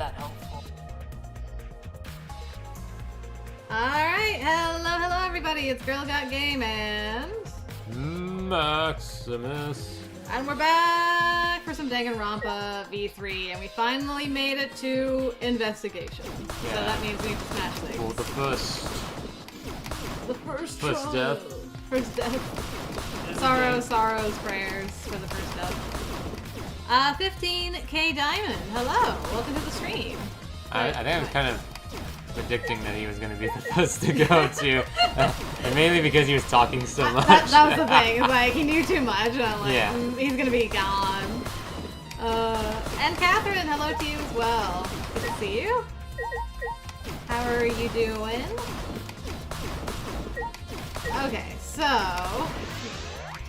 that helpful. Alright, hello everybody, it's Girl Got Game and... Maximus. And we're back for some Danganronpa V3, and we finally made it to investigation. Yeah. So that means we need to smash things. Well, the first First death. First death. Sorrows, prayers for the first death. 15K Diamond, hello, welcome to the stream. I think I was kind of predicting that he was going to be the first to go too, and mainly because he was talking so much. That was the thing. It's like he knew too much. And I'm like, Yeah. He's gonna be gone. And Catherine, hello to you as well. Good to see you. How are you doing? Okay, so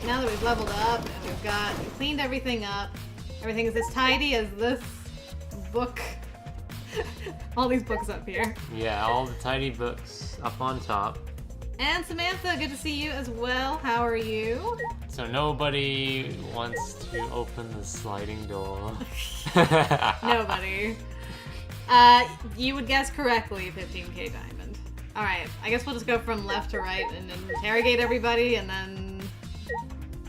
now that we've leveled up and we've cleaned everything up, everything is as tidy as this book. All these books up here. Yeah, all the tidy books up on top. And Samantha, good to see you as well. How are you? So nobody wants to open the sliding door. Nobody. You would guess correctly, 15K Diamond. Alright, I guess we'll just go from left to right and interrogate everybody, and then...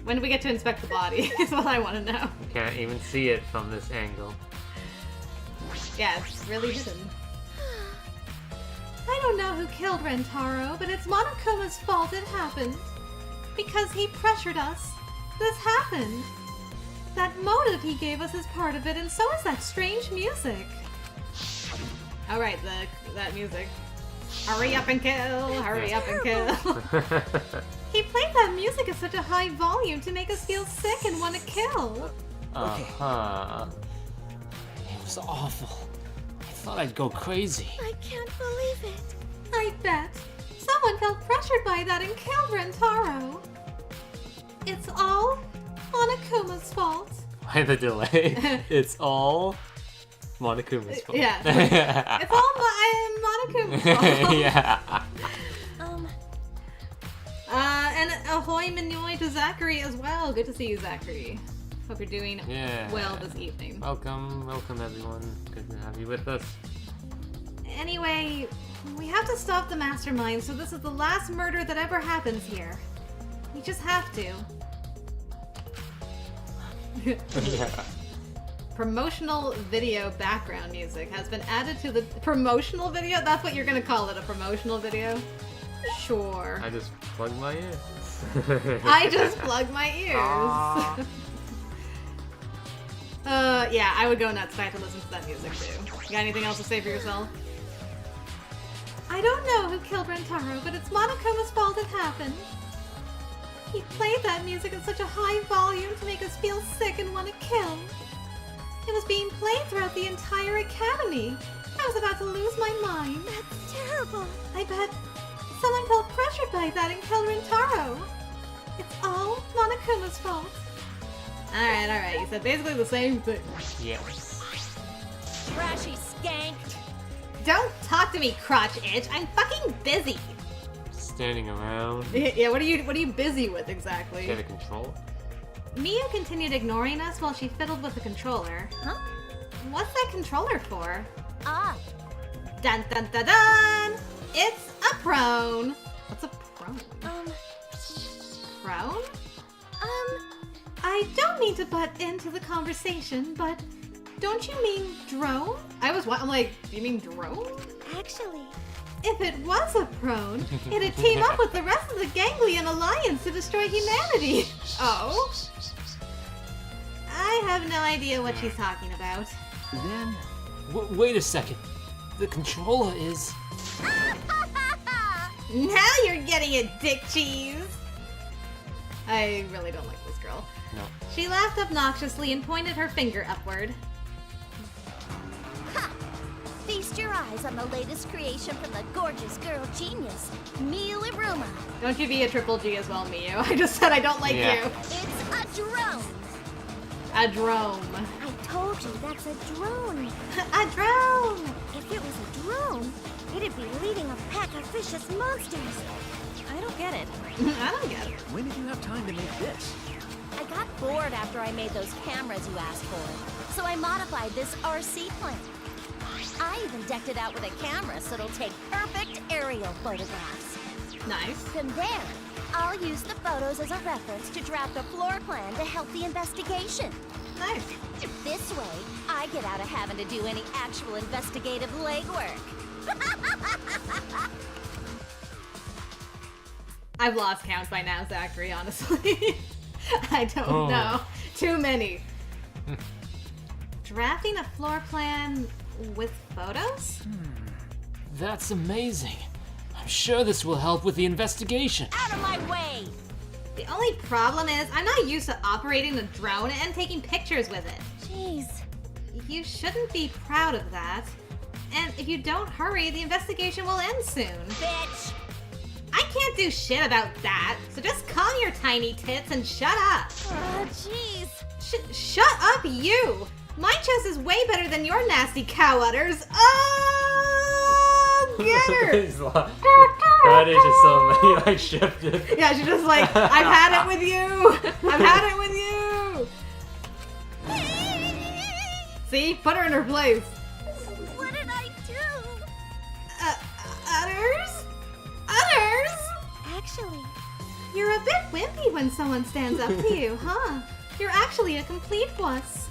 When do we get to inspect the body is what I want to know. You can't even see it from this angle. Yeah, it's really hidden. I don't know who killed Rantaro, but it's Monokuma's fault it happened. Because he pressured us. This happened. That motive he gave us is part of it, and so is that strange music. Alright, that music. Hurry up and kill! Hurry up and kill! He played that music at such a high volume to make us feel sick and want to kill. Uh-huh. It was awful. I thought I'd go crazy. I can't believe it. I bet. Someone felt pressured by that and killed Rantaro. It's all Monokuma's fault. Why the delay? It's all Monokuma's fault. Yeah. It's all Monokuma's fault. Yeah. And ahoy Minoy to Zachary as well. Good to see you, Zachary. Hope you're doing well this evening. Welcome everyone. Good to have you with us. Anyway, we have to stop the mastermind, so this is the last murder that ever happens here. We just have to. Yeah. Promotional video background music has been added to the promotional video? That's what you're gonna call it, a promotional video? Sure. I just plugged my ears. I just plugged my ears. Yeah, I would go nuts if I had to listen to that music too. You got anything else to say for yourself? I don't know who killed Rantaro, but it's Monokuma's fault it happened. He played that music at such a high volume to make us feel sick and want to kill. It was being played throughout the entire academy. I was about to lose my mind. That's terrible. I bet someone felt pressured by that and killed Rantaro. It's all Monokuma's fault. Alright, you said basically the same thing. Yes. Trashy skank. Don't talk to me, crotch itch. I'm fucking busy. Standing around. Yeah, what are you busy with exactly? Get a control. Miyu continued ignoring us while she fiddled with the controller. Huh? What's that controller for? Ah. Dun dun dun dun! It's a prone. What's a prone? Prone? I don't mean to butt into the conversation, but don't you mean drone? I'm like, do you mean drone? Actually. If it was a prone, it'd team up with the rest of the Ganglion Alliance to destroy humanity. Oh? I have no idea what she's talking about. Then... wait a second. The controller is... Now you're getting it, dick cheese! I really don't like this girl. No. She laughed obnoxiously and pointed her finger upward. Ha! Feast your eyes on the latest creation from the gorgeous girl genius, Miyu Iruma. Don't you be a triple G as well, Miyu. I just said I don't like you. It's a drone. A drone. I told you that's a drone. A drone! If it was a drone, it'd be leading a pack of vicious monsters. I don't get it. I don't get it. When did you have time to make this? I got bored after I made those cameras you asked for, so I modified this RC plane. I even decked it out with a camera so it'll take perfect aerial photographs. Nice. From there, I'll use the photos as a reference to draft a floor plan to help the investigation. Nice. This way, I get out of having to do any actual investigative legwork. I've lost count by now, Zachary, honestly. I don't know. Too many. Drafting a floor plan with photos? That's amazing. I'm sure this will help with the investigation. Out of my way! The only problem is I'm not used to operating a drone and taking pictures with it. Jeez. You shouldn't be proud of that. And if you don't hurry, the investigation will end soon. Bitch! I can't do shit about that, so just calm your tiny tits and shut up. Oh, jeez. Shut up, you! My chest is way better than your nasty cow udders. Oh, get her! That is just so many, like, shifted. Yeah, she's just like, I've had it with you! I've had it with you! See? Put her in her place. What did I do? Udders? Udders? Actually, You're a bit wimpy when someone stands up to you, huh? You're actually a complete wuss.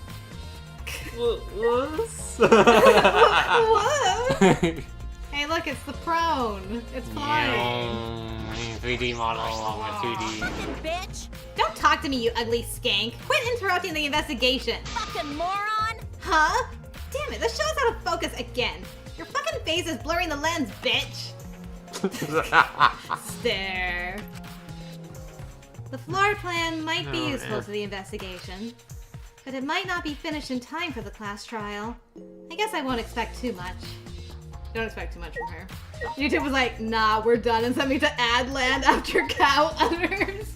What? Hey, look, it's the prone. It's flying. 3D model along with 2D. fucking bitch! Don't talk to me, you ugly skank. Quit interrupting the investigation. Fucking moron! Huh? Damn it, the show's out of focus again. Your fucking face is blurring the lens, bitch. Stare. The floor plan might be useful to the investigation, but it might not be finished in time for the class trial. I guess I won't expect too much. Don't expect too much from her. YouTube was like, nah, we're done, and sent me to Adland after cow udders.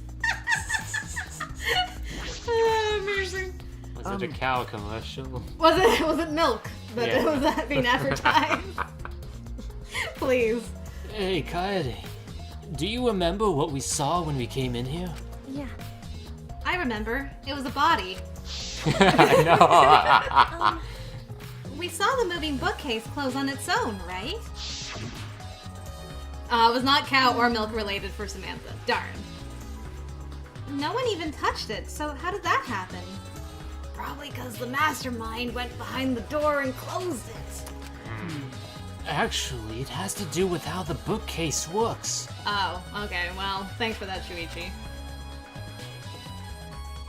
Amazing. Was it a cow commercial? Was it milk that Yeah. was being advertised? Please. Hey, Kaede. Do you remember what we saw when we came in here? Yeah. I remember. It was a body. I know. We saw the moving bookcase close on its own, right? It was not cow or milk related for Samantha. Darn. No one even touched it, so how did that happen? Probably because the mastermind went behind the door and closed it. Actually, it has to do with how the bookcase works. Oh, okay, well, thanks for that, Shuichi.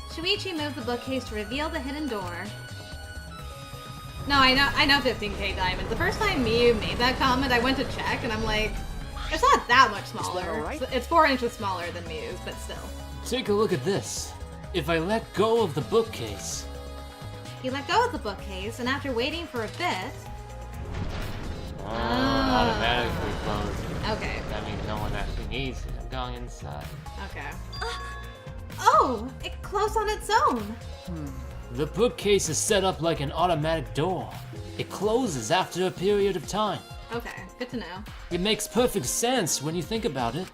Shuichi moved the bookcase to reveal the hidden door. No, I know 15k diamonds. The first time Miyu made that comment, I went to check, and I'm like, it's not that much smaller. all right? It's 4 inches smaller than Miyu's, but still. Take a look at this. If I let go of the bookcase, He let go of the bookcase, and after waiting for a bit... Automatically closed. Okay, That means no one actually needs it. I'm going inside. okay. Oh, it closed on its own. the bookcase is set up like an automatic door. It closes after a period of time. Okay, good to know. It makes perfect sense when you think about it.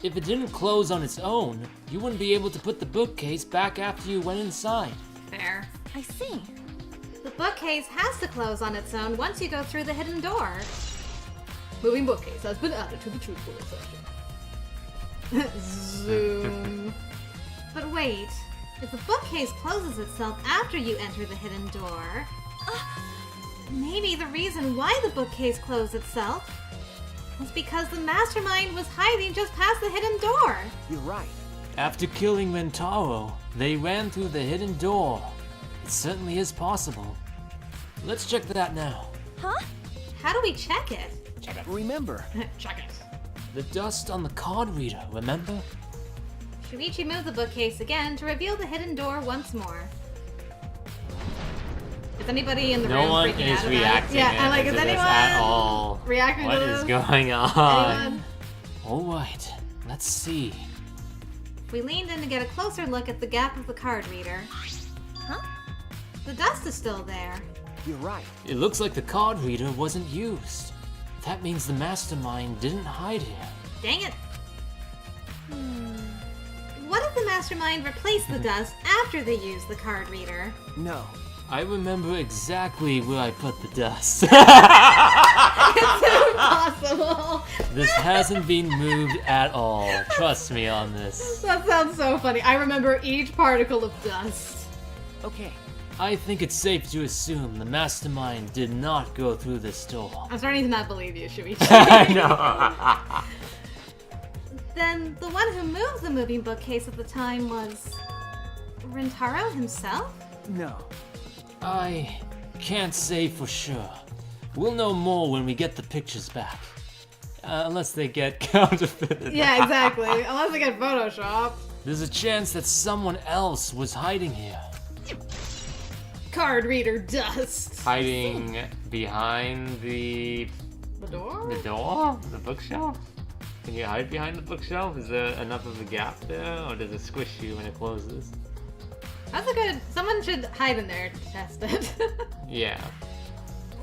If it didn't close on its own, you wouldn't be able to put the bookcase back after you went inside. Fair. I see. The bookcase has to close on its own once you go through the hidden door. Moving bookcase has been added to the truth bullet section. Zoom. But wait, if the bookcase closes itself after you enter the hidden door, maybe the reason why the bookcase closed itself was because the mastermind was hiding just past the hidden door. You're right. After killing Rantaro, they ran through the hidden door. It certainly is possible. Let's check that now. Huh? How do we check it? Remember, Check it. The dust on the card reader, remember? Shuichi moved the bookcase again to reveal the hidden door once more. Is anybody in the No room one freaking is out about reacting it? Yeah, I'm like, to is this anyone at all. reacting What to is this? going on? Anyone? Alright, let's see. We leaned in to get a closer look at the gap of the card reader. Huh? The dust is still there. you're right. It looks like the card reader wasn't used. That means the mastermind didn't hide here. Dang it. What if the mastermind replaced the dust after they used the card reader? No, I remember exactly where I put the dust. It's impossible. This hasn't been moved at all. Trust me on this. That sounds so funny. I remember each particle of dust. Okay. I think it's safe to assume the mastermind did not go through this door. I'm starting to not believe you, Shuichi. I know. Then the one who moved the moving bookcase at the time was Rantaro himself? No. I can't say for sure. We'll know more when we get the pictures back. Unless they get counterfeited. Yeah, exactly. Unless they get photoshopped. There's a chance that someone else was hiding here. Card reader dust. Hiding behind the The door? door? The bookshelf? Can you hide behind the bookshelf? Is there enough of a gap there, or does it squish you when it closes? That's a good... Someone should hide in there to test it. Yeah.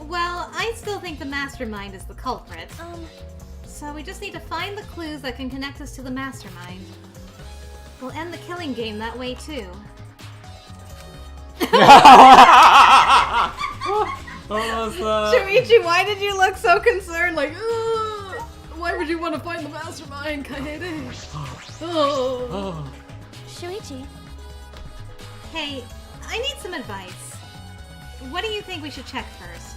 Well, I still think the mastermind is the culprit. So we just need to find the clues that can connect us to the mastermind. We'll end the killing game that way, too. Shuichi, why did you look so concerned? Like, "Ugh, why would you want to find the mastermind, Kaede? Oh. Shuichi, Hey, I need some advice. What do you think we should check first?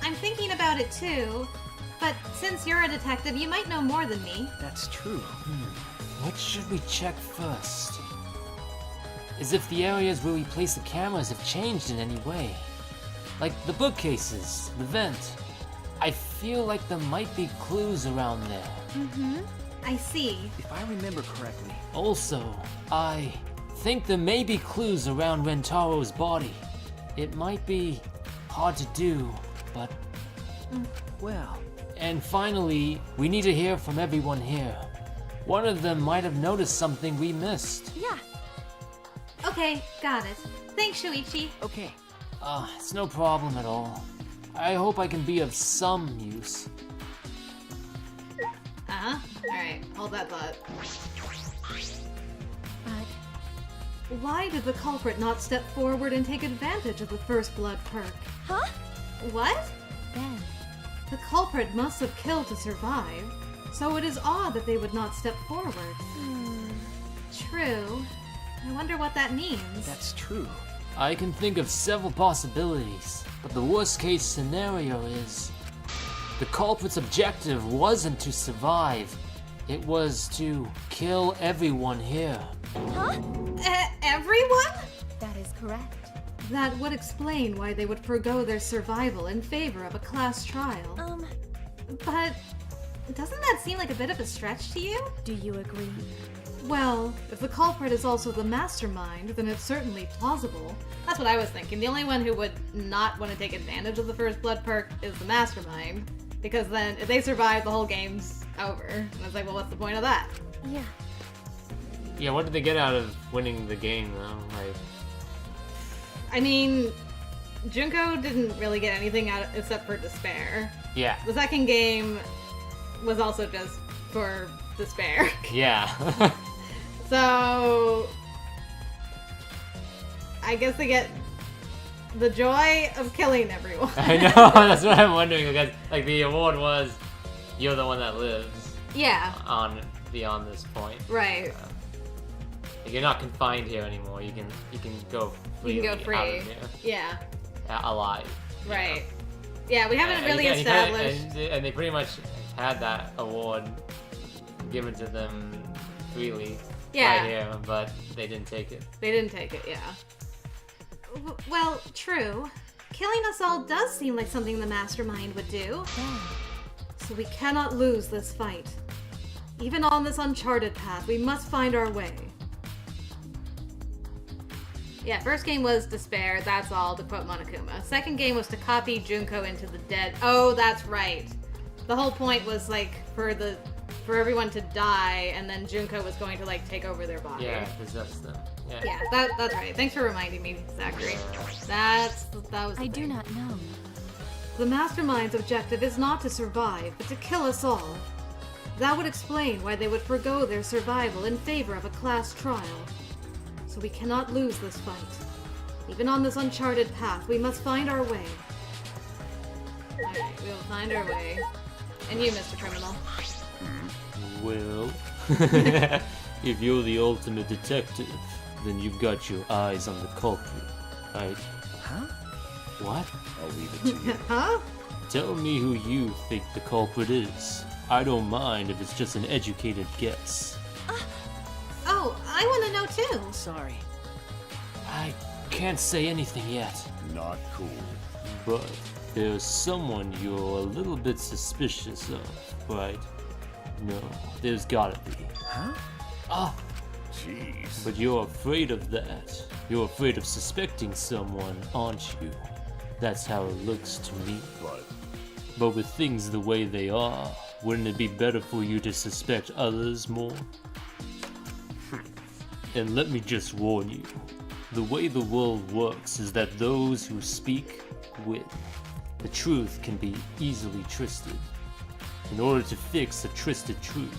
I'm thinking about it too, but since you're a detective, you might know more than me. That's true. What should we check first? As if the areas where we place the cameras have changed in any way. Like the bookcases, the vent. I feel like there might be clues around there. I see. If I remember correctly. Also, I think there may be clues around Rantaro's body. It might be hard to do, but... Well, And finally, we need to hear from everyone here. One of them might have noticed something we missed. yeah. Okay, got it. Thanks, Shuichi. okay. It's no problem at all. I hope I can be of some use. Uh-huh. Alright, hold that thought. But, Why did the culprit not step forward and take advantage of the first blood perk? huh? What? Ben, The culprit must have killed to survive, so it is odd that they would not step forward. True. I wonder what that means. That's true. I can think of several possibilities, but the worst case scenario is the culprit's objective wasn't to survive, it was to kill everyone here. huh? Everyone? That is correct. That would explain why they would forgo their survival in favor of a class trial. But doesn't that seem like a bit of a stretch to you? Do you agree? Well, if the culprit is also the mastermind, then it's certainly plausible. That's what I was thinking. The only one who would not want to take advantage of the first blood perk is the mastermind. Because then, if they survive, the whole game's over. And it's like, well, what's the point of that? Yeah. Yeah, what did they get out of winning the game, though? Like, I mean, Junko didn't really get anything out except for despair. yeah. The second game was also just for despair. Yeah. So, I guess they get the joy of killing everyone. I know, that's what I'm wondering, because, like, the award was, you're the one that lives Yeah, on beyond this point. right. You're not confined here anymore. You can go You freely can go free. out of here, Yeah, alive. you right. know? Yeah, we haven't really And you kinda- established. and they pretty much had that award given to them freely Yeah. right here, but they didn't take it. They didn't take it, yeah. Well, true. Killing us all does seem like something the mastermind would do. Ben, So we cannot lose this fight. Even on this uncharted path, we must find our way. Yeah, first game was despair, that's all, to quote Monokuma. Second game was to copy Junko into the dead. Oh, that's right. The whole point was, like, for everyone to die, and then Junko was going to, like, take over their body. Yeah, possess them. Yeah. Yeah, that's right. Thanks for reminding me, Zachary. That was the I do thing. not know. The mastermind's objective is not to survive, but to kill us all. That would explain why they would forgo their survival in favor of a class trial. So we cannot lose this fight. Even on this uncharted path, we must find our way. Alright, we'll find our way. And you, Mr. Criminal. Well, if you're the ultimate detective, then you've got your eyes on the culprit, right? Huh? What? I'll leave it to you. Huh? Tell me who you think the culprit is. I don't mind if it's just an educated guess. Oh, I want to know too. Sorry. I can't say anything yet, Not cool. but there's someone you're a little bit suspicious of, right? No, there's gotta be. Huh? Ah, Jeez. but you're afraid of that. You're afraid of suspecting someone, aren't you? That's how it looks to me. But with things the way they are, wouldn't it be better for you to suspect others more? And let me just warn you, the way the world works is that those who speak win. The truth can be easily twisted. In order to fix a twisted truth,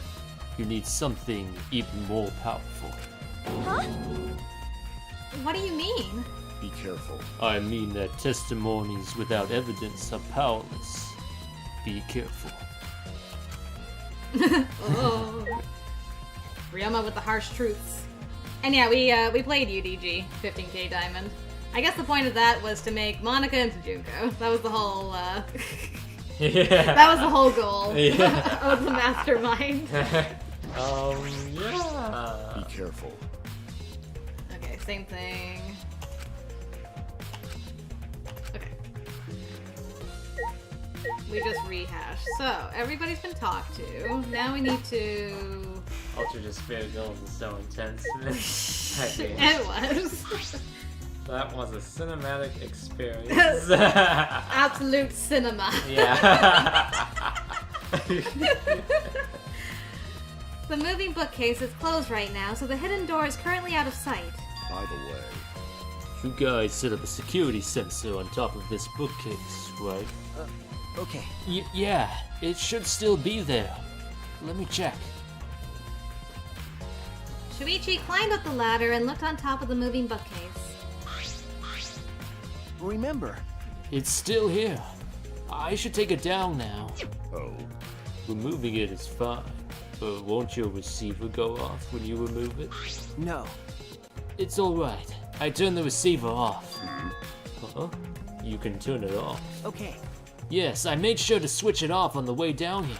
you need something even more powerful. Huh? What do you mean? Be careful. I mean that testimonies without evidence are powerless. Be careful. Oh. Ryoma with the harsh truths. And yeah, we played UDG, 15k diamond. I guess the point of that was to make Monica into Junko. That was the whole, Yeah. that was the whole goal Yeah. of the mastermind. Yeah. Be careful. Okay, same thing. Okay. We just rehashed. So, everybody's been talked to. Now we need to... Ultra Despair Girls is so intense. It was. That was a cinematic experience. Absolute cinema. Yeah. The moving bookcase is closed right now, so the hidden door is currently out of sight. By the way, You guys set up a security sensor on top of this bookcase, right? Okay. Yeah, it should still be there. Let me check. Shuichi climbed up the ladder and looked on top of the moving bookcase. Remember. It's still here. I should take it down now. oh, Removing it is fine, but won't your receiver go off when you remove it? No. It's alright. I turned the receiver off. Huh? You can turn it off. Okay. Yes, I made sure to switch it off on the way down here.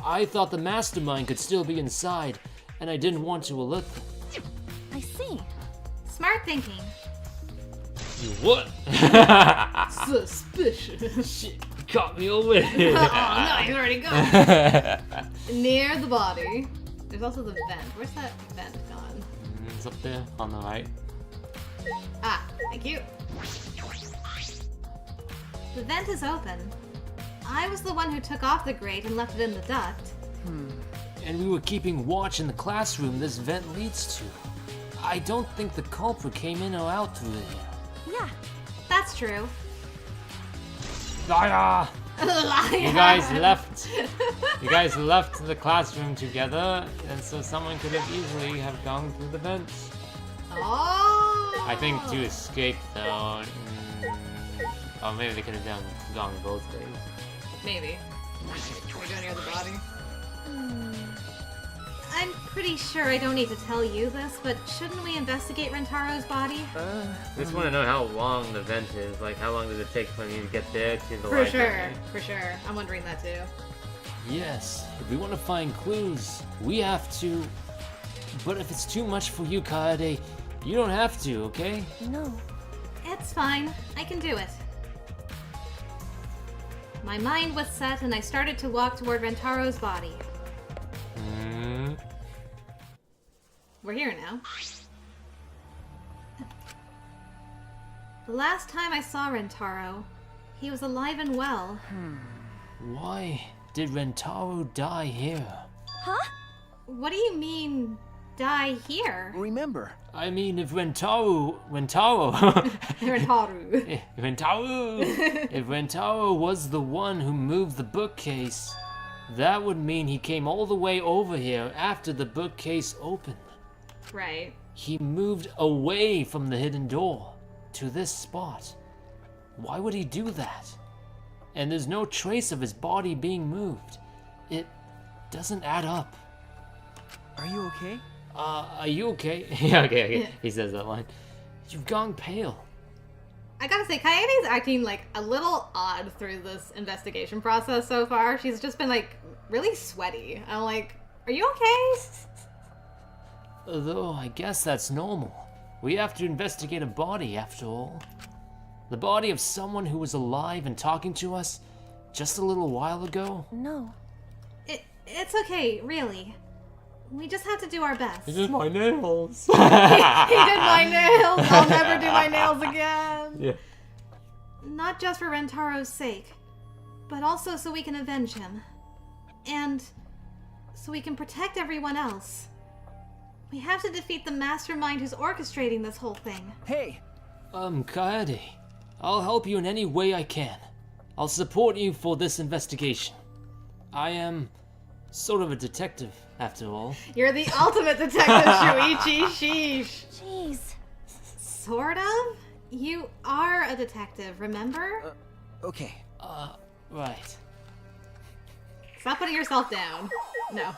I thought the mastermind could still be inside, and I didn't want to alert them. I see. Smart thinking. What? Suspicious. Shit, caught me already. Oh no, he's already gone. Near the body. There's also the vent. Where's that vent gone? It's up there on the right. Ah, thank you. The vent is open. I was the one who took off the grate and left it in the duct. And we were keeping watch in the classroom this vent leads to. I don't think the culprit came in or out through there. Yeah. That's true. Liar! You guys left. You guys left the classroom together, and so someone could have easily have gone through the vents. Oh! I think to escape though. Or maybe they could have gone both ways. Maybe. Can we go near the body? I'm pretty sure I don't need to tell you this, but shouldn't we investigate Rantaro's body? I just want to know how long the vent is. Like, how long does it take from you to get there to the For light? sure, for sure. I'm wondering that too. Yes, if we want to find clues, we have to. But if it's too much for you, Kaede, you don't have to, okay? No. It's fine. I can do it. My mind was set and I started to walk toward Rantaro's body. We're here now. The last time I saw Rantaro, he was alive and well. Why did Rantaro die here? Huh? What do you mean, die here? Remember. I mean, if Rantaro, Rantaru. if Rantaro was the one who moved the bookcase, that would mean he came all the way over here after the bookcase opened. Right. He moved away from the hidden door. to this spot. Why would he do that? And there's no trace of his body being moved. It doesn't add up. Are you okay? Are you okay? Yeah, okay. He says that line. You've gone pale. I gotta say, Kaede's acting like a little odd through this investigation process so far. She's just been like really sweaty. I'm like, are you okay? Although I guess that's normal. We have to investigate a body after all. The body of someone who was alive and talking to us just a little while ago. No. It's okay, really. We just have to do our best. He did my nails. He did my nails. I'll never do my nails again. Yeah. Not just for Rantaro's sake, but also so we can avenge him. And so we can protect everyone else. We have to defeat the mastermind who's orchestrating this whole thing. Hey, Kaede, I'll help you in any way I can. I'll support you for this investigation. I am sort of a detective, after all. You're the ultimate detective, Shuichi. Sheesh. Jeez. Sort of? You are a detective, remember? okay. Right. Stop putting yourself down. No. Alright.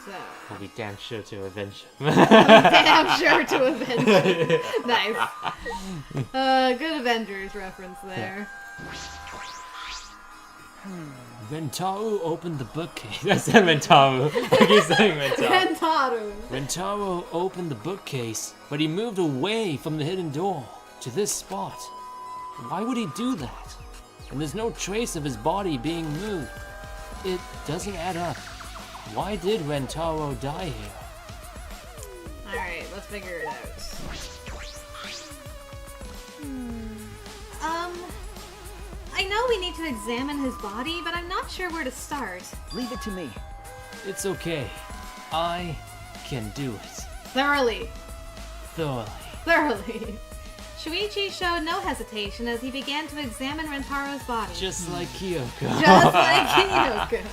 So. I'll be damn sure to avenge him. Damn sure to avenge him. Nice. Good Avengers reference there. Rantaro opened the bookcase. I said Rantaro. I keep saying Rantaro. Rantaro. Rantaro opened the bookcase, but he moved away from the hidden door to this spot. Why would he do that? And there's no trace of his body being moved. It doesn't add up. Why did Rantaro die here? Alright, let's figure it out. I know we need to examine his body, but I'm not sure where to start. Leave it to me. It's okay. I can do it. Thoroughly. Thoroughly. Shuichi showed no hesitation as he began to examine Rantaro's body. Just like Kyoko. Just like Kyoko.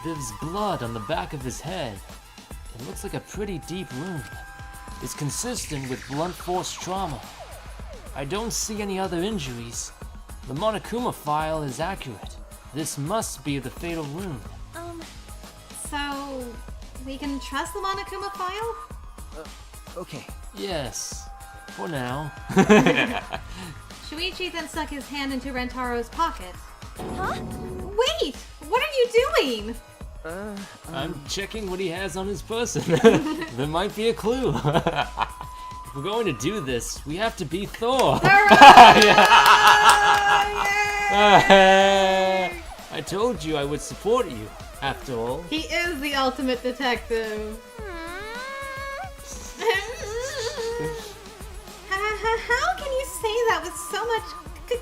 There's blood on the back of his head. It looks like a pretty deep wound. It's consistent with blunt force trauma. I don't see any other injuries. The Monokuma file is accurate. This must be the fatal wound. So, we can trust the Monokuma file? Okay. Yes, for now. Shuichi then stuck his hand into Rantaro's pocket. Huh? Wait! What are you doing? I'm checking what he has on his person. There might be a clue. If we're going to do this, we have to be Thor. I told you I would support you, after all. He is the ultimate detective. How can you say that with so much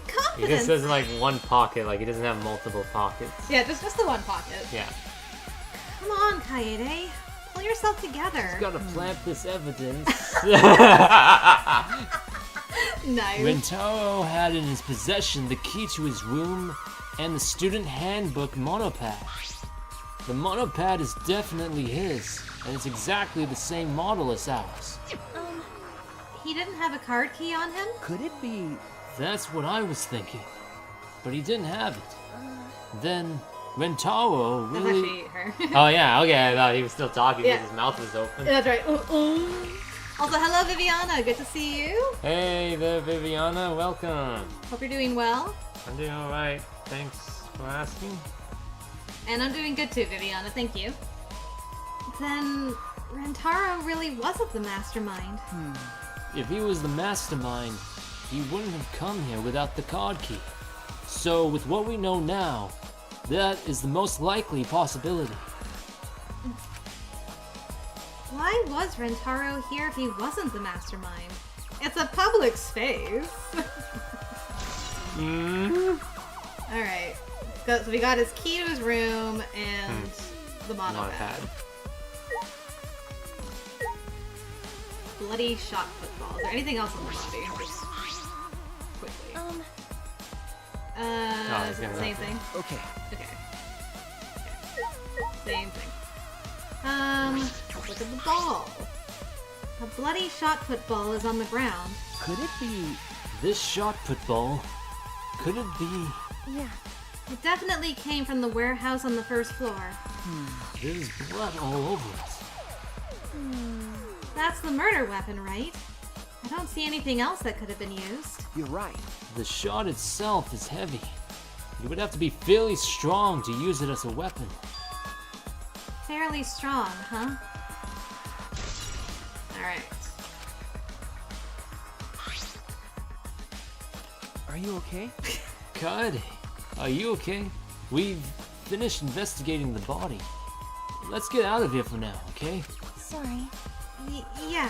confidence? He just says like one pocket, like he doesn't have multiple pockets. Yeah, just the one pocket. Yeah. Come on, Kaede. Pull yourself together. Gotta plant this evidence. Nice. Rantaro had in his possession the key to his room and the student handbook monopad. The monopad is definitely his, and it's exactly the same model as ours. He didn't have a card key on him? Could it be? That's what I was thinking. But he didn't have it. Then Rantaro That's really... actually her. Oh yeah, okay, I thought he was still talking Yeah. because his mouth was open. That's right. Also, hello, Viviana. Good to see you. Hey there, Viviana, welcome. Hope you're doing well. I'm doing alright, thanks for asking. And I'm doing good too, Viviana. Thank you. Then Rantaro really wasn't the mastermind. If he was the mastermind, he wouldn't have come here without the card key. So with what we know now, that is the most likely possibility. Why was Rantaro here if he wasn't the mastermind? It's a public space. Alright. So we got his key to his room and the monopad. Bloody shot football. Is there anything else on the body? Just quickly. he's gonna Same go. thing. Okay. Okay. Same thing. Look at the ball. A bloody shot put ball is on the ground. Could it be... This shot put ball, could it be? Yeah. It definitely came from the warehouse on the first floor. There's blood all over it. That's the murder weapon, right? I don't see anything else that could have been used. You're right. The shot itself is heavy. You would have to be fairly strong to use it as a weapon. Fairly strong, huh? Alright. Are you okay? Kaede, are you okay? We've finished investigating the body. Let's get out of here for now, okay? Sorry. Yeah.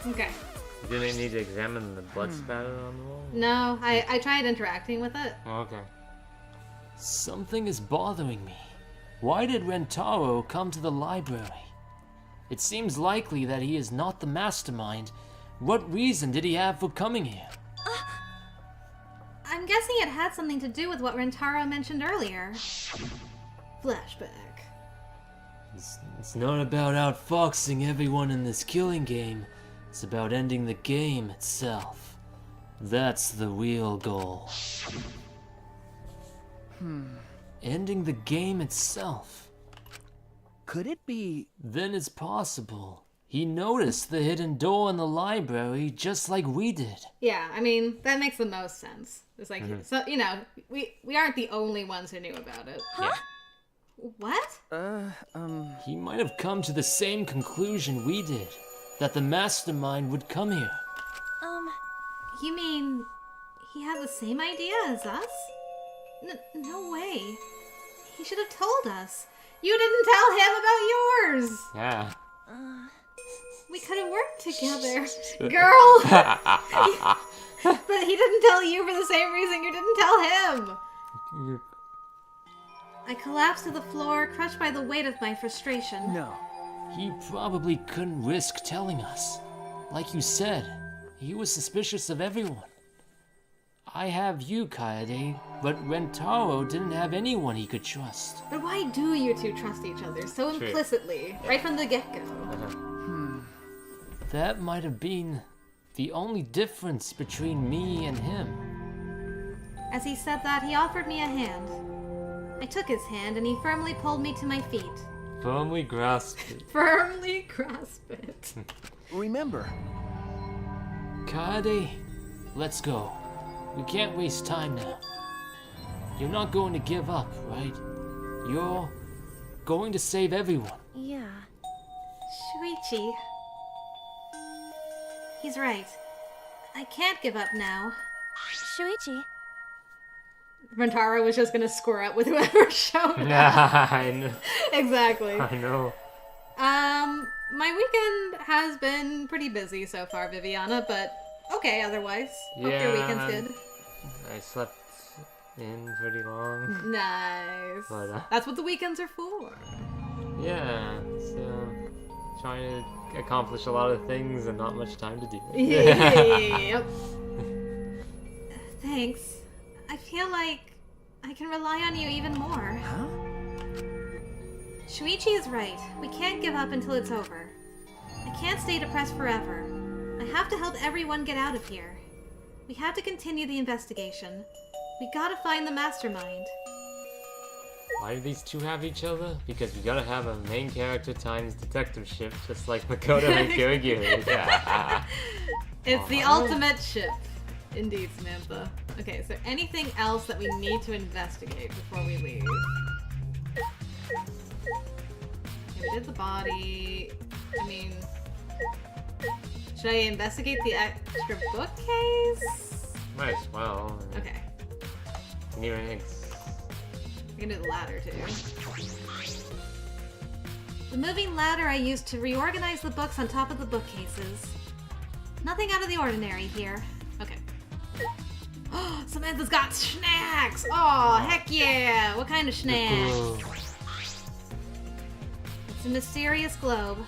Okay. You didn't need to examine the blood spatter on the wall? No, I tried interacting with it. Oh, okay. Something is bothering me. Why did Rantaro come to the library? It seems likely that he is not the mastermind. What reason did he have for coming here? I'm guessing it had something to do with what Rantaro mentioned earlier. Flashback. It's not about outfoxing everyone in this killing game. It's about ending the game itself. That's the real goal. Ending the game itself. Could it be... Then it's possible he noticed the hidden door in the library just like we did. Yeah, I mean, that makes the most sense. It's like, so, you know, we aren't the only ones who knew about it. Yeah. What? He might have come to the same conclusion we did, that the mastermind would come here. You mean he had the same idea as us? No way. He should have told us. You didn't tell him about yours. Yeah. We could have worked together. Girl! But he didn't tell you for the same reason you didn't tell him. I collapsed to the floor, crushed by the weight of my frustration. No. He probably couldn't risk telling us. Like you said, he was suspicious of everyone. I have you, Kaede, but Rantaro didn't have anyone he could trust. But why do you two trust each other so True. implicitly, right from the get-go? That might have been the only difference between me and him. As he said that, he offered me a hand. I took his hand and he firmly pulled me to my feet. Firmly grasp it. Firmly grasp it. Remember, Kaede, let's go. We can't waste time now. You're not going to give up, right? You're going to save everyone. Yeah. Shuichi. He's right. I can't give up now. Shuichi. Rantaro was just gonna score up with whoever showed up. Yeah, I know. Exactly. I know. My weekend has been pretty busy so far, Viviana, but okay otherwise. Hope your weekend's good. I slept in pretty long. Nice. But, That's what the weekends are for. Yeah, so trying to accomplish a lot of things and not much time to do it. Yep. Thanks. I feel like I can rely on you even more. huh? Shuichi is right. We can't give up until it's over. I can't stay depressed forever. I have to help everyone get out of here. We have to continue the investigation. We gotta find the mastermind. Why do these two have each other? Because we gotta have a main character times detectiveship, just like Makoto and Kirigiri. Yeah. It's the ultimate ship. Indeed, Samantha. Okay, is there anything else that we need to investigate before we leave? Okay, we did the body. I mean, should I investigate the extra bookcase? Might as well. Okay, We we can do the ladder too. The moving ladder I used to reorganize the books on top of the bookcases. Nothing out of the ordinary here. Okay. Samantha's got snacks! Oh, heck yeah! What kind of snacks? It's a mysterious globe.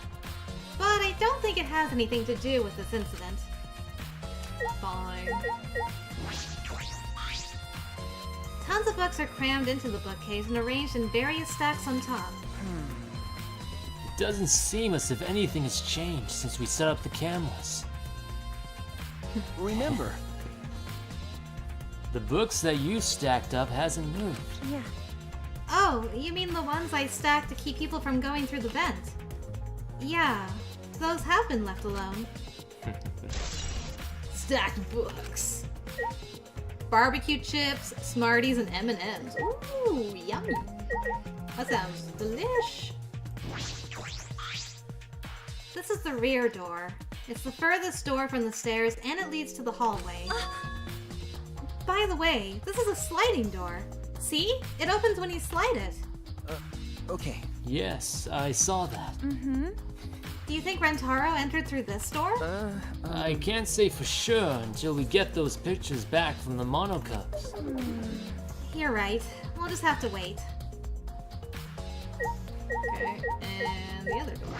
But I don't think it has anything to do with this incident. Tons of books are crammed into the bookcase and arranged in various stacks on top. It doesn't seem as if anything has changed since we set up the cameras. Remember, The books that you stacked up hasn't moved. Yeah. Oh, you mean the ones I stacked to keep people from going through the vent? Yeah, those have been left alone. Stacked books. Barbecue chips, Smarties, and M&Ms. Ooh, yummy. That sounds delish. This is the rear door. It's the furthest door from the stairs, and it leads to the hallway. By the way, this is a sliding door. See? It opens when you slide it. okay. Yes, I saw that. Mm-hmm. Do you think Rantaro entered through this door? I can't say for sure until we get those pictures back from the monocubs. You're right. We'll just have to wait. Okay, and the other door.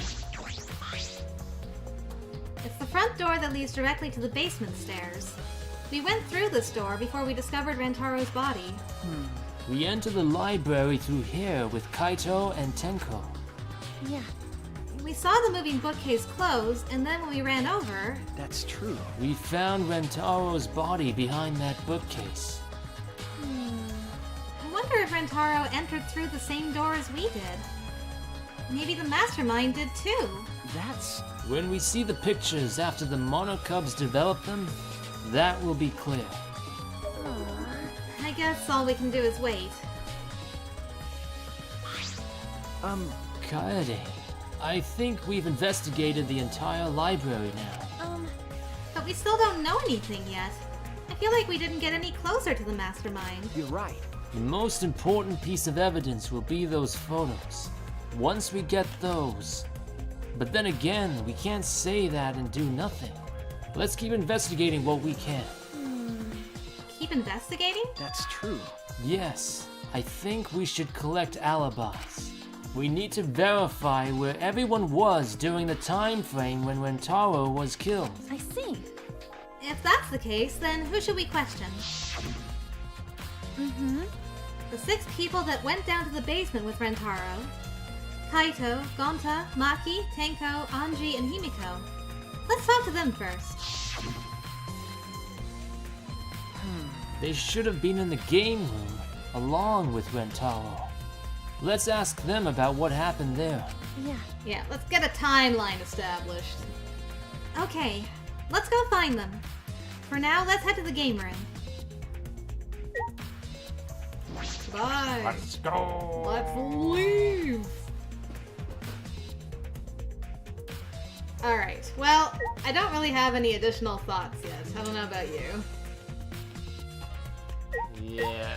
It's the front door that leads directly to the basement stairs. We went through this door before we discovered Rantaro's body. We enter the library through here with Kaito and Tenko. Yeah. We saw the moving bookcase close, and then when we ran over... That's true. We found Rantaro's body behind that bookcase. I wonder if Rantaro entered through the same door as we did. Maybe the mastermind did too. That's... When we see the pictures after the monocubs develop them, that will be clear. I guess all we can do is wait. Kaede, I think we've investigated the entire library now. But we still don't know anything yet. I feel like we didn't get any closer to the mastermind. You're right. The most important piece of evidence will be those photos. Once we get those. But then again, we can't say that and do nothing. Let's keep investigating what we can. Keep investigating? That's true. Yes, I think we should collect alibis. We need to verify where everyone was during the time frame when Rantaro was killed. I see. If that's the case, then who should we question? Mm-hmm. The 6 people that went down to the basement with Rantaro. Kaito, Gonta, Maki, Tenko, Anji, and Himiko. Let's talk to them first. They should have been in the game room, along with Rantaro. Let's ask them about what happened there. Yeah. Yeah, let's get a timeline established. Okay, let's go find them. For now, let's head to the game room. Bye. Let's go. Let's leave. Alright, well, I don't really have any additional thoughts yet. I don't know about you. Yeah.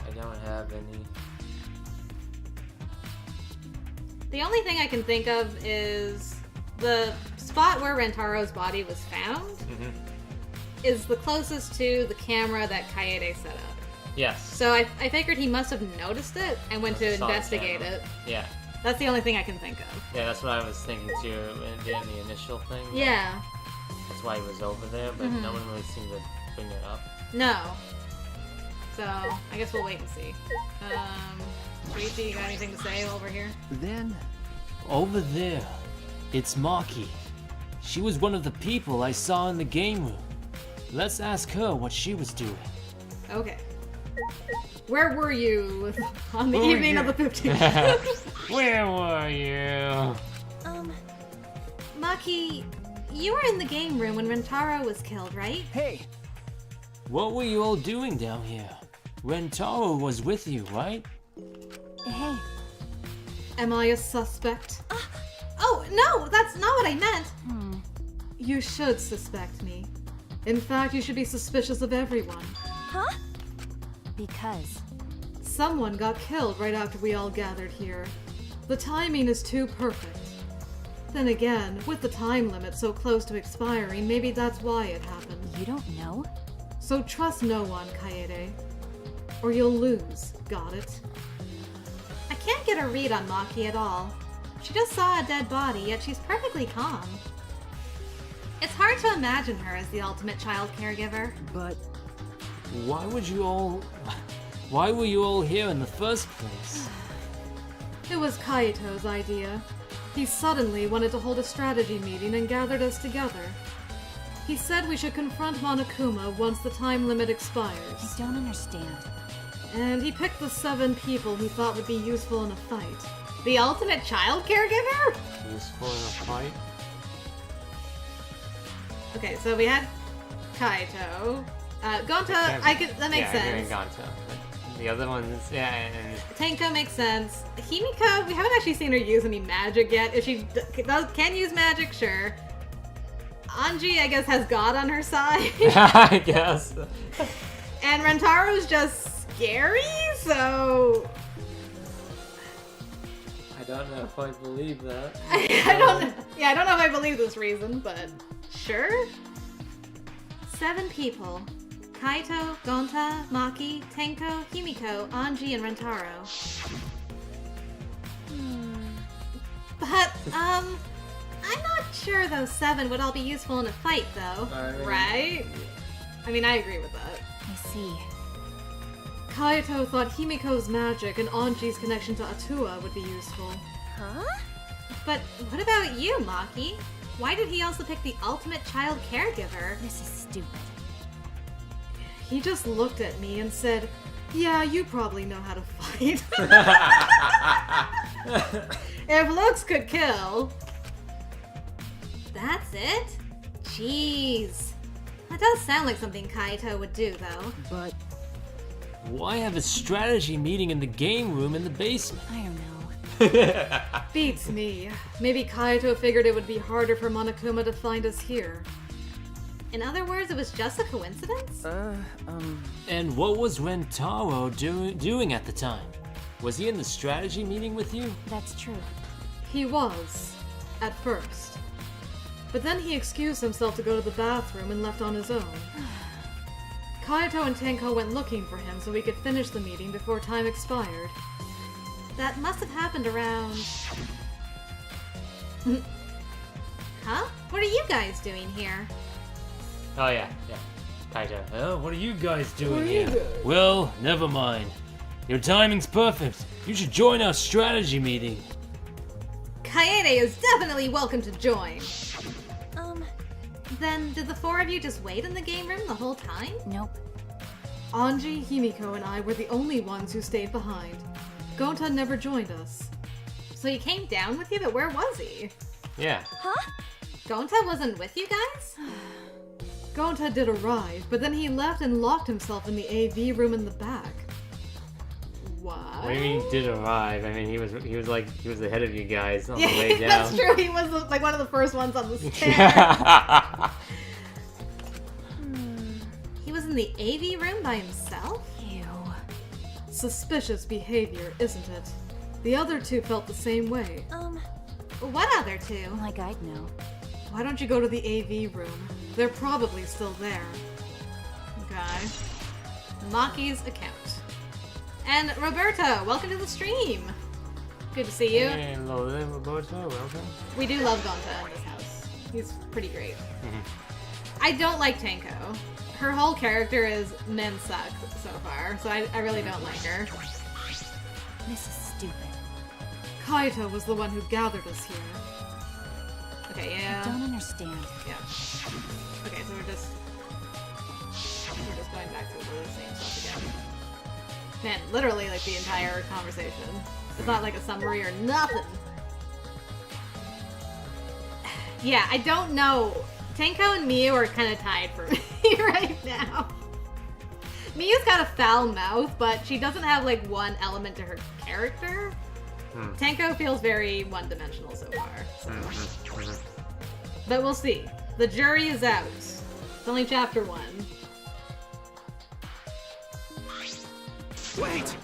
I don't have any. The only thing I can think of is the spot where Rantaro's body was found is the closest to the camera that Kaede set up. Yes. So I figured he must have noticed it and went to Saw the investigate camera. it. Yeah. That's the only thing I can think of. Yeah, that's what I was thinking too in the initial thing. Yeah. That's why he was over there, but no one really seemed to bring it up. No. So, I guess we'll wait and see. Riichi, you got anything to say over here? Then... Over there, it's Maki. She was one of the people I saw in the game room. Let's ask her what she was doing. Okay. Where were you on the Where were evening of you? the 15th? Where were you? Maki, you were in the game room when Rantaro was killed, right? Hey! What were you all doing down here? Rantaro was with you, right? Hey. Am I a suspect? Oh, no, that's not what I meant. You should suspect me. In fact, you should be suspicious of everyone. Huh? Because. Someone got killed right after we all gathered here. The timing is too perfect. Then again, with the time limit so close to expiring, maybe that's why it happened. You don't know? So trust no one, Kaede. Or you'll lose, got it? I can't get a read on Maki at all. She just saw a dead body, yet she's perfectly calm. It's hard to imagine her as the ultimate child caregiver. But... Why were you all here in the first place? It was Kaito's idea. He suddenly wanted to hold a strategy meeting and gathered us together. He said we should confront Monokuma once the time limit expires. I don't understand. And he picked the 7 people he thought would be useful in a fight. The ultimate child caregiver? Useful in a fight. Okay, so we had Kaito. Gonta, that makes sense. Gonta. The other ones, yeah, and Tenko makes sense. Himiko, we haven't actually seen her use any magic yet. If she can use magic, sure. Anji, I guess, has God on her side. I guess. And Rantaro's just scary, so... I don't know if I believe that. I don't know. Yeah, I don't know if I believe this reason, but sure. 7 people. Kaito, Gonta, Maki, Tenko, Himiko, Anji, and Rantaro. But, I'm not sure those 7 would all be useful in a fight, though. Right? I mean, I agree with that. I see. Kaito thought Himiko's magic and Anji's connection to Atua would be useful. Huh? But what about you, Maki? Why did he also pick the ultimate child caregiver? This is stupid. He just looked at me and said, "Yeah, you probably know how to fight." If looks could kill. That's it? Jeez. That does sound like something Kaito would do, though. But Why have a strategy meeting in the game room in the basement? I don't know. Beats me. Maybe Kaito figured it would be harder for Monokuma to find us here. In other words, it was just a coincidence? And what was Rantaro doing at the time? Was he in the strategy meeting with you? That's true. He was, at first. But then he excused himself to go to the bathroom and left on his own. Kaito and Tenko went looking for him so we could finish the meeting before time expired. That must have happened around... Huh? What are you guys doing here? Oh yeah. Kaito. Oh, what are you guys doing here? Well, never mind. Your timing's perfect. You should join our strategy meeting. Kaede is definitely welcome to join. Then Then, did the 4 of you just wait in the game room the whole time? nope. Anji, Himiko, and I were the only ones who stayed behind. Gonta never joined us. So he came down with you, but where was he? Yeah. Huh? Gonta wasn't with you guys? Gonta did arrive, but then he left and locked himself in the AV room in the back. What? What do you mean did arrive? I mean he was ahead of you guys on the Yeah, way down. that's true. He was like one of the first ones on the stairs. He was in the AV room by himself? Ew. Suspicious behavior, isn't it? The other 2 felt the same way. What other 2? Like I'd know. Why don't you go to the AV room? They're probably still there. Okay. Maki's account. And Roberto, welcome to the stream. Good to see you. Hello there, Roberto. Welcome. We do love Gonta in this house. He's pretty great. I don't like Tenko. Her whole character is men suck so far, so I really don't like her. This is stupid. Kaito was the one who gathered us here. Okay, I yeah. don't understand. Yeah. Okay, so we're just going back to the same stuff again. Man, literally like the entire conversation. It's not like a summary or nothing. Yeah, I don't know. Tenko and Miyu are kind of tied for me right now. Miyu's got a foul mouth, but she doesn't have like one element to her character. Tenko feels very one-dimensional so far. So. But we'll see. The jury is out. It's only chapter 1. wait!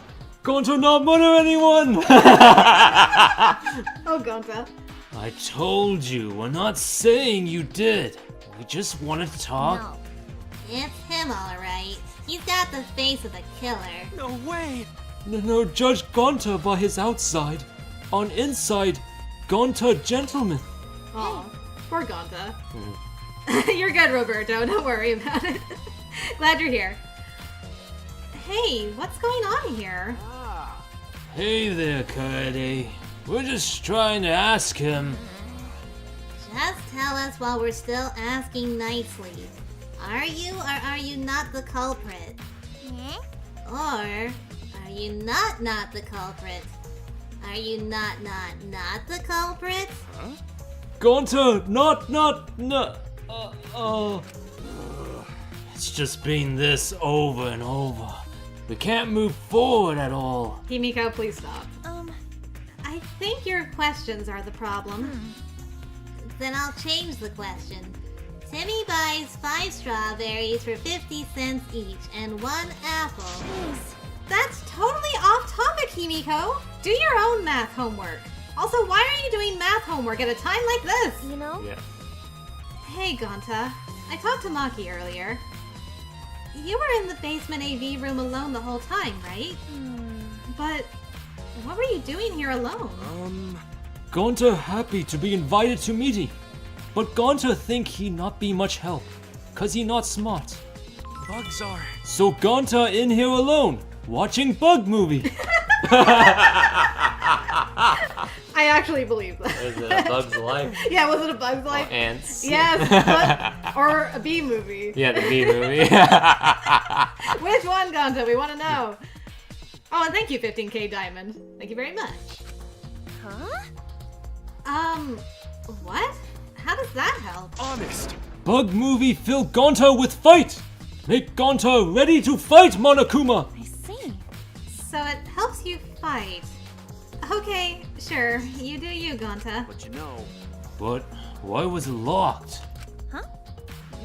Gonta not murder anyone! Oh, Gonta. I told you, we're not saying you did. We just wanted to talk. No. It's him, alright. He's got the face of a killer. No way! No, judge Gonta by his outside. On inside, Gonta gentleman. Aw, poor Gonta. You're good, Roberto. Don't worry about it. Glad you're here. Hey, what's going on here? Hey there, Kaede. We're just trying to ask him. Just tell us while we're still asking nicely. Are you or are you not the culprit? Or are you not the culprit? Are you not the culprit? Gonta, not. It's just been this over and over. We can't move forward at all. Himiko, please stop. I think your questions are the problem. Then I'll change the question. Timmy buys 5 strawberries for 50 cents each and 1 apple. That's totally off topic, Himiko. Do your own math homework. Also, why are you doing math homework at a time like this? You know? Yeah. Hey, Gonta. I talked to Maki earlier. You were in the basement AV room alone the whole time, right? But what were you doing here alone? Gonta happy to be invited to meeting. But Gonta think he not be much help. Cause he not smart. Bugs are. So Gonta in here alone, watching bug movie. I actually believe that. Is it a Bug's Life? Yeah, was it a Bug's Life? Ants? Yes, or a bee movie. Yeah, the bee movie. Which one, Gonta? We want to know. Oh, and thank you, 15k Diamond. Thank you very much. What? How does that help? Honest. Bug movie fill Gonta with fight. Make Gonta ready to fight Monokuma. I see. So it helps you fight. Okay, sure. You do you, Gonta. But you know. But why was it locked?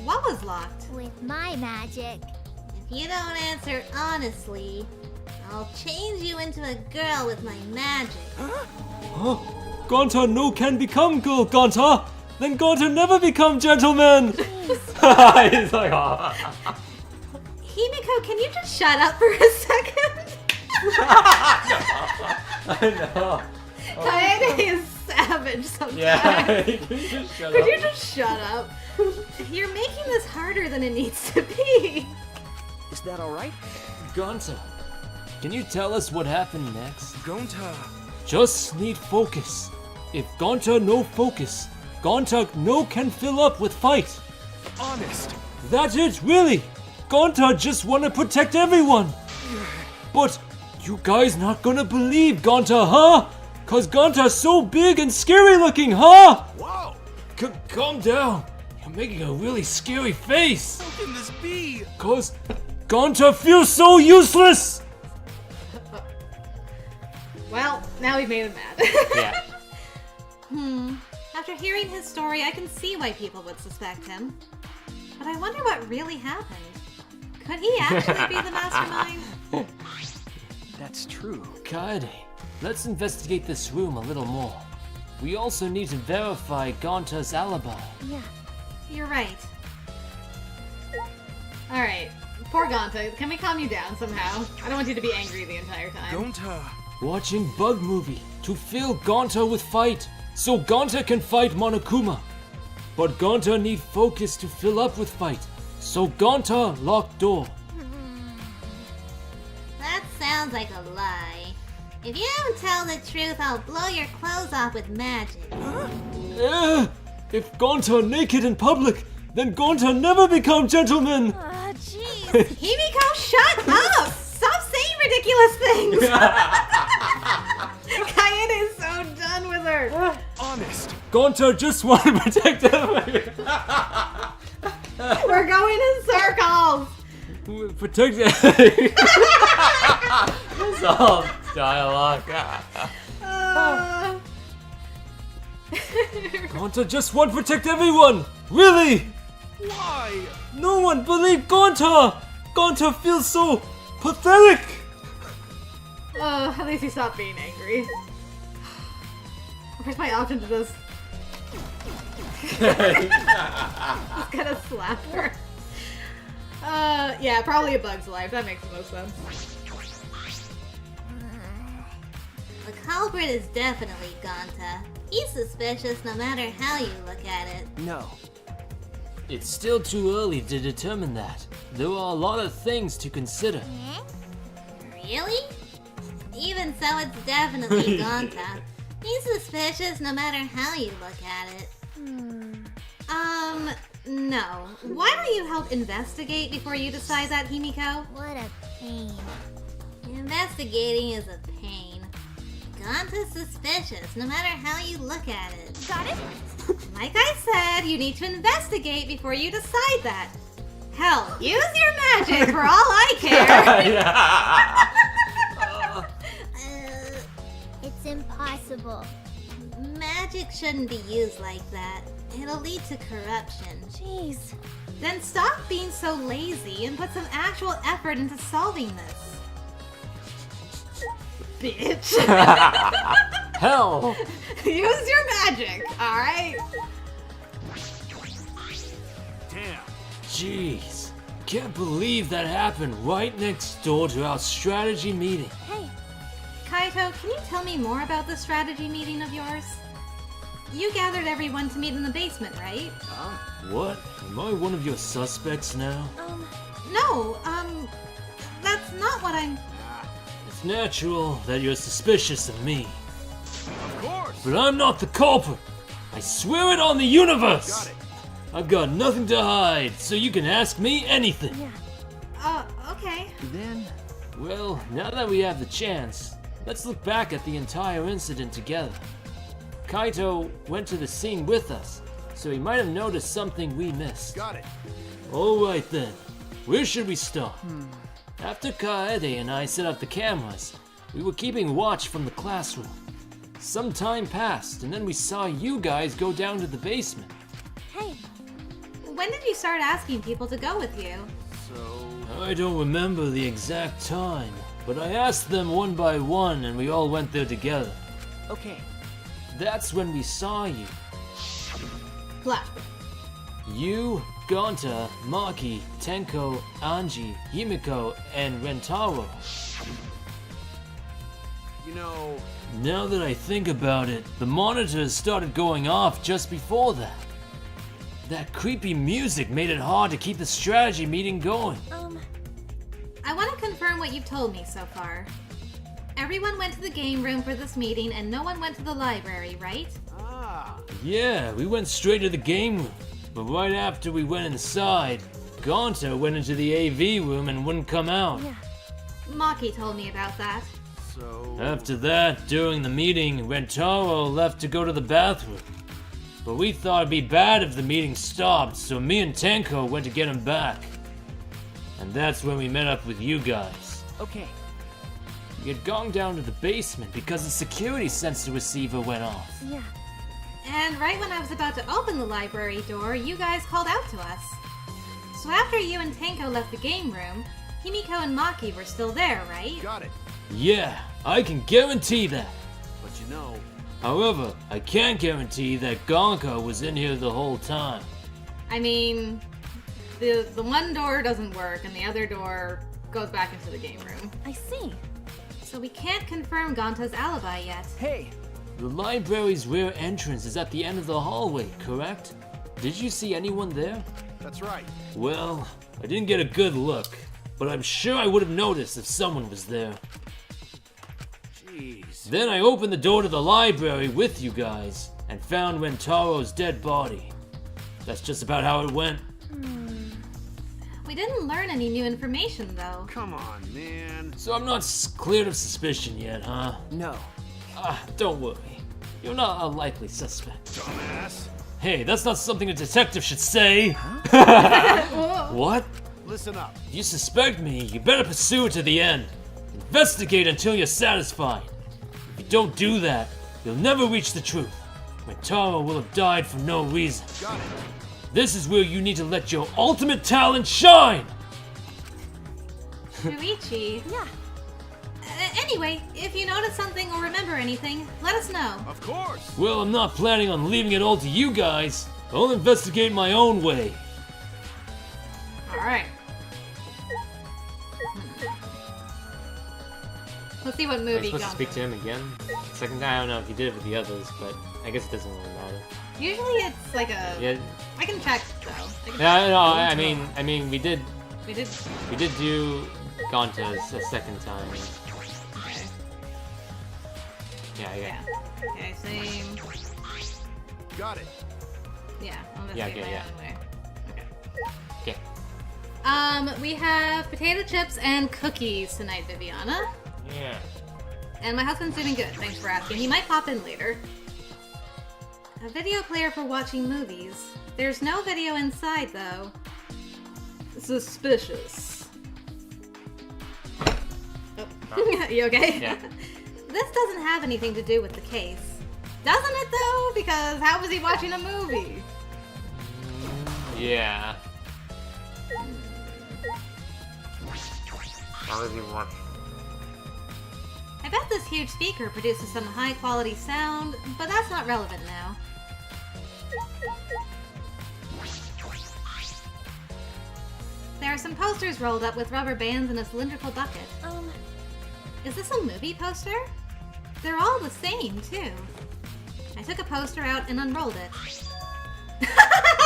What was locked? With my magic. If you don't answer honestly, I'll change you into a girl with my magic. Huh? Gonta no can become girl, Gonta. Then Gonta never become gentleman. He's like, oh. Himiko, can you just shut up for a second? I know. Kaede is savage sometimes. Yeah, you just shut Could up. you just shut up? You're making this harder than it needs to be. Is that alright? Gonta, can you tell us what happened next? Gonta. Just need focus. If Gonta no focus, Gonta no can fill up with fight. Honest. That's it, really. Gonta just wanna protect everyone. But you guys not gonna believe Gonta, huh? Cause Gonta's so big and scary looking, huh? Whoa. Calm down. You're making a really scary face. How can this be? Cause Gonta feels so useless. Well, now we've made him mad. Yeah. After hearing his story, I can see why people would suspect him. But I wonder what really happened. Could he actually be the mastermind? That's true. Kaede, let's investigate this room a little more. We also need to verify Gonta's alibi. Yeah. You're right. Alright, poor Gonta, can we calm you down somehow? I don't want you to be angry the entire time. Gonta. Watching bug movie to fill Gonta with fight, so Gonta can fight Monokuma. But Gonta need focus to fill up with fight, so Gonta lock door. That sounds like a lie. If you don't tell the truth, I'll blow your clothes off with magic. If Gonta naked in public, then Gonta never become gentleman. Jeez. Himiko, shut up! Stop saying ridiculous things! Kaede is so done with her. Honest. Gonta just want to protect everyone. We're going in circles! Protect It's all dialogue. Gonta just want to protect everyone. Really? Why? No one believe Gonta. Gonta feels so pathetic. At least he stopped being angry. Where's my option to this? Just gonna slap her. Yeah, probably a Bug's Life. That makes the most sense. The culprit is definitely Gonta. He's suspicious no matter how you look at it. No. It's still too early to determine that. There are a lot of things to consider. Really? Even so, it's definitely Gonta. He's suspicious no matter how you look at it. No. Why don't you help investigate before you decide that, Himiko? What a pain. Investigating is a pain. Gonta's suspicious no matter how you look at it. Got it? Like I said, you need to investigate before you decide that. Hell, use your magic for all I care. It's impossible. Magic shouldn't be used like that. It'll lead to corruption. Jeez. Then stop being so lazy and put some actual effort into solving this. Bitch. Hell! Use your magic, alright? Damn. Jeez. Can't believe that happened right next door to our strategy meeting. Hey, Kaito, can you tell me more about the strategy meeting of yours? You gathered everyone to meet in the basement, right? What? Am I one of your suspects now? No, that's not what I'm... It's natural that you're suspicious of me. Of course. But I'm not the culprit. I swear it on the universe. Got it. I've got nothing to hide, so you can ask me anything. Okay. Then Well, now that we have the chance, let's look back at the entire incident together. Kaito went to the scene with us, so he might have noticed something we missed. got it. Alright then, where should we start? After Kaede and I set up the cameras, we were keeping watch from the classroom. Some time passed, and then we saw you guys go down to the basement. hey. When did you start asking people to go with you? So I don't remember the exact time, but I asked them one by one and we all went there together. okay. That's when we saw you. Flashback. You, Gonta, Maki, Tenko, Anji, Himiko, and Rantaro. You know, Now that I think about it, the monitors started going off just before that. That creepy music made it hard to keep the strategy meeting going. I want to confirm what you've told me so far. Everyone went to the game room for this meeting and no one went to the library, right? Yeah, we went straight to the game room. But right after we went inside, Gonta went into the AV room and wouldn't come out. Maki told me about that. so After that, during the meeting, Rantaro left to go to the bathroom. But we thought it'd be bad if the meeting stopped, so me and Tenko went to get him back. And that's when we met up with you guys. okay. We had gone down to the basement because the security sensor receiver went off. Yeah. And right when I was about to open the library door, you guys called out to us. So after you and Tenko left the game room, Himiko and Maki were still there, right? Got it. Yeah, I can guarantee that. But you know, However, I can't guarantee that Gonka was in here the whole time. I mean, the one door doesn't work and the other door goes back into the game room. I see. So we can't confirm Gonta's alibi yet. hey, The library's rear entrance is at the end of the hallway, correct? Did you see anyone there? that's right. Well, I didn't get a good look, but I'm sure I would have noticed if someone was there. Jeez. Then I opened the door to the library with you guys and found Rantaro's dead body. That's just about how it went. We didn't learn any new information though. Come on, man. So I'm not cleared of suspicion yet, huh? No. Don't worry. You're not a likely suspect. Dumbass. Hey, that's not something a detective should say. What? Listen up. If you suspect me, you better pursue it to the end. Investigate until you're satisfied. If you don't do that, you'll never reach the truth. Rantaro will have died for no reason. Got it. This is where you need to let your ultimate talent shine! Yuichi. Yeah. Anyway, if you notice something or remember anything, let us know. Of course. Well, I'm not planning on leaving it all to you guys. I'll investigate my own way. Alright. Let's see what Are you movie supposed to Gonta. speak to him again? Second guy, I don't know if you did it with the others, but I guess it doesn't really matter. Usually it's like a... Yeah, I can check though. I can yeah, check. no, I mean, we did We did. do Gonta's a second time. Okay. Yeah. Yeah. Okay, same. Got it. Yeah, I'll Yeah, investigate okay, my yeah. own way. Okay. Okay. We have potato chips and cookies tonight, Viviana. Yeah. And my husband's doing good, thanks for asking. He might pop in later. A video player for watching movies. There's no video inside, though. Suspicious. Oh. You okay? Yeah. This doesn't have anything to do with the case. Doesn't it, though? Because how was he watching a movie? Yeah. How was he watching? I bet this huge speaker produces some high-quality sound, but that's not relevant now. There are some posters rolled up with rubber bands in a cylindrical bucket. Is this a movie poster? They're all the same, too. I took a poster out and unrolled it.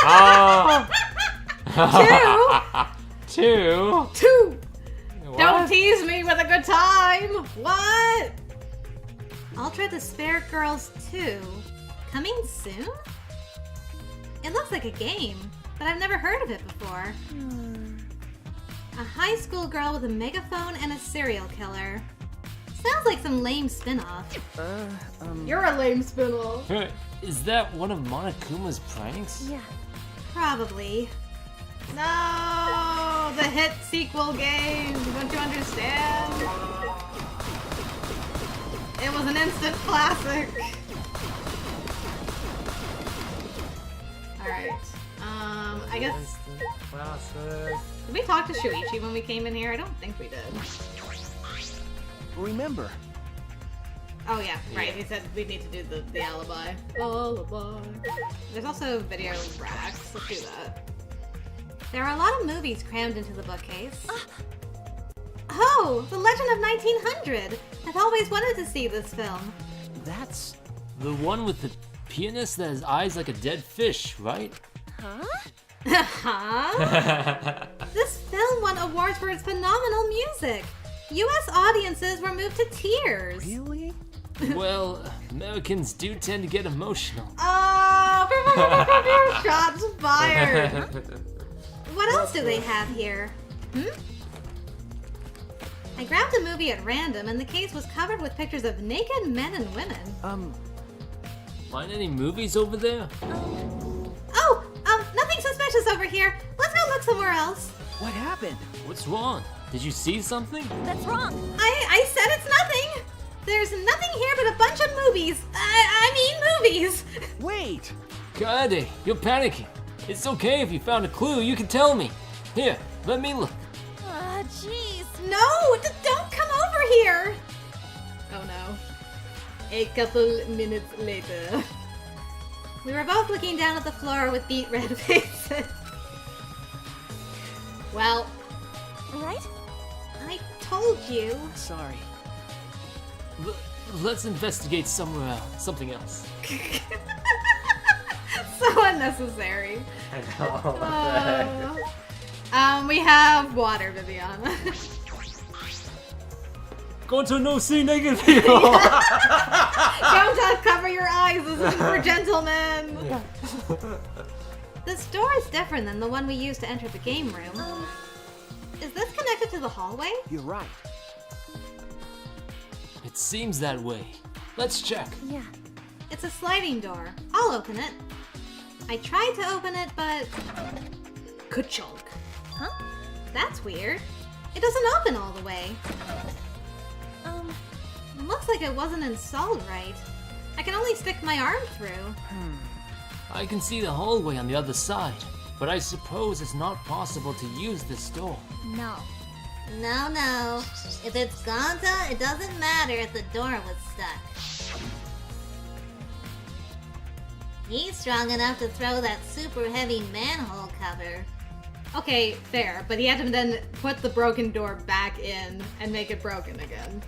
Oh! Two! Two? Two! What? Don't tease me with a good time! What? Ultra Despair Girls 2. Coming soon? It looks like a game, but I've never heard of it before. A high school girl with a megaphone and a serial killer. Sounds like some lame spin-off. You're a lame spin-off. Is that one of Monokuma's pranks? Yeah. Probably. No, the hit sequel game. Don't you understand? It was an instant classic. All right. I guess. Classic. Did we talk to Shuichi when we came in here? I don't think we did. Remember. Oh yeah, right. He said we need to do the alibi. Alibi. There's also video racks. Let's do that. There are a lot of movies crammed into the bookcase. Oh, The Legend of 1900! I've always wanted to see this film. That's the one with the pianist that has eyes like a dead fish, right? Huh? This film won awards for its phenomenal music. US audiences were moved to tears. Really? Well, Americans do tend to get emotional. Oh, shots fired. What else do they have here? I grabbed a movie at random and the case was covered with pictures of naked men and women. Find any movies over there? Oh, nothing suspicious over here. Let's go look somewhere else. What happened? What's wrong? Did you see something? That's wrong. I said it's nothing. There's nothing here but a bunch of movies. I mean movies. Wait! Kaede, you're panicking. It's okay if you found a clue, you can tell me. Here, let me look. Jeez. No, don't come over here. Oh no. A couple minutes later. We were both looking down at the floor with beet red faces. Well, Right? I told you. Sorry. Let's investigate somewhere else, something else. So unnecessary. I know. What the heck? We have water, Viviana. Gonta no see negative people! Don't cover your eyes. This is for gentlemen. This door is different than the one we used to enter the game room. Is this connected to the hallway? You're right. It seems that way. Let's check. Yeah. It's a sliding door. I'll open it. I tried to open it, but... Ka-chunk. Huh? That's weird. It doesn't open all the way. It looks like it wasn't installed right. I can only stick my arm through. I can see the hallway on the other side, but I suppose it's not possible to use this door. No. No. If it's Gonta, it doesn't matter if the door was stuck. He's strong enough to throw that super heavy manhole cover. Okay, fair, but he had to then put the broken door back in and make it broken again.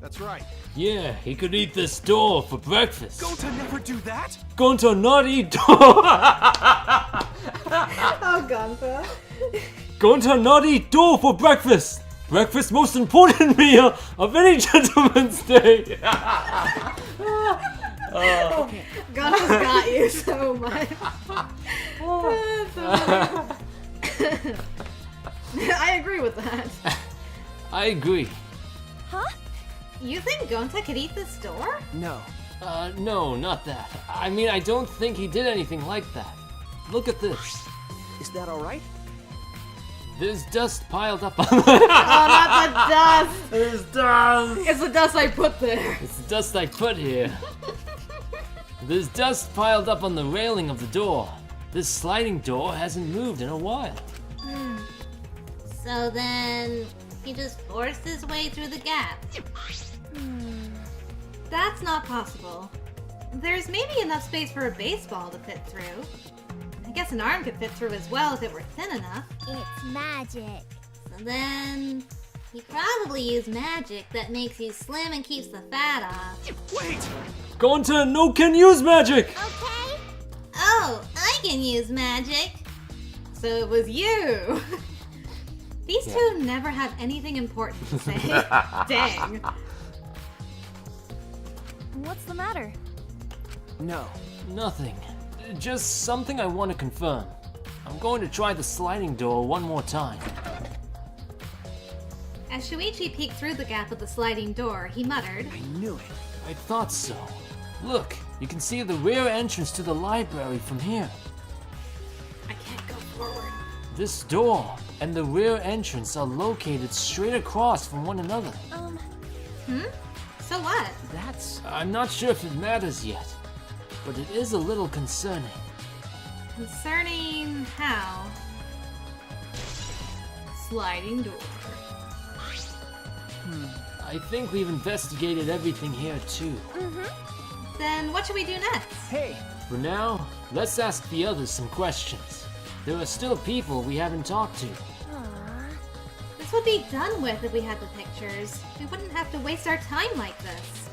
That's right. Yeah, he could eat this door for breakfast. Gonta never do that! Gonta not eat door! Oh, Gonta. Gonta not eat dough for breakfast. Breakfast most important meal of any gentleman's day. Gonta's got you so much. I agree with that. I agree. Huh? You think Gonta could eat this door? No. No, not that. I mean, I don't think he did anything like that. Look at this. Is that alright? There's dust piled up on Oh, not the dust! There's dust. It's the dust I put there. It's the dust I put here. There's dust piled up on the railing of the door. This sliding door hasn't moved in a while. So then, he just forced his way through the gap. That's not possible. There's maybe enough space for a baseball to fit through. I guess an arm could fit through as well if it were thin enough. It's magic. So then, he probably used magic that makes you slim and keeps the fat off. Wait! Gonta no can use magic. Okay? Oh, I can use magic. So it was you. These two never have anything important to say. Dang. What's the matter? No. Nothing. Just something I want to confirm. I'm going to try the sliding door one more time. As Shuichi peeked through the gap of the sliding door, he muttered, I knew it. I thought so. Look, you can see the rear entrance to the library from here. I can't go forward. This door and the rear entrance are located straight across from one another. So what? I'm not sure if it matters yet, but it is a little concerning. Concerning how? Sliding door. I think we've investigated everything here too. Then what should we do next? Hey! For now, let's ask the others some questions. There are still people we haven't talked to. This would be done with if we had the pictures. We wouldn't have to waste our time like this.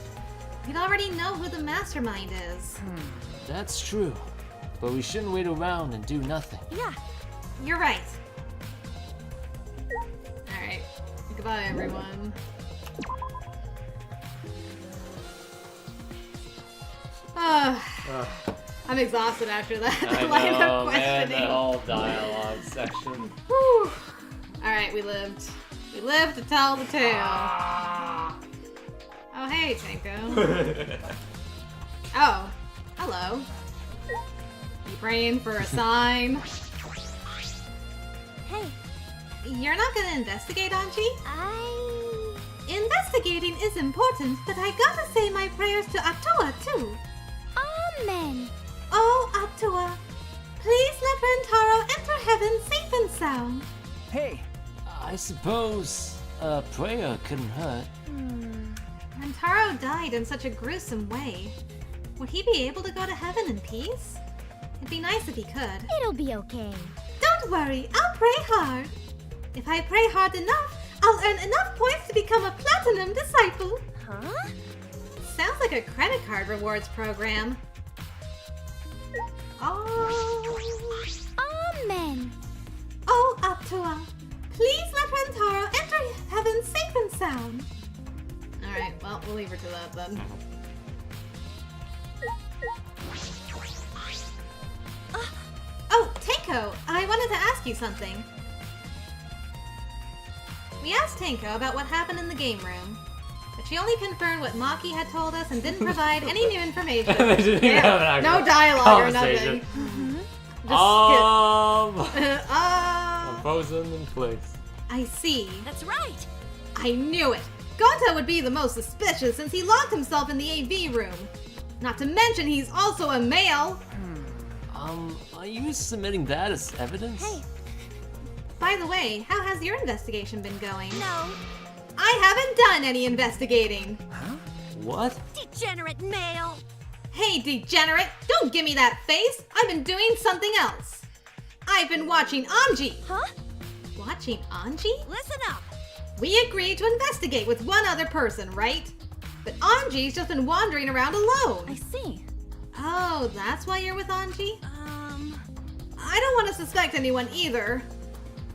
We'd already know who the mastermind is. That's true, but we shouldn't wait around and do nothing. Yeah. You're right. Alright. Goodbye, everyone. I'm exhausted after that line of questioning. whole dialogue section. Whew. Alright, we lived. We lived to tell the tale. Oh, hey, Tenko. Oh, hello. You praying for a sign? Hey, You're not gonna investigate, Anji? Investigating is important, but I gotta say my prayers to Atua, too. Amen. Oh, Atua, please let Rantaro enter heaven safe and sound. Hey! I suppose a prayer couldn't hurt. Rantaro died in such a gruesome way. Would he be able to go to heaven in peace? It'd be nice if he could. It'll be okay. Don't worry, I'll pray hard. If I pray hard enough, I'll earn enough points to become a platinum disciple. Huh? Sounds like a credit card rewards program. Oh, Amen. oh, Atua, please let Rantaro enter heaven safe and sound. Alright, well, we'll leave her to that then. Oh, Tenko, I wanted to ask you something. We asked Tenko about what happened in the game room, but she only confirmed what Maki had told us and didn't provide any new information. They didn't even have an No actual dialogue or nothing. conversation. Just I'm frozen in place. I see. That's right. I knew it. Gonta would be the most suspicious since he locked himself in the AV room. Not to mention he's also a male. Are you submitting that as evidence? Hey, By the way, how has your investigation been going? no. I haven't done any investigating. What? Degenerate male. Hey, degenerate, don't give me that face. I've been doing something else. I've been watching Anji. Huh? Watching Anji? Listen up. We agreed to investigate with one other person, right? But Anji's just been wandering around alone. I see. Oh, that's why you're with Anji? I don't want to suspect anyone either.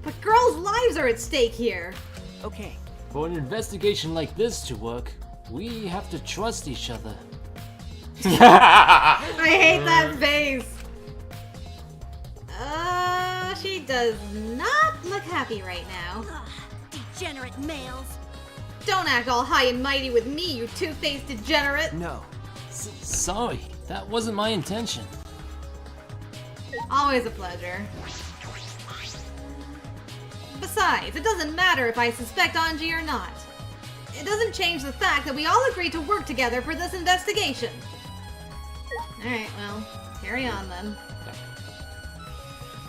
But girls' lives are at stake here. Okay. For an investigation like this to work, we have to trust each other. I hate that face. She does not look happy right now. Ugh, degenerate males. Don't act all high and mighty with me, you two-faced degenerate. No. Sorry, that wasn't my intention. Always a pleasure. Besides, it doesn't matter if I suspect Anji or not. It doesn't change the fact that we all agreed to work together for this investigation. Alright, well, carry on then.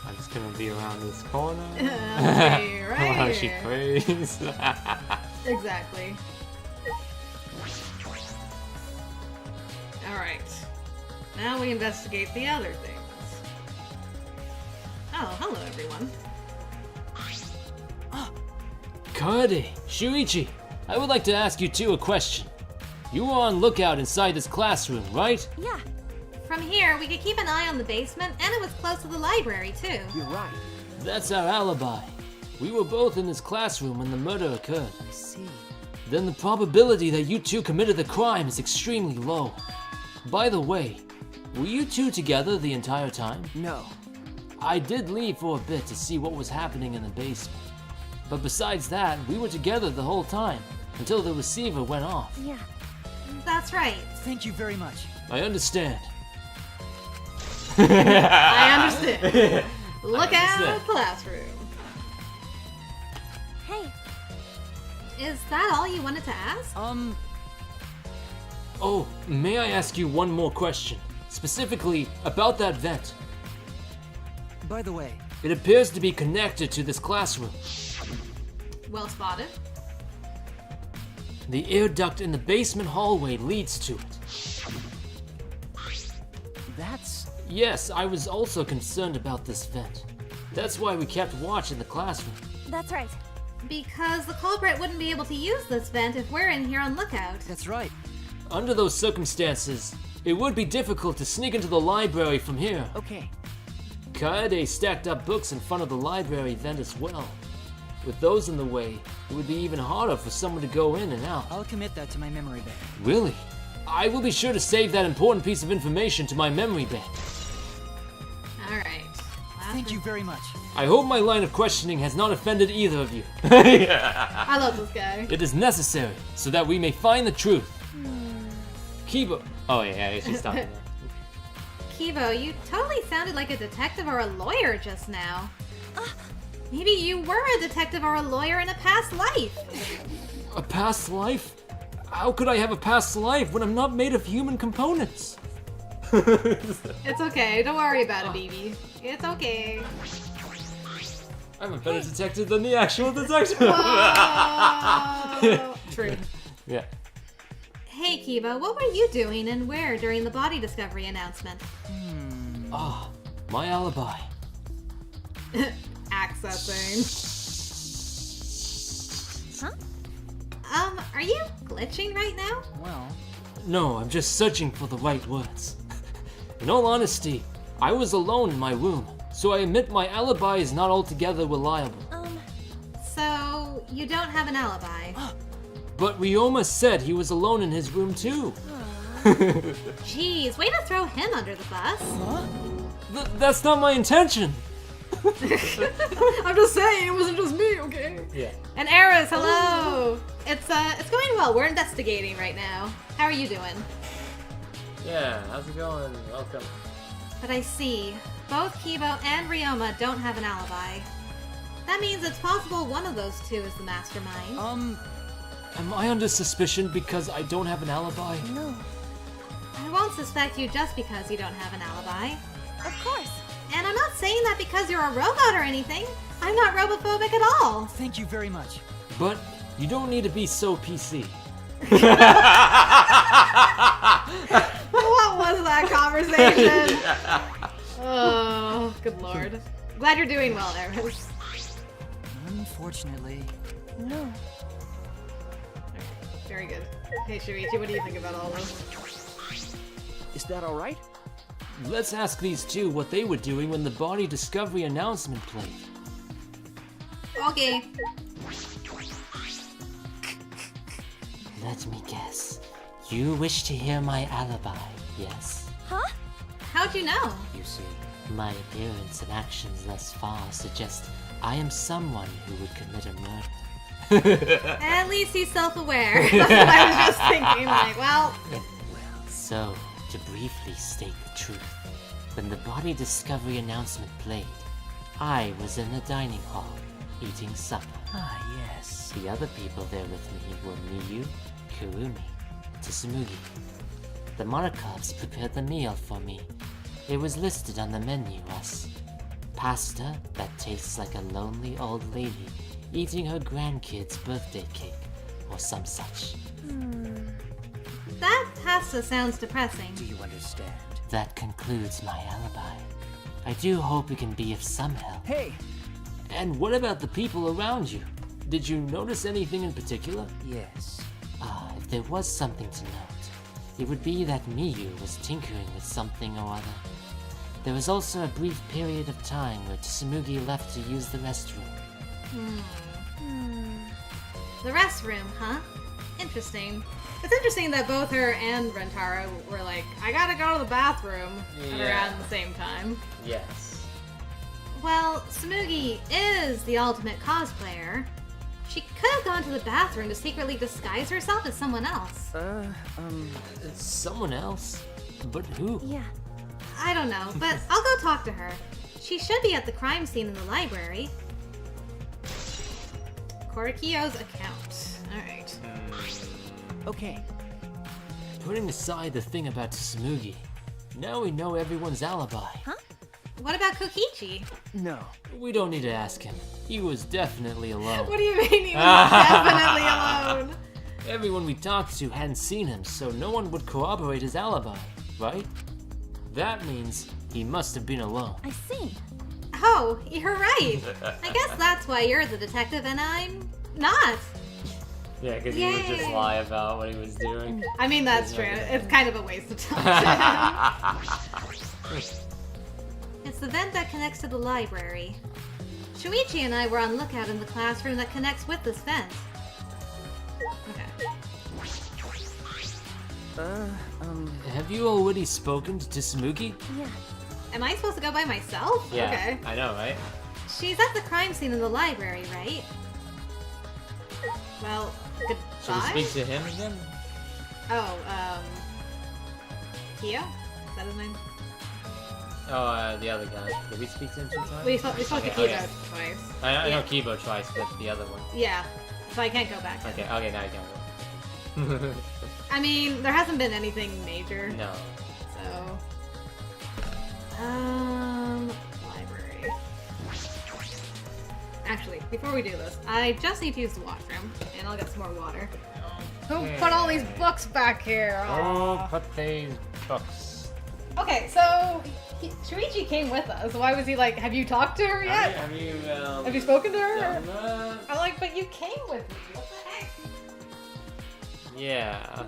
I'm just gonna be around this corner. Okay, right While she here. prays. Exactly. Alright. Now we investigate the other things. Oh, hello everyone. Kaede, Shuichi, I would like to ask you two a question. You were on lookout inside this classroom, right? Yeah, From here, we could keep an eye on the basement, and it was close to the library, too. You're right. That's our alibi. We were both in this classroom when the murder occurred. I see. Then the probability that you two committed the crime is extremely low. By the way, were you two together the entire time? No. I did leave for a bit to see what was happening in the basement. But besides that, we were together the whole time, until the receiver went off. yeah. That's right. Thank you very much. I understand. I understand. Look I out, understand. classroom. Hey, Is that all you wanted to ask? Oh, may I ask you one more question? Specifically, about that vent. By the way, It appears to be connected to this classroom. Well spotted. The air duct in the basement hallway leads to it. that's... Yes, I was also concerned about this vent. That's why we kept watch in the classroom. that's right. Because the culprit wouldn't be able to use this vent if we're in here on lookout. That's right. Under those circumstances, it would be difficult to sneak into the library from here. Okay. Kaede stacked up books in front of the library vent as well. With those in the way, it would be even harder for someone to go in and out. I'll commit that to my memory bank. Really? I will be sure to save that important piece of information to my memory bank. Alright. Thank you very much. I hope my line of questioning has not offended either of you. I love this guy. It is necessary so that we may find the truth. Kiba. Oh yeah, she's stopping there. Kivo, you totally sounded like a detective or a lawyer just now. Maybe you were a detective or a lawyer in a past life. A past life? How could I have a past life when I'm not made of human components? It's okay, don't worry about it, Evie. It's okay. I'm a better detective than the actual detective. Oh, true. Yeah. Hey Kiva, what were you doing and where during the body discovery announcement? Ah, my alibi. Accessing. Huh? Are you glitching right now? Well, No, I'm just searching for the right words. In all honesty, I was alone in my room, so I admit my alibi is not altogether reliable. So, you don't have an alibi. But Ryoma said he was alone in his room too. Jeez, way to throw him under the bus. That's not my intention. I'm just saying, it wasn't just me, okay? Yeah. And Eris, hello! It's going well, we're investigating right now. How are you doing? Yeah, how's it going? Welcome. But I see, both Kibo and Ryoma don't have an alibi. That means it's possible one of those two is the mastermind. Am I under suspicion because I don't have an alibi? No. I won't suspect you just because you don't have an alibi. Of course. And I'm not saying that because you're a robot or anything. I'm not robophobic at all. thank you very much. But you don't need to be so PC. What was that conversation? Oh, good lord. Glad you're doing well, Eris. Unfortunately. No. Very good. Hey, Shuichi, what do you think about all this? Is that all right? Let's ask these two what they were doing when the body discovery announcement played. Okay. Let me guess. You wish to hear my alibi, yes? Huh? How'd you know? You see. My appearance and actions thus far suggest I am someone who would commit a murder. At least he's self-aware. That's what I was just thinking. Like, well, So, to briefly state the truth, when the body discovery announcement played, I was in the dining hall, eating supper. Ah, yes. The other people there with me were Miyu, Kurumi, and Tsumugi. The Monakovs prepared the meal for me. It was listed on the menu as pasta that tastes like a lonely old lady eating her grandkid's birthday cake, or some such. that pasta sounds depressing. Do you understand? That concludes my alibi. I do hope it can be of some help. Hey! And what about the people around you? Did you notice anything in particular? Yes. If there was something to note, it would be that Miyu was tinkering with something or other. There was also a brief period of time where Tsumugi left to use the restroom. The restroom, huh? Interesting. It's interesting that both her and Rantaro were like, I gotta go to the bathroom around the same time. Yes. Well, Tsumugi is the ultimate cosplayer. She could have gone to the bathroom to secretly disguise herself as someone else. Someone else? But who? Yeah. I don't know, but I'll go talk to her. She should be at the crime scene in the library. Korikyo's account. Alright. Okay. Putting aside the thing about Tsumugi, now we know everyone's alibi. What about Kokichi? No. We don't need to ask him. He was definitely alone. What do you mean he was definitely alone? Everyone we talked to hadn't seen him, so no one would corroborate his alibi, right? That means he must have been alone. I see. Oh, you're right. I guess that's why you're the detective and I'm not. Yeah, because he would just Yay. lie about what he was doing. I mean, that's true. It's kind of a waste of time. It's the vent that connects to the library. Shuichi and I were on lookout in the classroom that connects with this vent. Okay. Have you already spoken to Tsumugi? Yeah. Am I supposed to go by myself? Yeah, Okay. I know, right? She's at the crime scene in the library, right? Well, Should goodbye? we speak to him again? Oh, Kia? Is that his name? Oh, the other guy. Did we speak to him 2 times? We spoke to Okay, Kibo okay. twice. I know Yeah. Kibo twice, but the other one. Yeah, so I can't go back. then. Okay, now you can go. I mean, there hasn't been anything major, No. so... library. Actually, before we do this, I just need to use the washroom, and I'll get some more water. Who put all these books back here? Oh, put these books. Okay, so Shuichi came with us. Why was he like, have you talked to her yet? Have Have you spoken to her? done that? I'm like, but you came with me. What the heck? Yeah.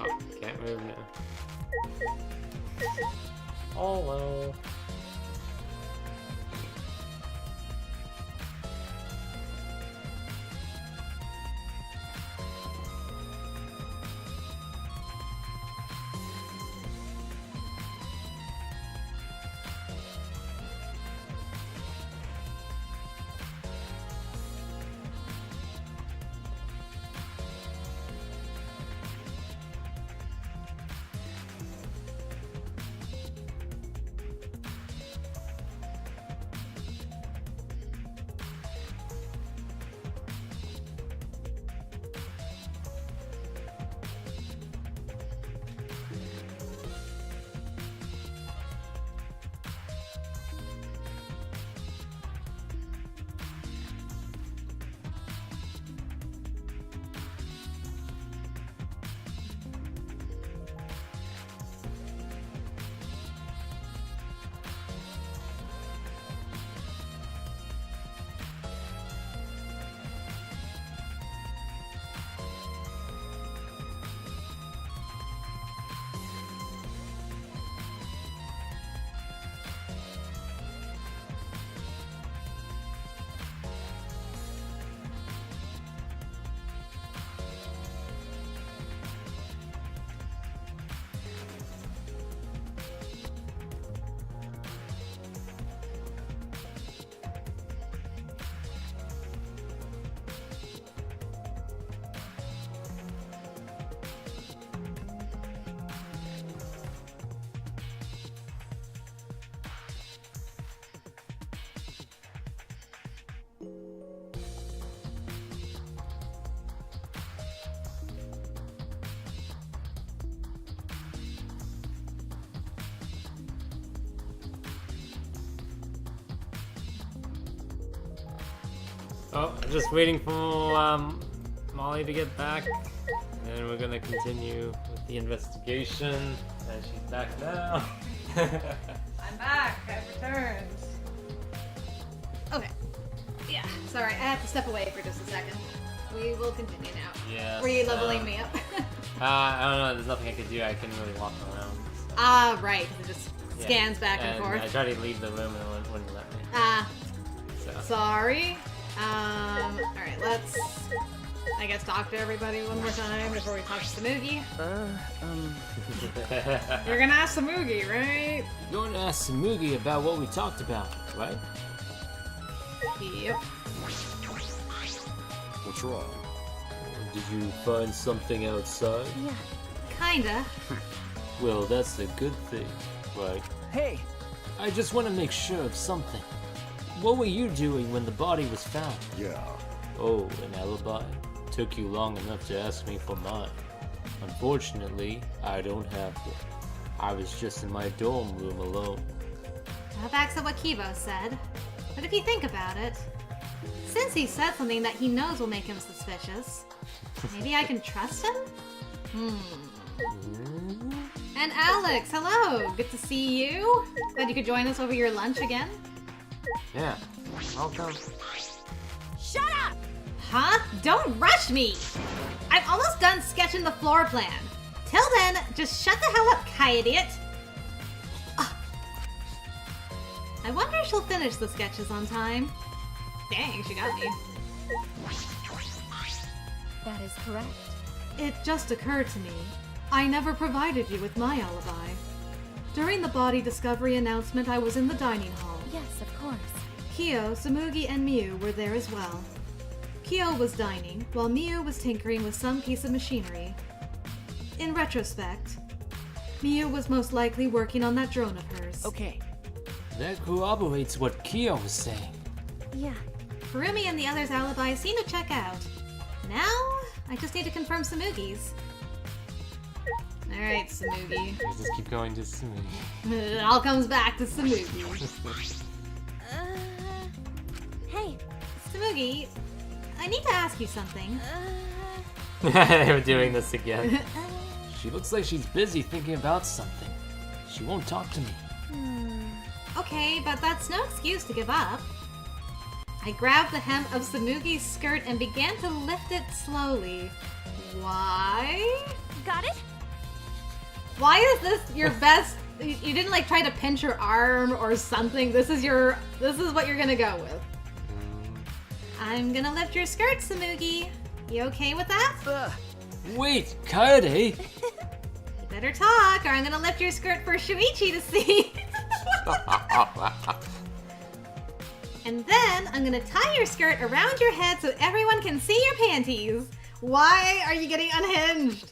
Oh, can't move now. Oh well. Oh, I'm just waiting for Molly to get back, and we're gonna continue with the investigation. And she's back now. I'm back. I've returned. Okay. Yeah. Sorry, I have to step away for just a second. We will continue now. Yes. Re-leveling me up. I don't know. There's nothing I can do. I couldn't really walk around. Ah, right. It just scans back and forth. I tried to leave the room and it wouldn't let me. So. Sorry. Alright, let's, I guess, talk to everybody one more time before we talk to Tsumugi. You're gonna ask Tsumugi, right? You're gonna ask Tsumugi about what we talked about, right? Yep. What's wrong? Did you find something outside? Yeah. Kinda. Well, that's a good thing, right? Hey, I just want to make sure of something. What were you doing when the body was found? Yeah. Oh, an alibi? Took you long enough to ask me for mine. Unfortunately, I don't have one. I was just in my dorm room alone. That backs up what Kibo said. But if you think about it, since he said something that he knows will make him suspicious, maybe I can trust him? And Alex, hello! Good to see you. Glad you could join us over your lunch again. Yeah. Welcome. Shut up! Huh? Don't rush me! I'm almost done sketching the floor plan. Till then, just shut the hell up, Kaito. I wonder if she'll finish the sketches on time. Dang, she got me. That is correct. It just occurred to me. I never provided you with my alibi. During the body discovery announcement, I was in the dining hall. Yes, of course. Kyo, Tsumugi, and Miu were there as well. Kyo was dining, while Miu was tinkering with some piece of machinery. In retrospect, Miu was most likely working on that drone of hers. okay. That corroborates what Kyo was saying. Yeah. Furumi and the others' alibis seem to check out. Now, I just need to confirm Tsumugi's. Alright, Tsumugi. Let's just keep going to Tsumugi. It all comes back to Tsumugi. Hey. Tsumugi, I need to ask you something. We're doing this again. She looks like she's busy thinking about something. She won't talk to me. Okay, but that's no excuse to give up. I grabbed the hem of Tsumugi's skirt and began to lift it slowly. Why? Got it? Why is this your best? You didn't like try to pinch her arm or something. This is what you're gonna go with. I'm gonna lift your skirt, Tsumugi. You okay with that? Wait, Kaede! You better talk, or I'm gonna lift your skirt for Shuichi to see. And then I'm gonna tie your skirt around your head so everyone can see your panties. Why are you getting unhinged?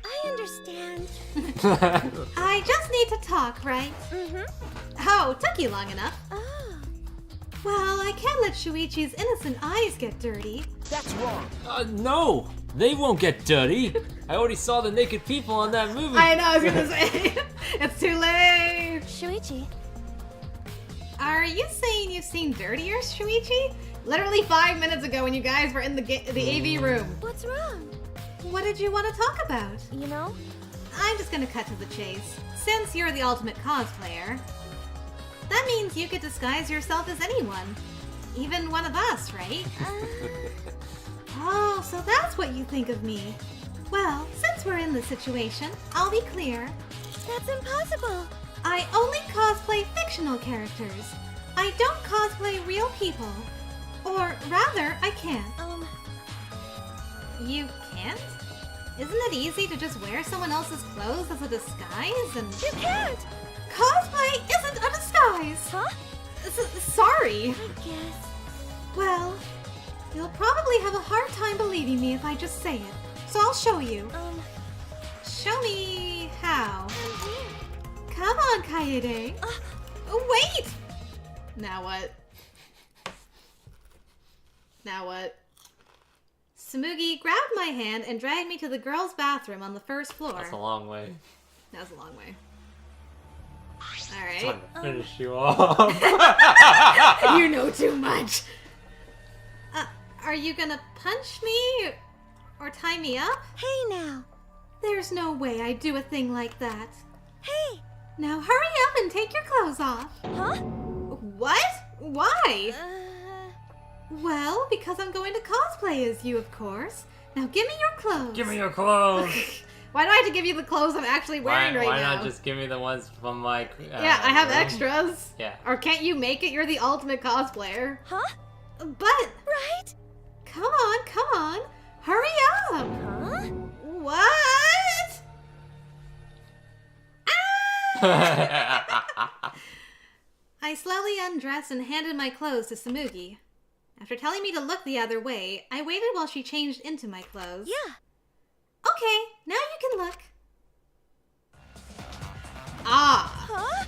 I understand. I just need to talk, right? Oh, took you long enough. Oh. Well, I can't let Shuichi's innocent eyes get dirty. That's wrong. No! They won't get dirty! I already saw the naked people on that movie! I know, I was gonna say. It's too late. Shuichi. Are you saying you've seen dirtier, Shuichi? Literally 5 minutes ago when you guys were in the AV room. What's wrong? What did you want to talk about? You know? I'm just gonna cut to the chase. Since you're the ultimate cosplayer, that means you could disguise yourself as anyone. Even one of us, right? Oh, so that's what you think of me. Well, since we're in this situation, I'll be clear. That's impossible. I only cosplay fictional characters. I don't cosplay real people. Or rather, I can't. You can't? Isn't it easy to just wear someone else's clothes as a disguise and... You can't! Cosplay isn't a disguise! Huh? Sorry. I guess. Well, you'll probably have a hard time believing me if I just say it. So I'll show you. Show me how. Come on, Kaede. Wait! Now what? Now what? Tsumugi grabbed my hand and dragged me to the girls' bathroom on the first floor. That's a long way. That was a long way. Alright. Time to finish you off. You know too much. Are you gonna punch me? Or tie me up? Hey now. There's no way I'd do a thing like that. Hey. Now hurry up and take your clothes off. Huh? What? Why? Uh, Well, because I'm going to cosplay as you, of course. Now give me your clothes. Give me your clothes. Why do I have to give you the clothes I'm actually wearing why right now? not just give me the ones from my... Yeah, I have room? extras. Yeah. Or can't you make it? You're the ultimate cosplayer. huh? But, Right? come on. Hurry up. Huh? What? I slowly undressed and handed my clothes to Tsumugi. After telling me to look the other way, I waited while she changed into my clothes. Yeah. Okay, now you can look. Ah, Huh?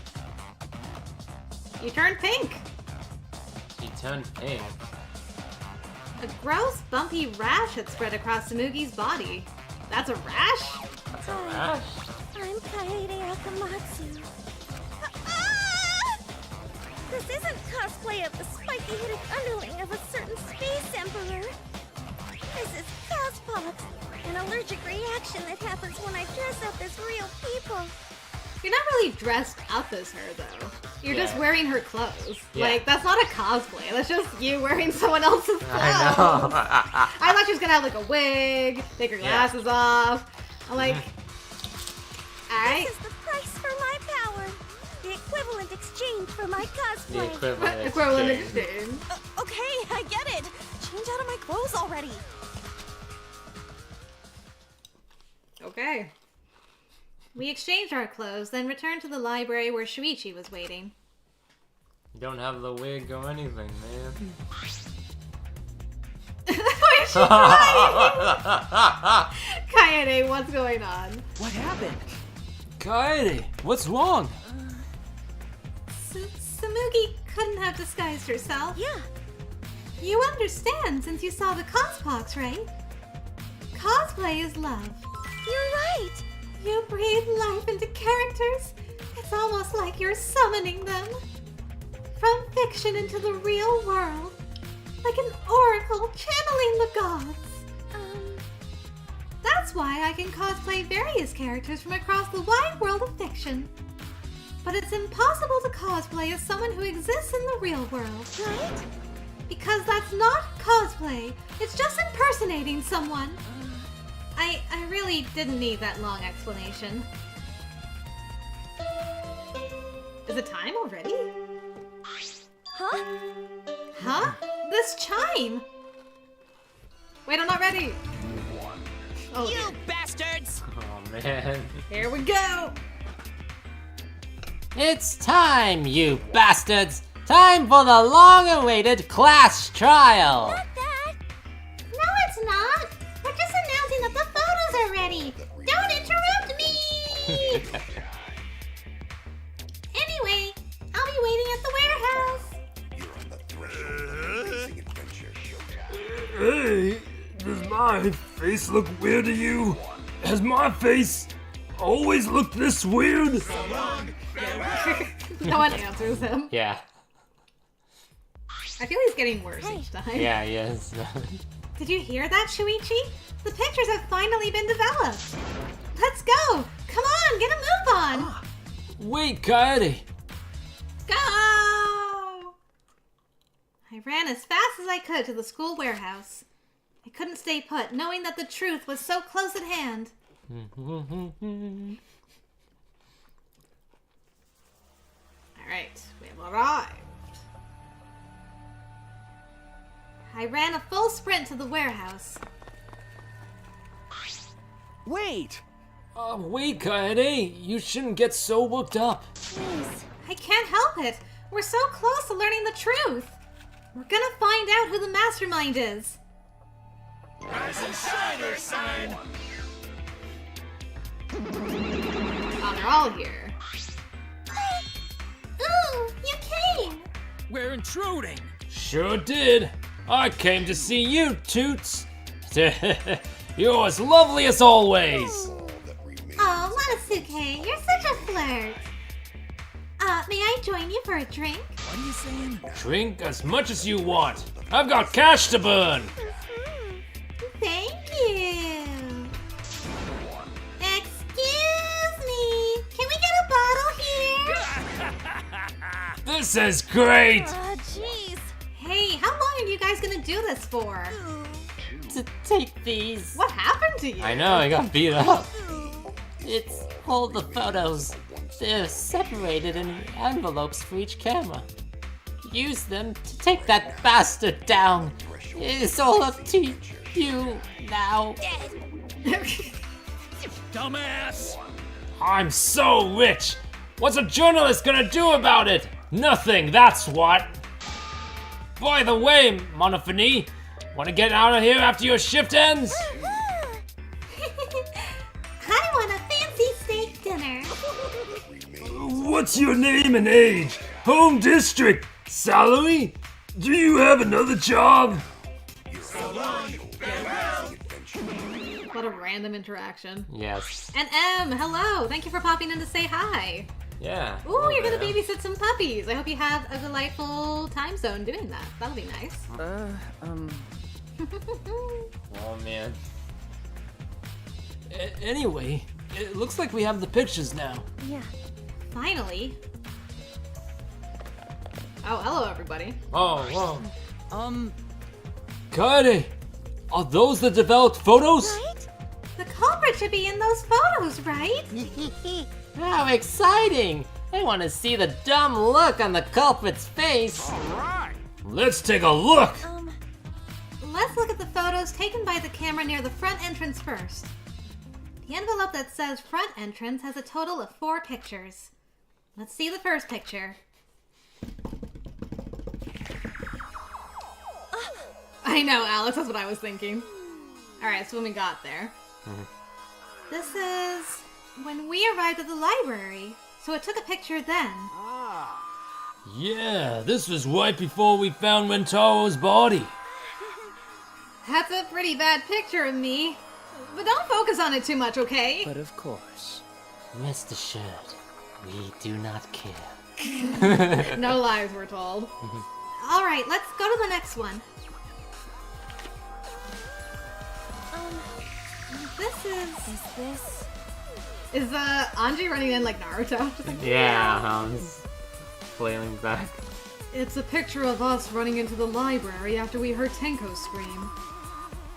you turned pink. She turned pink. A gross, bumpy rash had spread across Tsumugi's body. That's a rash? That's a rash. I'm Kaede Akamatsu. Ah! This isn't cosplay of the spiky-headed underling of a certain space emperor. This is cospox, an allergic reaction that happens when I dress up as real people. You're not really dressed up as her, though. You're just Yeah. wearing her clothes. Yeah. Like, that's not a cosplay. That's just you wearing someone else's clothes. I know. I thought she was gonna have, like, a wig, take her glasses off. I'm like, alright. This is the price for my power. The equivalent exchange for my The cosplay. equivalent exchange. exchange. Okay, I get it. Change out of my clothes already. Okay. We exchanged our clothes, then returned to the library where Shuichi was waiting. You don't have the wig or anything, man. Why is she crying? Kaede, what's going on? What happened? Kaede, what's wrong? Tsumugi couldn't have disguised herself. Yeah. You understand since you saw the cospox, right? Cosplay is love. You're right. You breathe life into characters. It's almost like you're summoning them. From fiction into the real world. Like an oracle channeling the gods. That's why I can cosplay various characters from across the wide world of fiction. But it's impossible to cosplay as someone who exists in the real world. Right? Because that's not cosplay. It's just impersonating someone. I really didn't need that long explanation. Is it time already? Huh? Huh? This chime! Wait, I'm not ready! Oh, You bastards! Oh man. here we go! It's time, you bastards! Time for the long-awaited class trial! Not that. No, it's not. We're just announcing that the photos are ready. Don't interrupt me. Anyway, I'll be waiting at the warehouse. You're on the threshold of amazing adventure. Hey, does my face look weird to you? Has my face always looked this weird? No one answers him. Yeah. I feel he's getting worse each time. Yeah, yes. Did you hear that, Shuichi? The pictures have finally been developed. Let's go! Come on, get a move on! Wait, Kaede! Go! I ran as fast as I could to the school warehouse. I couldn't stay put, knowing that the truth was so close at hand. Alright, we've arrived. I ran a full sprint to the warehouse. Wait! Wait, Kaede! You shouldn't get so worked up. Please. I can't help it. We're so close to learning the truth. We're gonna find out who the mastermind is. Oh, they're all here. Ooh, you came. We're intruding! Sure did. I came to see you, Toots. You're as lovely as always. All that remains. Oh, Monosuke, you're such a flirt. I join you for a drink? What are you saying? Drink as much as you want. I've got cash to burn. Thank you. Excuse me. Can we get a bottle here? This is great. Oh, jeez. Hey, how long are you guys gonna do this for? To take these. What happened to you? I know, I got beat up. It's all the photos. They're separated in envelopes for each camera. Use them to take that bastard down. It's all up to you now. Dumbass! I'm so rich. What's a journalist gonna do about it? Nothing, that's what. By the way, Monophony, wanna get out of here after your shift ends? I want a fancy steak dinner. What's your name and age? Home district? Salary? Do you have another job? What a random interaction. Yes. And M, hello. Thank you for popping in to say hi. Yeah. Ooh, you're gonna babysit some puppies. I hope you have a delightful time zone doing that. That'll be nice. Oh man. Anyway, it looks like we have the pictures now. Yeah. Finally. Oh, hello everybody. Oh, whoa. Kaede, are those the developed photos? Right? The culprit should be in those photos, right? How exciting! I want to see the dumb look on the culprit's face. Let's take a look. Let's look at the photos taken by the camera near the front entrance first. The envelope that says front entrance has a total of 4 pictures. Let's see the first picture. I know, Alex, that's what I was thinking. Alright, so when we got there. This is when we arrived at the library, so it took a picture then. Yeah, this was right before we found Rantaro's body. That's a pretty bad picture of me. But don't focus on it too much, okay? But of course. Rest assured, we do not care. No lies, we're told. Alright, let's go to the next one. This is Anji running in like Naruto? Just like, Yeah, flailing back. It's a picture of us running into the library after we heard Tenko scream.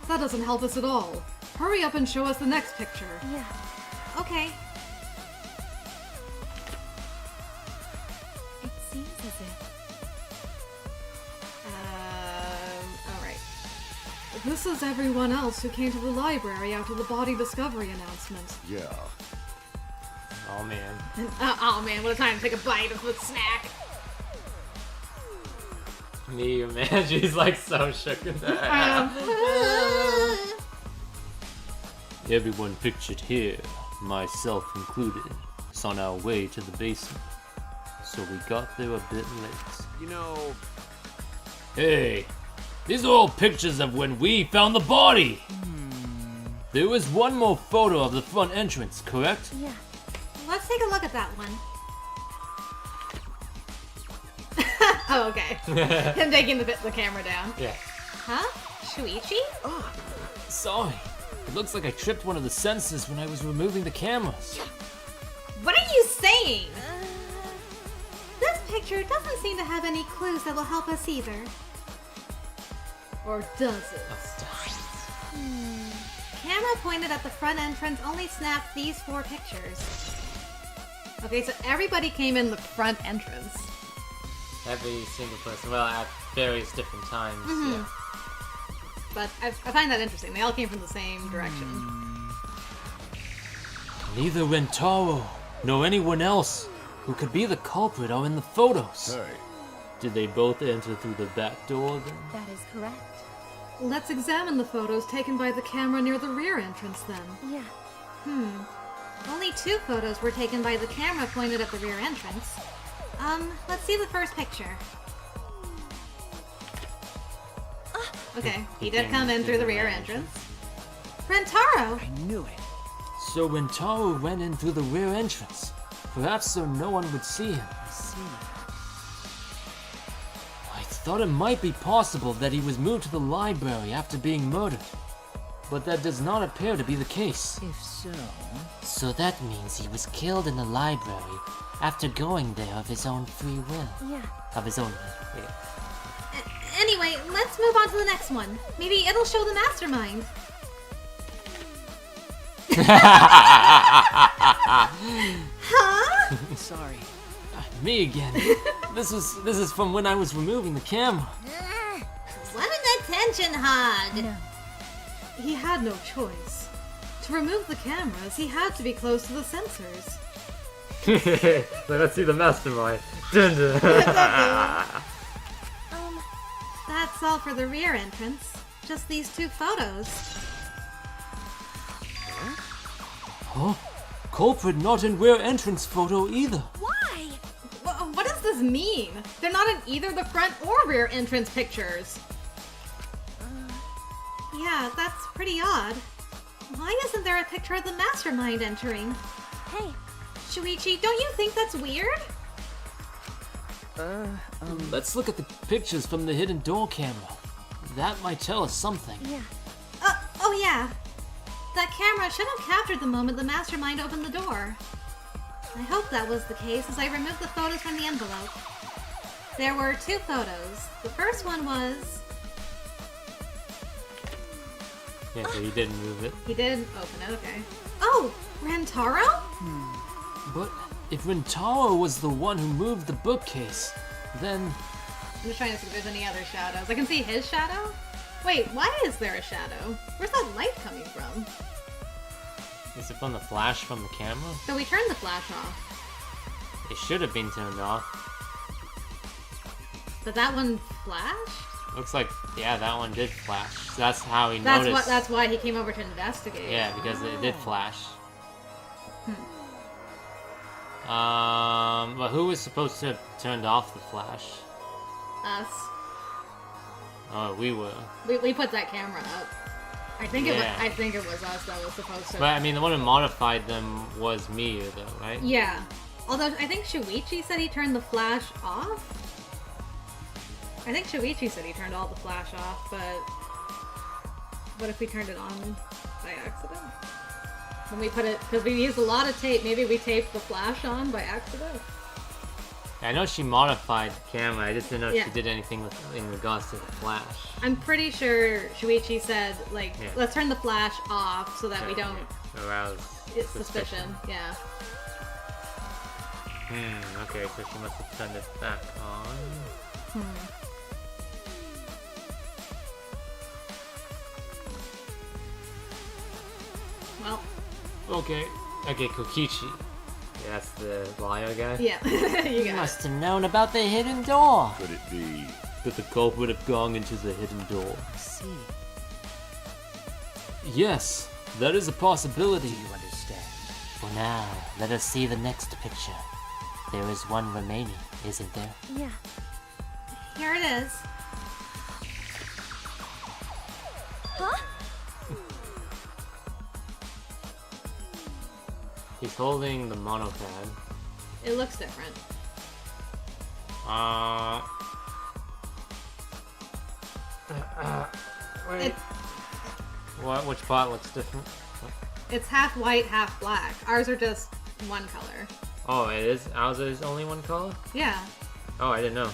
That doesn't help us at all. Hurry up and show us the next picture. Yeah. Okay. It seems as if. Alright. This is everyone else who came to the library after the body discovery announcement. Yeah. Oh man. And, oh man, what a time to take a bite of the snack. Me, man, she's like so shook in that. Everyone pictured here, myself included, is on our way to the basement. So we got there a bit late. You know, Hey, these are all pictures of when we found the body. There was one more photo of the front entrance, correct? Yeah. Let's take a look at that one. Oh, okay. Him taking the camera down. Yeah. Huh? Shuichi? Sorry. It looks like I tripped one of the sensors when I was removing the cameras. What are you saying? This picture doesn't seem to have any clues that will help us either. Or does it? Camera pointed at the front entrance only snapped these 4 pictures. Okay, so everybody came in the front entrance. Every single person, well, at various different times, yeah. But I find that interesting. They all came from the same direction. Neither Rantaro nor anyone else who could be the culprit are in the photos. Hey. Did they both enter through the back door then? That is correct. Let's examine the photos taken by the camera near the rear entrance then. Yeah. Only 2 photos were taken by the camera pointed at the rear entrance. Let's see the first picture. Okay, he did come in through the rear entrance. Rantaro! I knew it. So Rantaro went in through the rear entrance, perhaps so no one would see him. See. thought it might be possible that he was moved to the library after being murdered. But that does not appear to be the case. If so, So that means he was killed in the library after going there of his own free will. Yeah. Of his own. Yeah. Anyway, let's move on to the next one. Maybe it'll show the mastermind. Huh? sorry. Me again. This is from when I was removing the camera. What an attention hog! No. He had no choice. To remove the cameras, he had to be close to the sensors. So let's see the mastermind. Dun, dun. That's all for the rear entrance. Just these 2 photos. Huh? Culprit not in rear entrance photo either. Why? What does this mean? They're not in either the front or rear entrance pictures. Yeah, that's pretty odd. Why isn't there a picture of the mastermind entering? Hey, Shuichi, don't you think that's weird? Let's look at the pictures from the hidden door camera. That might tell us something. yeah. Oh yeah. That camera should have captured the moment the mastermind opened the door. I hope that was the case as I removed the photos from the envelope. There were 2 photos. The first one was... Yeah, so he didn't move it. He did open it, okay. Oh, Rantaro? But if Rantaro was the one who moved the bookcase, then... I'm just trying to see if there's any other shadows. I can see his shadow? Wait, why is there a shadow? Where's that light coming from? Is it from the flash from the camera? So we turned the flash off. It should have been turned off. But that one flashed? Looks like, yeah, that one did flash. So that's how he noticed. That's why he came over to investigate. Yeah, because it did flash. But who was supposed to have turned off the flash? Us. Oh, we were. We put that camera up. I think Yeah. I think it was us that was supposed to. But I mean, the one who modified them was me, though, right? Yeah. Although I think Shuichi said he turned the flash off. I think Shuichi said he turned all the flash off, but what if we turned it on by accident? When we put it, because we used a lot of tape, maybe we taped the flash on by accident. I know she modified the camera. I just didn't know if Yeah. she did anything in regards to the flash. I'm pretty sure Shuichi said, like, Yeah. let's turn the flash off so that we don't arouse it's suspicion. Yeah. Okay, so she must have turned it back on. Well, Okay, Kokichi. Yeah, that's the liar guy. yeah. You got it. must have known about the hidden door. Could it be? Could the culprit have gone into the hidden door? See, Yes, that is a possibility. you understand? For now, let us see the next picture. There is one remaining, isn't there? Yeah. Here it is. Huh? He's holding the monopad. It looks different. Wait. It, What? Which part looks different? it's half white, half black. Ours are just one color. Oh, it is? Ours is only one color? Yeah. Oh, I didn't know.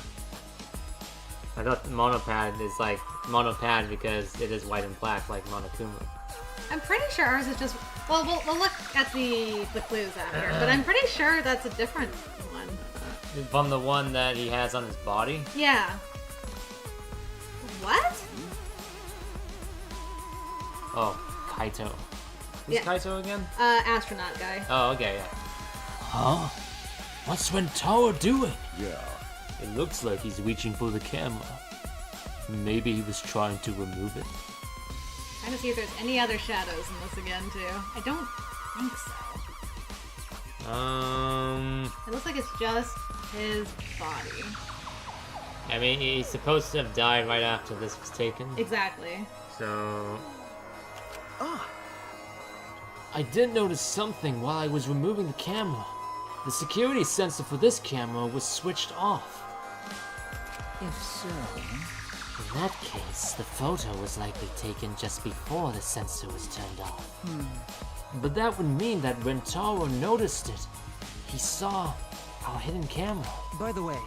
I thought the monopad is like monopad because it is white and black like Monokuma. I'm pretty sure ours is just. Well, we'll look at the clues after, but I'm pretty sure that's a different one. From the one that he has on his body? Yeah. What? Oh, Kaito. Who's Yeah. Kaito again? Astronaut guy. Oh, okay, yeah. Huh? What's Rantaro doing? Yeah. It looks like he's reaching for the camera. Maybe he was trying to remove it. Trying to see if there's any other shadows in this again, too. I don't think so. It looks like it's just his body. I mean, he's supposed to have died right after this was taken. Exactly. So, I did notice something while I was removing the camera. The security sensor for this camera was switched off. If so, In that case, the photo was likely taken just before the sensor was turned off. But that would mean that Rantaro noticed it. He saw our hidden camera. by the way,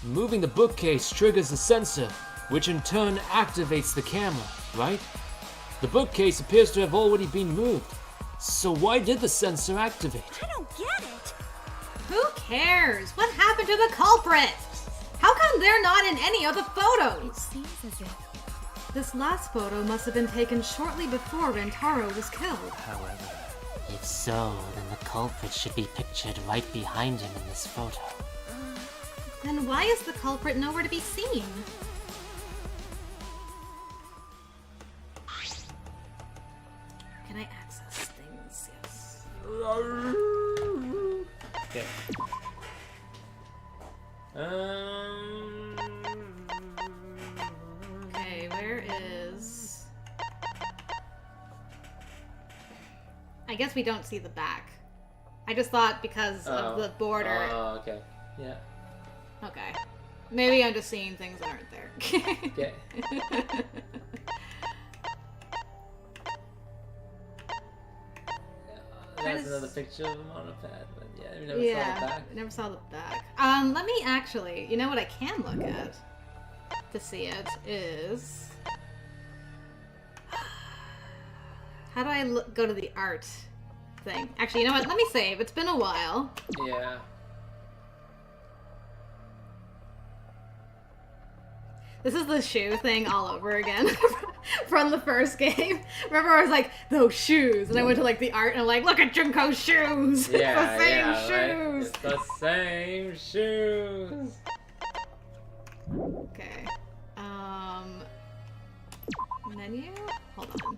Moving the bookcase triggers the sensor, which in turn activates the camera, right? The bookcase appears to have already been moved. So why did the sensor activate? I don't get it. Who cares? What happened to the culprit? How come they're not in any of the photos? Seems as if This last photo must have been taken shortly before Rantaro was killed. However, if so, then the culprit should be pictured right behind him in this photo. Then why is the culprit nowhere to be seen? Can I access things? Yes. Okay. Okay, where is... I guess we don't see the back. I just thought because of the border. Oh, okay. Yeah. Okay. Maybe I'm just seeing things that aren't there. Okay. That's another picture of him on a pad, but yeah, we never saw the back. Never saw the back. Let me actually, you know what I can look at to see it is... How do I go to the art thing? Actually, you know what? Let me save. It's been a while. Yeah. This is the shoe thing all over again from the first game. Remember I was like, those shoes, and I went to like the art and I'm like, look at Junko's shoes. Yeah, It's the same yeah, shoes. Right? It's the same shoes. Okay. Menu? Hold on.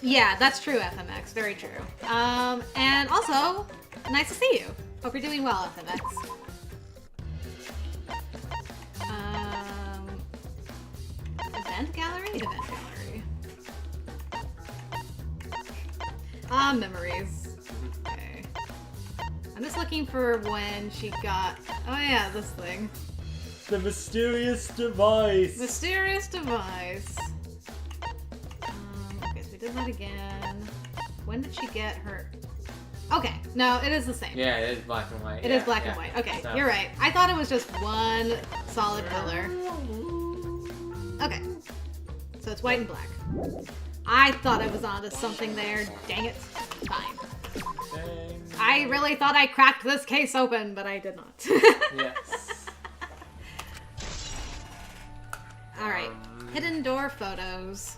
Yeah, that's true, FMX. Very true. And also, nice to see you. Hope you're doing well, FMX. Event gallery? Event gallery. Memories. Okay. I'm just looking for when she got... Oh yeah, this thing. The mysterious device. Mysterious device. Okay, so we did that again. When did she get her... Okay, no, it is the same. Yeah, it is black and white. It is black and white. Okay, you're right. I thought it was just one solid color. Okay. So it's white and black. I thought I was onto something there. Dang it. Fine. I really thought I cracked this case open, but I did not. Yes. Alright. Hidden door photos.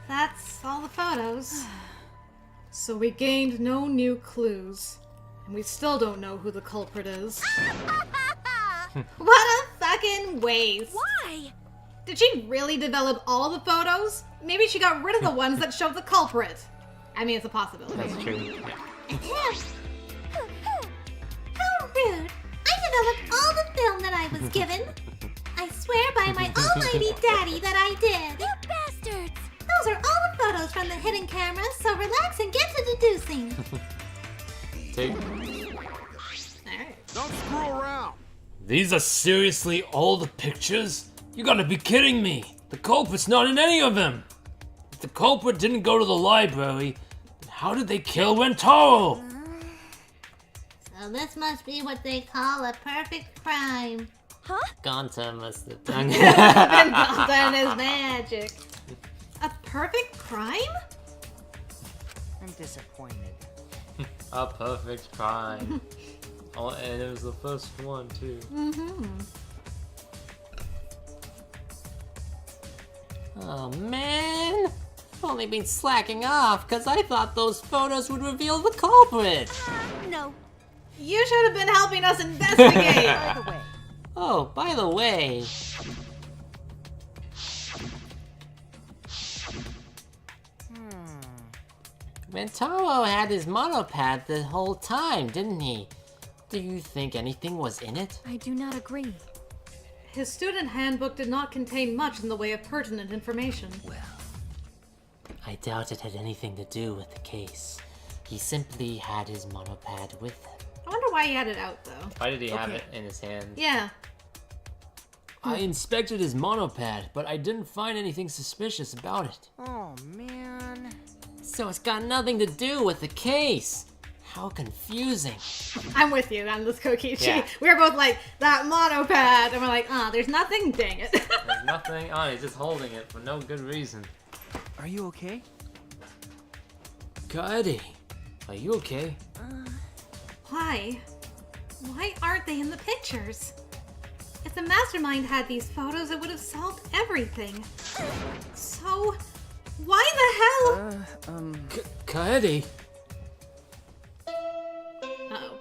That's all the photos. So we gained no new clues. And we still don't know who the culprit is. What a fucking waste. why? Did she really develop all the photos? Maybe she got rid of the ones that showed the culprit. I mean, it's a possibility. That's true. Yeah. How rude! I developed all the film that I was given. I swear by my almighty daddy that I did. You bastards! Those are all the photos from the hidden cameras, so relax and get to deducing. Take. Alright. Don't screw around. These are seriously all the pictures? You gotta be kidding me! The culprit's not in any of them! If the culprit didn't go to the library, then how did they kill Rantaro? So this must be what they call a perfect crime. Huh? Gonta must have done Been done his magic. A perfect crime? I'm disappointed. A perfect crime. Oh, and it was the first one, too. Oh man! I've only been slacking off because I thought those photos would reveal the culprit! No. You should have been helping us investigate. By the way, Oh, by the way... Rantaro had his monopad the whole time, didn't he? Do you think anything was in it? I do not agree. His student handbook did not contain much in the way of pertinent information. I doubt it had anything to do with the case. He simply had his monopad with him. I wonder why he had it out, though. Why did he have it in his hand? Yeah. I inspected his monopad, but I didn't find anything suspicious about it. Oh, man. So it's got nothing to do with the case. How confusing. I'm with you on this, Kokichi. Yeah. We were both like, that monopad, and we're like, there's nothing, dang it. There's nothing on it, he's just holding it for no good reason. Are you okay? Kaede, are you okay? Why? Why aren't they in the pictures? If the mastermind had these photos, it would have solved everything. So, why the hell? Kaede? Uh-oh.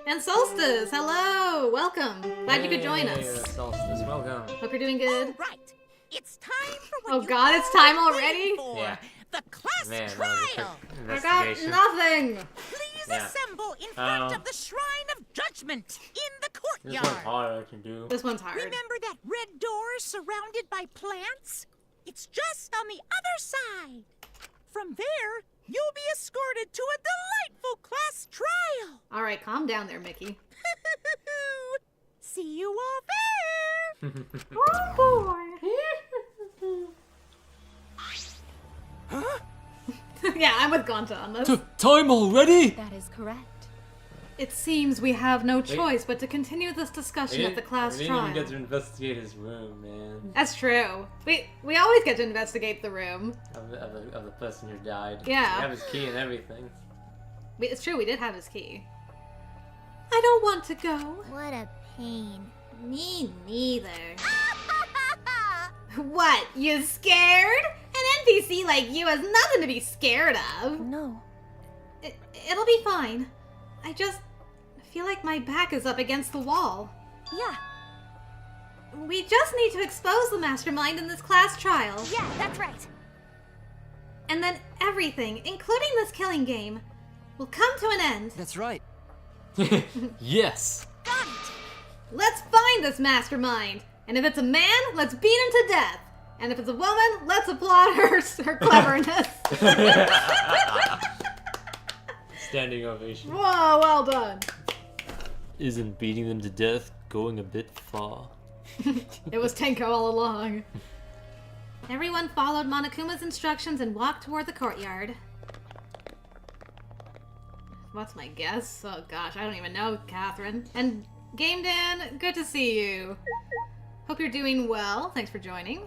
And Solstice, hello! Welcome! Glad you could join Hey, us. Solstice, welcome. Hope you're doing good. Right. It's time for what Oh you god, it's all time been already? waiting for. Yeah. The class Man, that was a trial. quick I got investigation. nothing! Please Yeah. assemble in front of the Shrine of Judgment in the This courtyard. one's harder to do. This one's hard. Remember that red door surrounded by plants? It's just on the other side. From there, you'll be escorted to a delightful class trial. Alright, calm down there, Mickey. See you all there. Oh boy! Yeah, I'm with Gonta on this. Time already? That is correct. It seems we have no choice but to continue this discussion at the class we didn't trial. even get to investigate his room, man. That's true. We always get to investigate the room. Of the person who died. Yeah. We have his key and everything. It's true, we did have his key. I don't want to go. What a pain. Me neither. What, you scared? An NPC like you has nothing to be scared of. No. It'll be fine. I just feel like my back is up against the wall. Yeah. We just need to expose the mastermind in this class trial. Yeah, that's right. And then everything, including this killing game, will come to an end. That's right. Yes. Got it. Let's find this mastermind. And if it's a man, let's beat him to death. And if it's a woman, let's applaud her cleverness. Standing ovation. Whoa, well done. Isn't beating them to death going a bit far? It was Tenko all along. Everyone followed Monokuma's instructions and walked toward the courtyard. What's my guess? Oh gosh, I don't even know, Catherine. And Game Dan, good to see you. Hope you're doing well. Thanks for joining.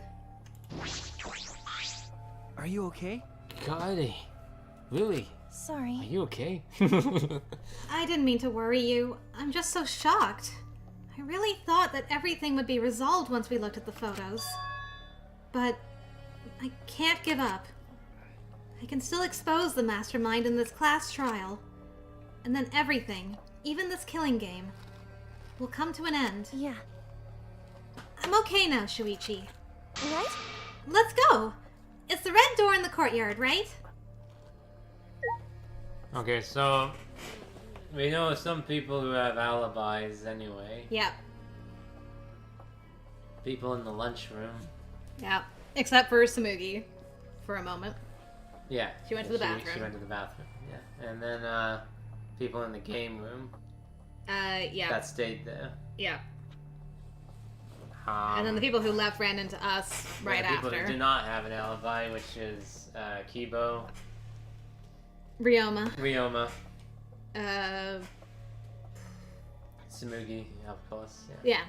Are you okay? Kaede, really? Are Sorry. you okay? I didn't mean to worry you. I'm just so shocked. I really thought that everything would be resolved once we looked at the photos. But I can't give up. I can still expose the mastermind in this class trial. And then everything, even this killing game, will come to an end. Yeah. I'm okay now, Shuichi. Right? Let's go! It's the red door in the courtyard, right? Okay, so we know some people who have alibis anyway. Yep. People in the lunchroom. Yep. Except for Tsumugi, for a moment. Yeah. She went to the bathroom. She went to the bathroom. Yeah. And then people in the game room Yeah. that stayed there. Yeah. And then the people who left ran into us right the people after. who do not have an alibi, which is Kibo, Ryoma. Ryoma, Tsumugi, of course. Yeah.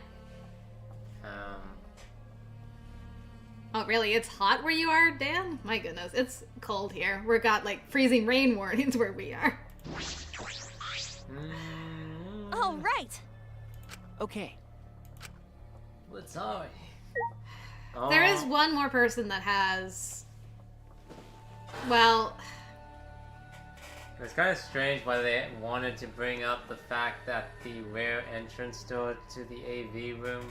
Yeah. Oh, really? It's hot where you are, Dan? My goodness, it's cold here. We've got like freezing rain warnings where we are. Oh, right. Okay. What's sorry? There is one more person that has. Well, It's kind of strange why they wanted to bring up the fact that the rare entrance door to the AV room,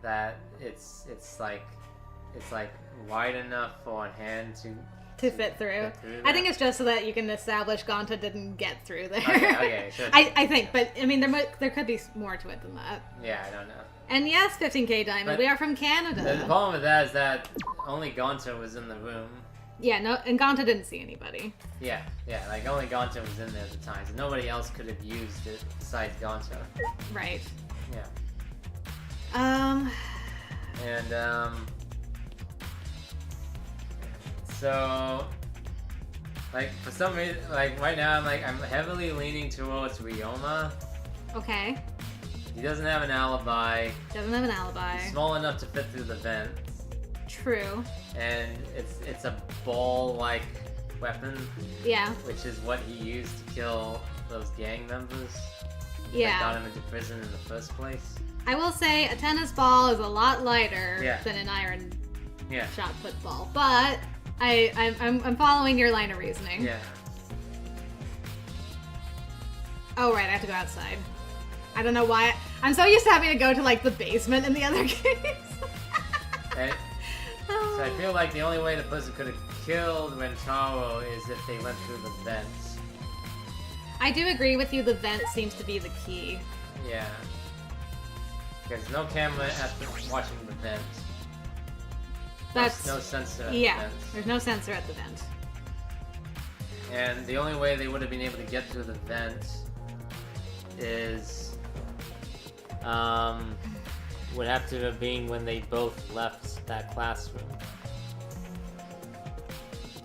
that it's like wide enough for a hand to fit through. Fit through I that. think it's just so that you can establish Gonta didn't get through there. Okay, sure. I think, but I mean, there could be more to it than that. Yeah, I don't know. And yes, 15K Diamond, But we are from Canada. The problem with that is that only Gonta was in the room. Yeah, no, and Gonta didn't see anybody. Yeah, like only Gonta was in there at the time, so nobody else could have used it besides Gonta. Right. Yeah. And, so, like, for some reason, like, right now, I'm heavily leaning towards Ryoma. Okay. He doesn't have an alibi. Doesn't have an alibi. He's small enough to fit through the vent. True. And it's a ball-like weapon. Yeah. Which is what he used to kill those gang members. Yeah. That got him into prison in the first place. I will say a tennis ball is a lot lighter than an iron shot put ball, but I'm following your line of reasoning. Yeah. Oh right, I have to go outside. I don't know why. I'm so used to having to go to like the basement in the other case. So I feel like the only way the person could have killed Rantaro is if they went through the vents. I do agree with you, the vent seems to be the key. Yeah. There's no camera watching the vent. That's no sensor at the vent. There's no sensor at the vent. And the only way they would have been able to get through the vent is would have to have been when they both left that classroom.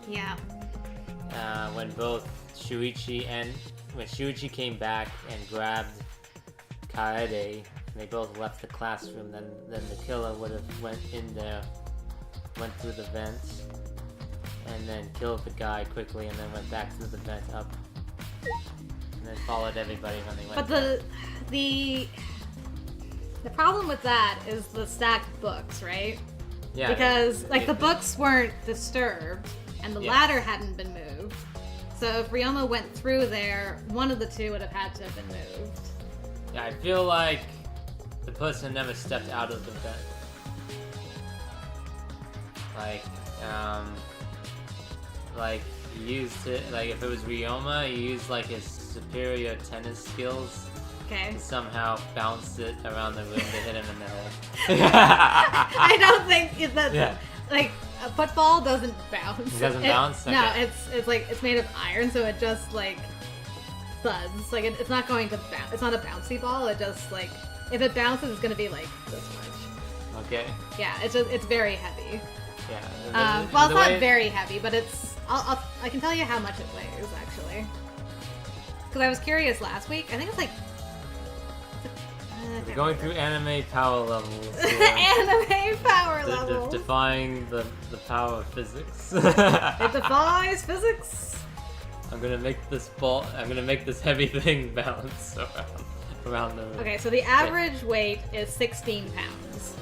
Yeah. When both Shuichi when Shuichi came back and grabbed Kaede, and they both left the classroom, then the killer would have went in there, went through the vents, and then killed the guy quickly, and then went back through the vent up, and then followed everybody when they went. But the problem with that is the stacked books, right? Yeah. Because like the books weren't disturbed, and the ladder hadn't been moved. So if Ryoma went through there, one of the two would have had to have been moved. Yeah, I feel like the person never stepped out of the vent. Like he used it, like if it was Ryoma, he used like his superior tennis skills to somehow bounce it around the room to hit him in the head. I don't think that like a football doesn't bounce. It doesn't bounce? Okay. No, it's like it's made of iron, so it just like thuds. Like it's not going to bounce. It's not a bouncy ball. It just like if it bounces, it's gonna be like this much. Okay. Yeah, it's very heavy. Yeah. Well, it's not very heavy, but it's. I can tell you how much it weighs actually. Because I was curious last week. I think it's like. We're going through anime power levels. Anime power levels. Defying the power of physics. It defies physics. I'm gonna make this ball. I'm gonna make this heavy thing bounce around the room. Okay, so the average weight is 16 pounds.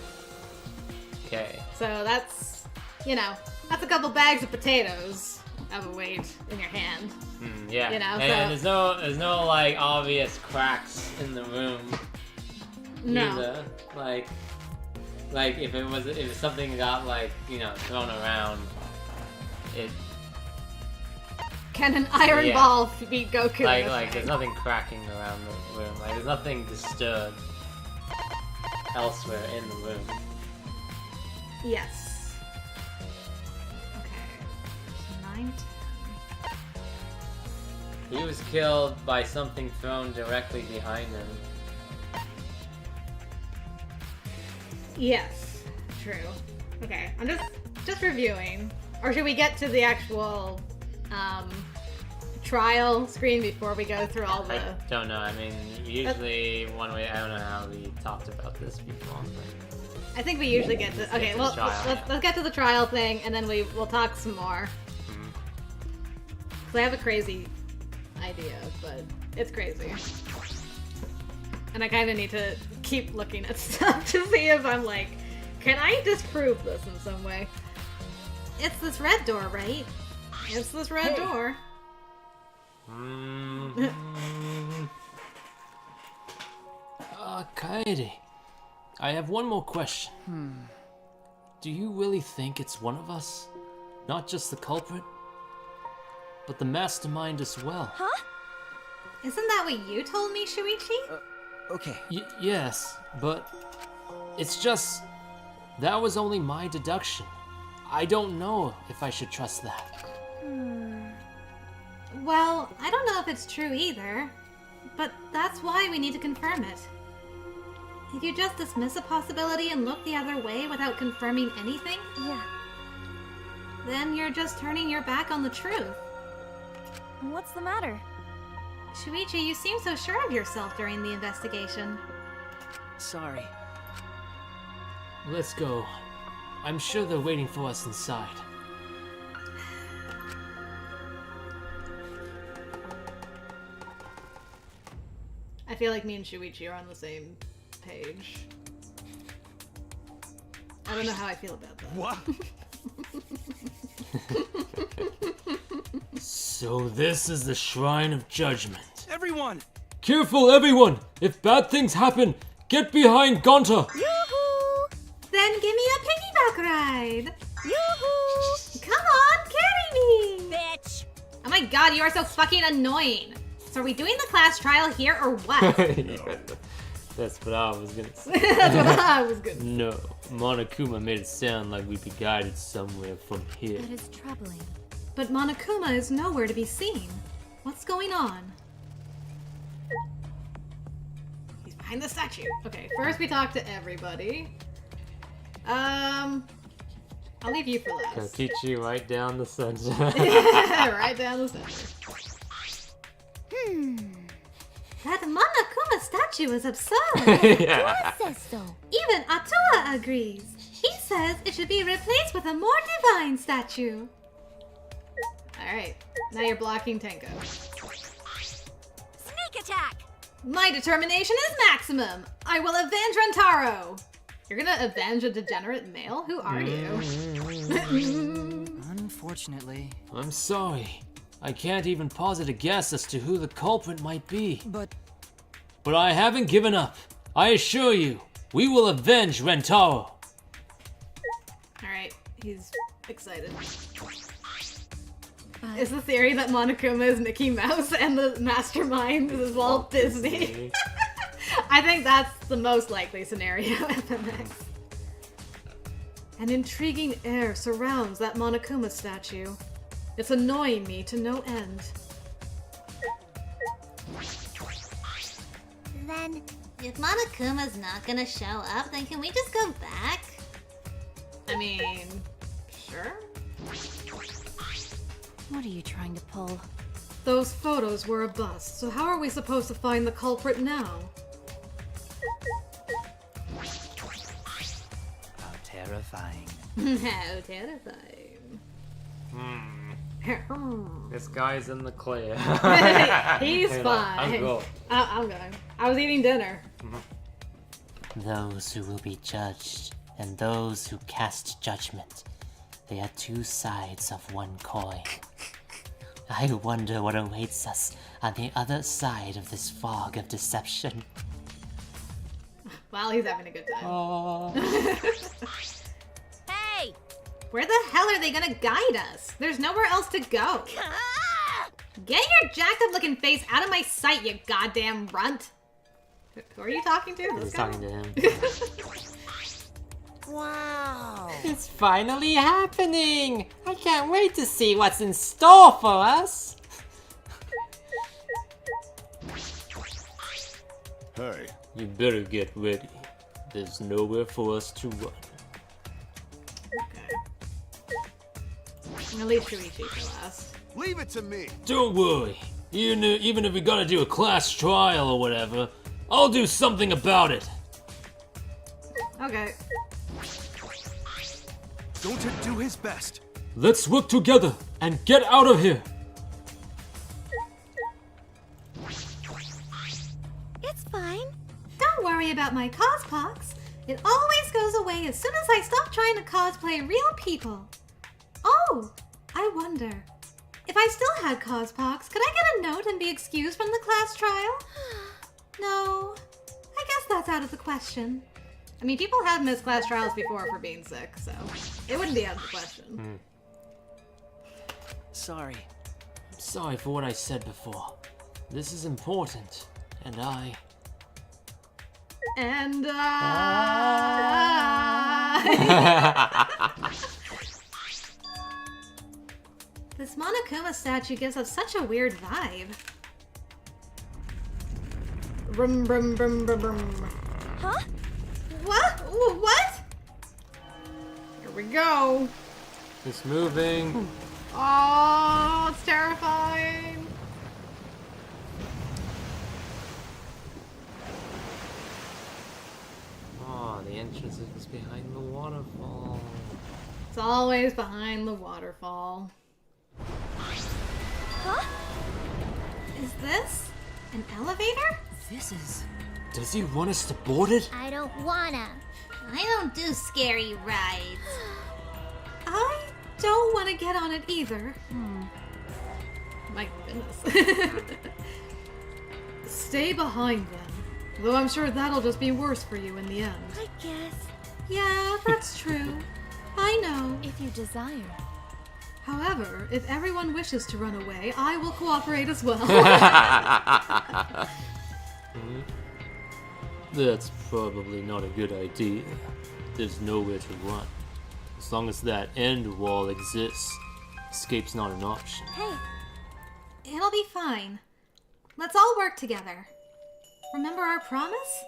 Okay. So that's, that's a couple bags of potatoes of a weight in your hand. Yeah. And so there's no like obvious cracks in the room. No. Either. Like if something got like thrown around, it. Can an iron ball beat Goku? Like there's nothing cracking around the room. Like there's nothing disturbed elsewhere in the room. Yes. Okay. So 9, 10. He was killed by something thrown directly behind him. Yes. True. Okay. I'm just reviewing. Or should we get to the actual trial screen before we go through all the... I don't know. I mean, usually one way... I don't know how we talked about this before. I think we usually get to... Okay, well, let's get to the trial thing, and then we'll talk some more. Because I have a crazy idea, but it's crazy. And I kind of need to keep looking at stuff to see if I'm like, can I disprove this in some way? It's this red door, right? It's this red door. Kaede, I have one more question. Do you really think it's one of us? Not just the culprit, but the mastermind as well? Huh? Isn't that what you told me, Shuichi? Okay. Yes, but it's just... That was only my deduction. I don't know if I should trust that. Well, I don't know if it's true either, but that's why we need to confirm it. If you just dismiss a possibility and look the other way without confirming anything, Yeah. then you're just turning your back on the truth. What's the matter? Shuichi, you seem so sure of yourself during the investigation. Sorry. Let's go. I'm sure they're waiting for us inside. I feel like me and Shuichi are on the same page. I don't know how I feel about that. What? So this is the Shrine of Judgment. Everyone! Careful, everyone! If bad things happen, get behind Gonta! Yoo-hoo! Then give me a piggyback ride! Yoo-hoo! Come on, carry me! Bitch! Oh my god, you are so fucking annoying! So are we doing the class trial here or what? That's what I was gonna say. That's what I was gonna say. No, Monokuma made it sound like we'd be guided somewhere from here. That is troubling. But Monokuma is nowhere to be seen. What's going on? He's behind the statue. Okay, first we talk to everybody. I'll leave you for last. Kokichi right down the center. Right down the center. That Monokuma statue is absurd. Yeah. Who says so? Even Atua agrees. He says it should be replaced with a more divine statue. Alright, now you're blocking Tenko. Sneak attack! My determination is maximum. I will avenge Rantaro. You're gonna avenge a degenerate male? Who are you? Unfortunately. I'm sorry. I can't even posit a guess as to who the culprit might be. But But I haven't given up. I assure you, we will avenge Rantaro. Alright, he's excited. Is the theory that Monokuma is Mickey Mouse and the mastermind is Walt Disney? I think that's the most likely scenario at the next. An intriguing air surrounds that Monokuma statue. It's annoying me to no end. Then, If Monokuma's not gonna show up, then can we just go back? I mean, sure. What are you trying to pull? Those photos were a bust, so how are we supposed to find the culprit now? how terrifying. How terrifying. This guy's in the clear. He's fine. I'm going. I'm going. I was eating dinner. Those who will be judged, and those who cast judgment. They are two sides of one coin. I wonder what awaits us on the other side of this fog of deception. Well, he's having a good time. Hey! Where the hell are they gonna guide us? There's nowhere else to go. Ah! Get your jacked up looking face out of my sight, you goddamn runt. Who are you talking to? This He's guy? talking to him. Wow! It's finally happening! I can't wait to see what's in store for us! Hey, You better get ready. There's nowhere for us to run. At least Shuichi for last. leave it to me. Don't worry. Even if we gotta do a class trial or whatever, I'll do something about it. Okay. Gonta do his best. Let's work together and get out of here. It's fine. Don't worry about my cospox. It always goes away as soon as I stop trying to cosplay real people. Oh, I wonder. If I still had cospox, could I get a note and be excused from the class trial? No. I guess that's out of the question. I mean, people have missed class trials before for being sick, so it wouldn't be out of the question. Sorry. I'm sorry for what I said before. This is important, and I... And This Monokuma statue gives us such a weird vibe. Brum brum brum brum brum. Huh? What? What? Here we go. It's moving. Oh, it's terrifying. Oh, the entrance is behind the waterfall. It's always behind the waterfall. Huh? Is this an elevator? This is... Does he want us to board it? I don't wanna. I don't do scary rides. I don't want to get on it either. My goodness. Stay behind then. Though I'm sure that'll just be worse for you in the end. I guess. Yeah, that's true. I know. If you desire. However, if everyone wishes to run away, I will cooperate as well. That's probably not a good idea. There's nowhere to run. As long as that end wall exists, escape's not an option. Hey, It'll be fine. Let's all work together. Remember our promise?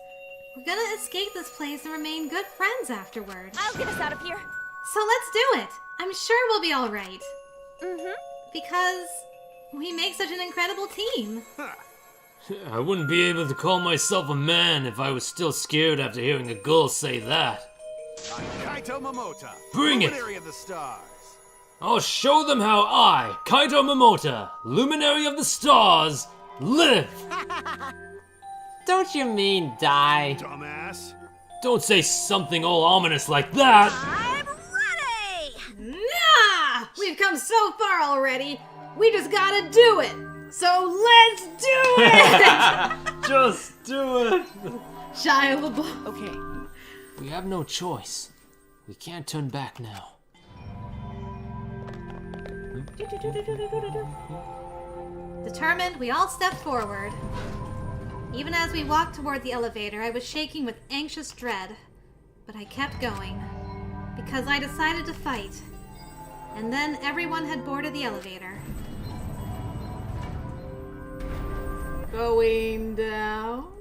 We're gonna escape this place and remain good friends afterward. I'll get us out of here. So let's do it! I'm sure we'll be alright. Mm-hmm. Because we make such an incredible team. I wouldn't be able to call myself a man if I was still scared after hearing a girl say that. I'm Kaito Momota, Bring it! Luminary of the Stars. I'll show them how I, Kaito Momota, Luminary of the Stars, live! Don't you mean die? Dumbass. Don't say something all ominous like that! I'm ready! Nah! We've come so far already. We just gotta do it. So let's do it! Just do it! Shia LaBeouf. Okay. We have no choice. We can't turn back now. Determined, we all stepped forward. Even as we walked toward the elevator, I was shaking with anxious dread. But I kept going, because I decided to fight. And then everyone had boarded the elevator. Going down.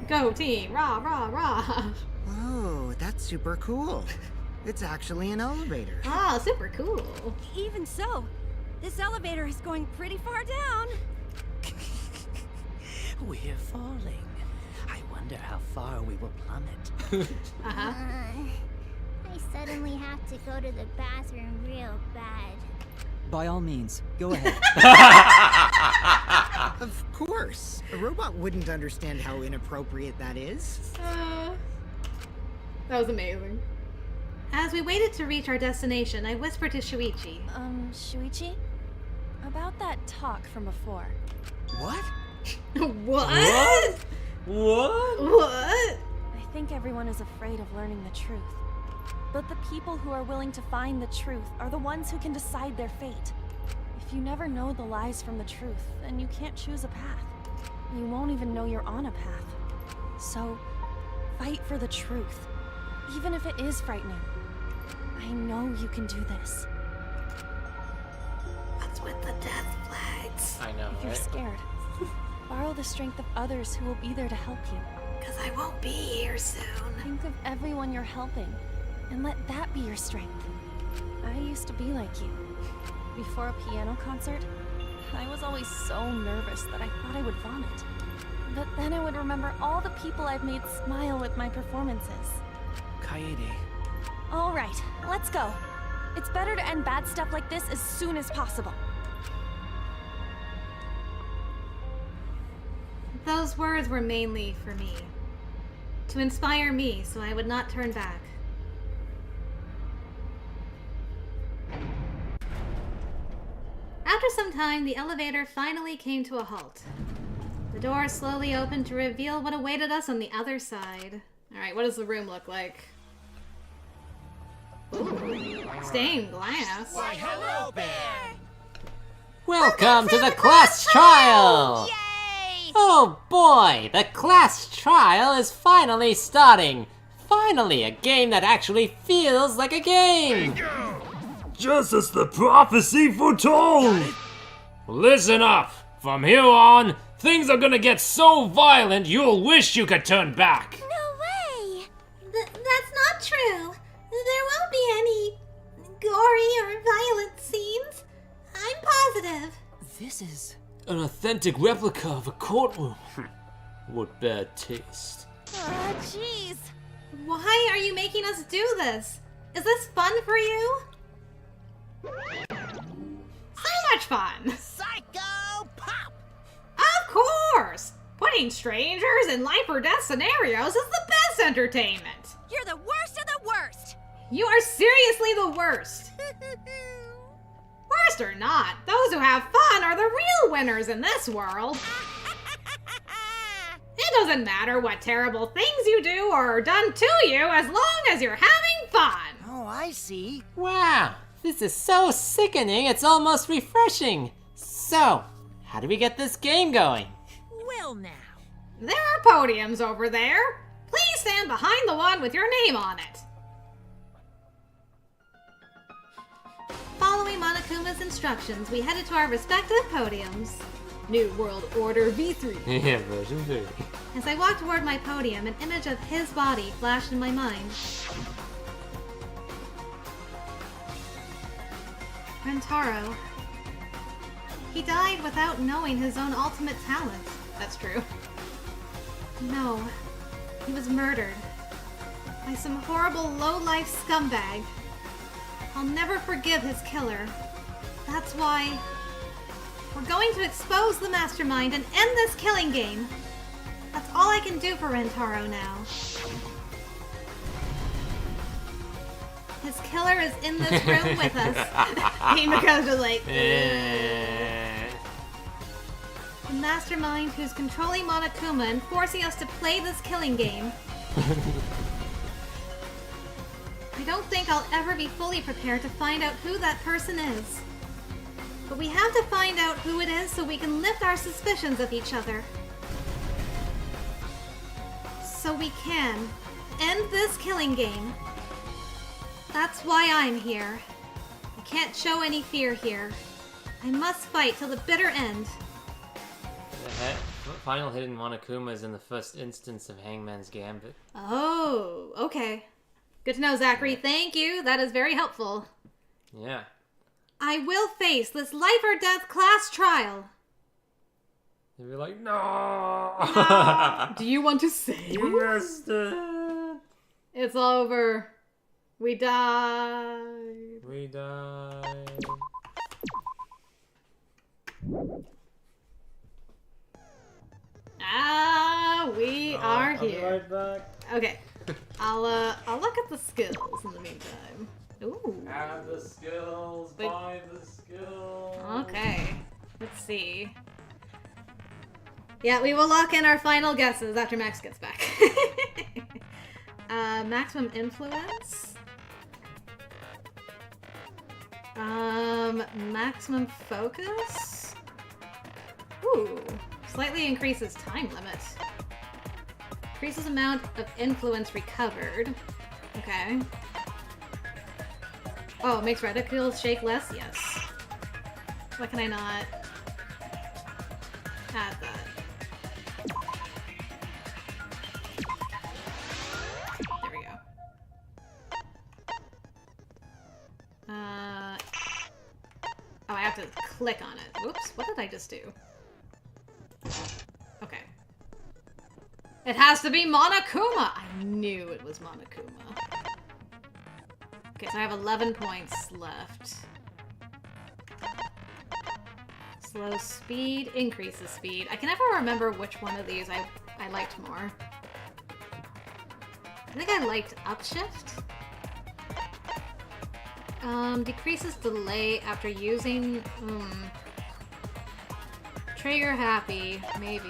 Go team, rah, rah, rah. Oh, that's super cool. It's actually an elevator. Ah, super cool. Even so, this elevator is going pretty far down. We're falling. I wonder how far we will plummet. Uh-huh. I suddenly have to go to the bathroom real bad. By all means, go ahead. Of course. A robot wouldn't understand how inappropriate that is. That was amazing. As we waited to reach our destination, I whispered to Shuichi. Shuichi? About that talk from before. What? What? What? What? I think everyone is afraid of learning the truth. But the people who are willing to find the truth are the ones who can decide their fate. If you never know the lies from the truth, then you can't choose a path. You won't even know you're on a path. So, fight for the truth. Even if it is frightening. I know you can do this. What's with the death flags? I know, If you're scared, borrow the strength of others who will be there to help you. Because I won't be here soon. Think of everyone you're helping, and let that be your strength. I used to be like you. Before a piano concert, I was always so nervous that I thought I would vomit. But then I would remember all the people I've made smile with my performances. Kaede. All right, let's go. It's better to end bad stuff like this as soon as possible. Those words were mainly for me. To inspire me so I would not turn back. After some time, the elevator finally came to a halt. The door slowly opened to reveal what awaited us on the other side. Alright, what does the room look like? Ooh, stained glass. Why, hello there! Welcome to the class trial! Yay! Oh boy, the class trial is finally starting. Finally, a game that actually feels like a game! Just as the prophecy foretold! Listen up! From here on, things are gonna get so violent you'll wish you could turn back! No way! That's not true. There won't be any gory or violent scenes. I'm positive. This is... An authentic replica of a courtroom. What bad taste. Oh, jeez. Why are you making us do this? Is this fun for you? So much fun! Psycho Pop! Of course! Putting strangers in life or death scenarios is the best entertainment! You're the worst of the worst! You are seriously the worst! Worst or not, those who have fun are the real winners in this world! It doesn't matter what terrible things you do or are done to you as long as you're having fun! Oh, I see. Wow, this is so sickening, it's almost refreshing. So, how do we get this game going? Will now. There are podiums over there. Please stand behind the one with your name on it. Following Monokuma's instructions, we headed to our respective podiums. New World Order V3. Yeah, version 3. As I walked toward my podium, an image of his body flashed in my mind. Rantaro. He died without knowing his own ultimate talent. That's true. No, he was murdered by some horrible low-life scumbag. I'll never forgive his killer. That's why we're going to expose the mastermind and end this killing game. That's all I can do for Rantaro now. His killer is in this room with us. Himiko's just like, the mastermind who's controlling Monokuma and forcing us to play this killing game. I don't think I'll ever be fully prepared to find out who that person is. But we have to find out who it is so we can lift our suspicions of each other. So we can end this killing game. That's why I'm here. I can't show any fear here. I must fight till the bitter end. The final hidden Monokuma is in the first instance of Hangman's Gambit. Oh, okay. Good to know, Zachary. Thank you. That is very helpful. Yeah. I will face this life or death class trial. They'd be like, no! Do you want to say? You missed it! It's over. We died. We died. We are I'll be here. right back. Okay. I'll look at the skills in the meantime. Ooh. Have the skills, Wait. buy the skills. Okay. Let's see. Yeah, we will lock in our final guesses after Max gets back. Maximum influence. Maximum focus. Ooh. Slightly increases time limit. Increases amount of influence recovered. Okay. Oh, makes reticules shake less? Yes. Why can I not add that? There we go. Oh, I have to click on it. Whoops, what did I just do? Okay. It has to be Monokuma! I knew it was Monokuma. Okay, so I have 11 points left. Slow speed, increases speed. I can never remember which one of these I liked more. I think I liked upshift. Decreases delay after using... Trigger happy, maybe.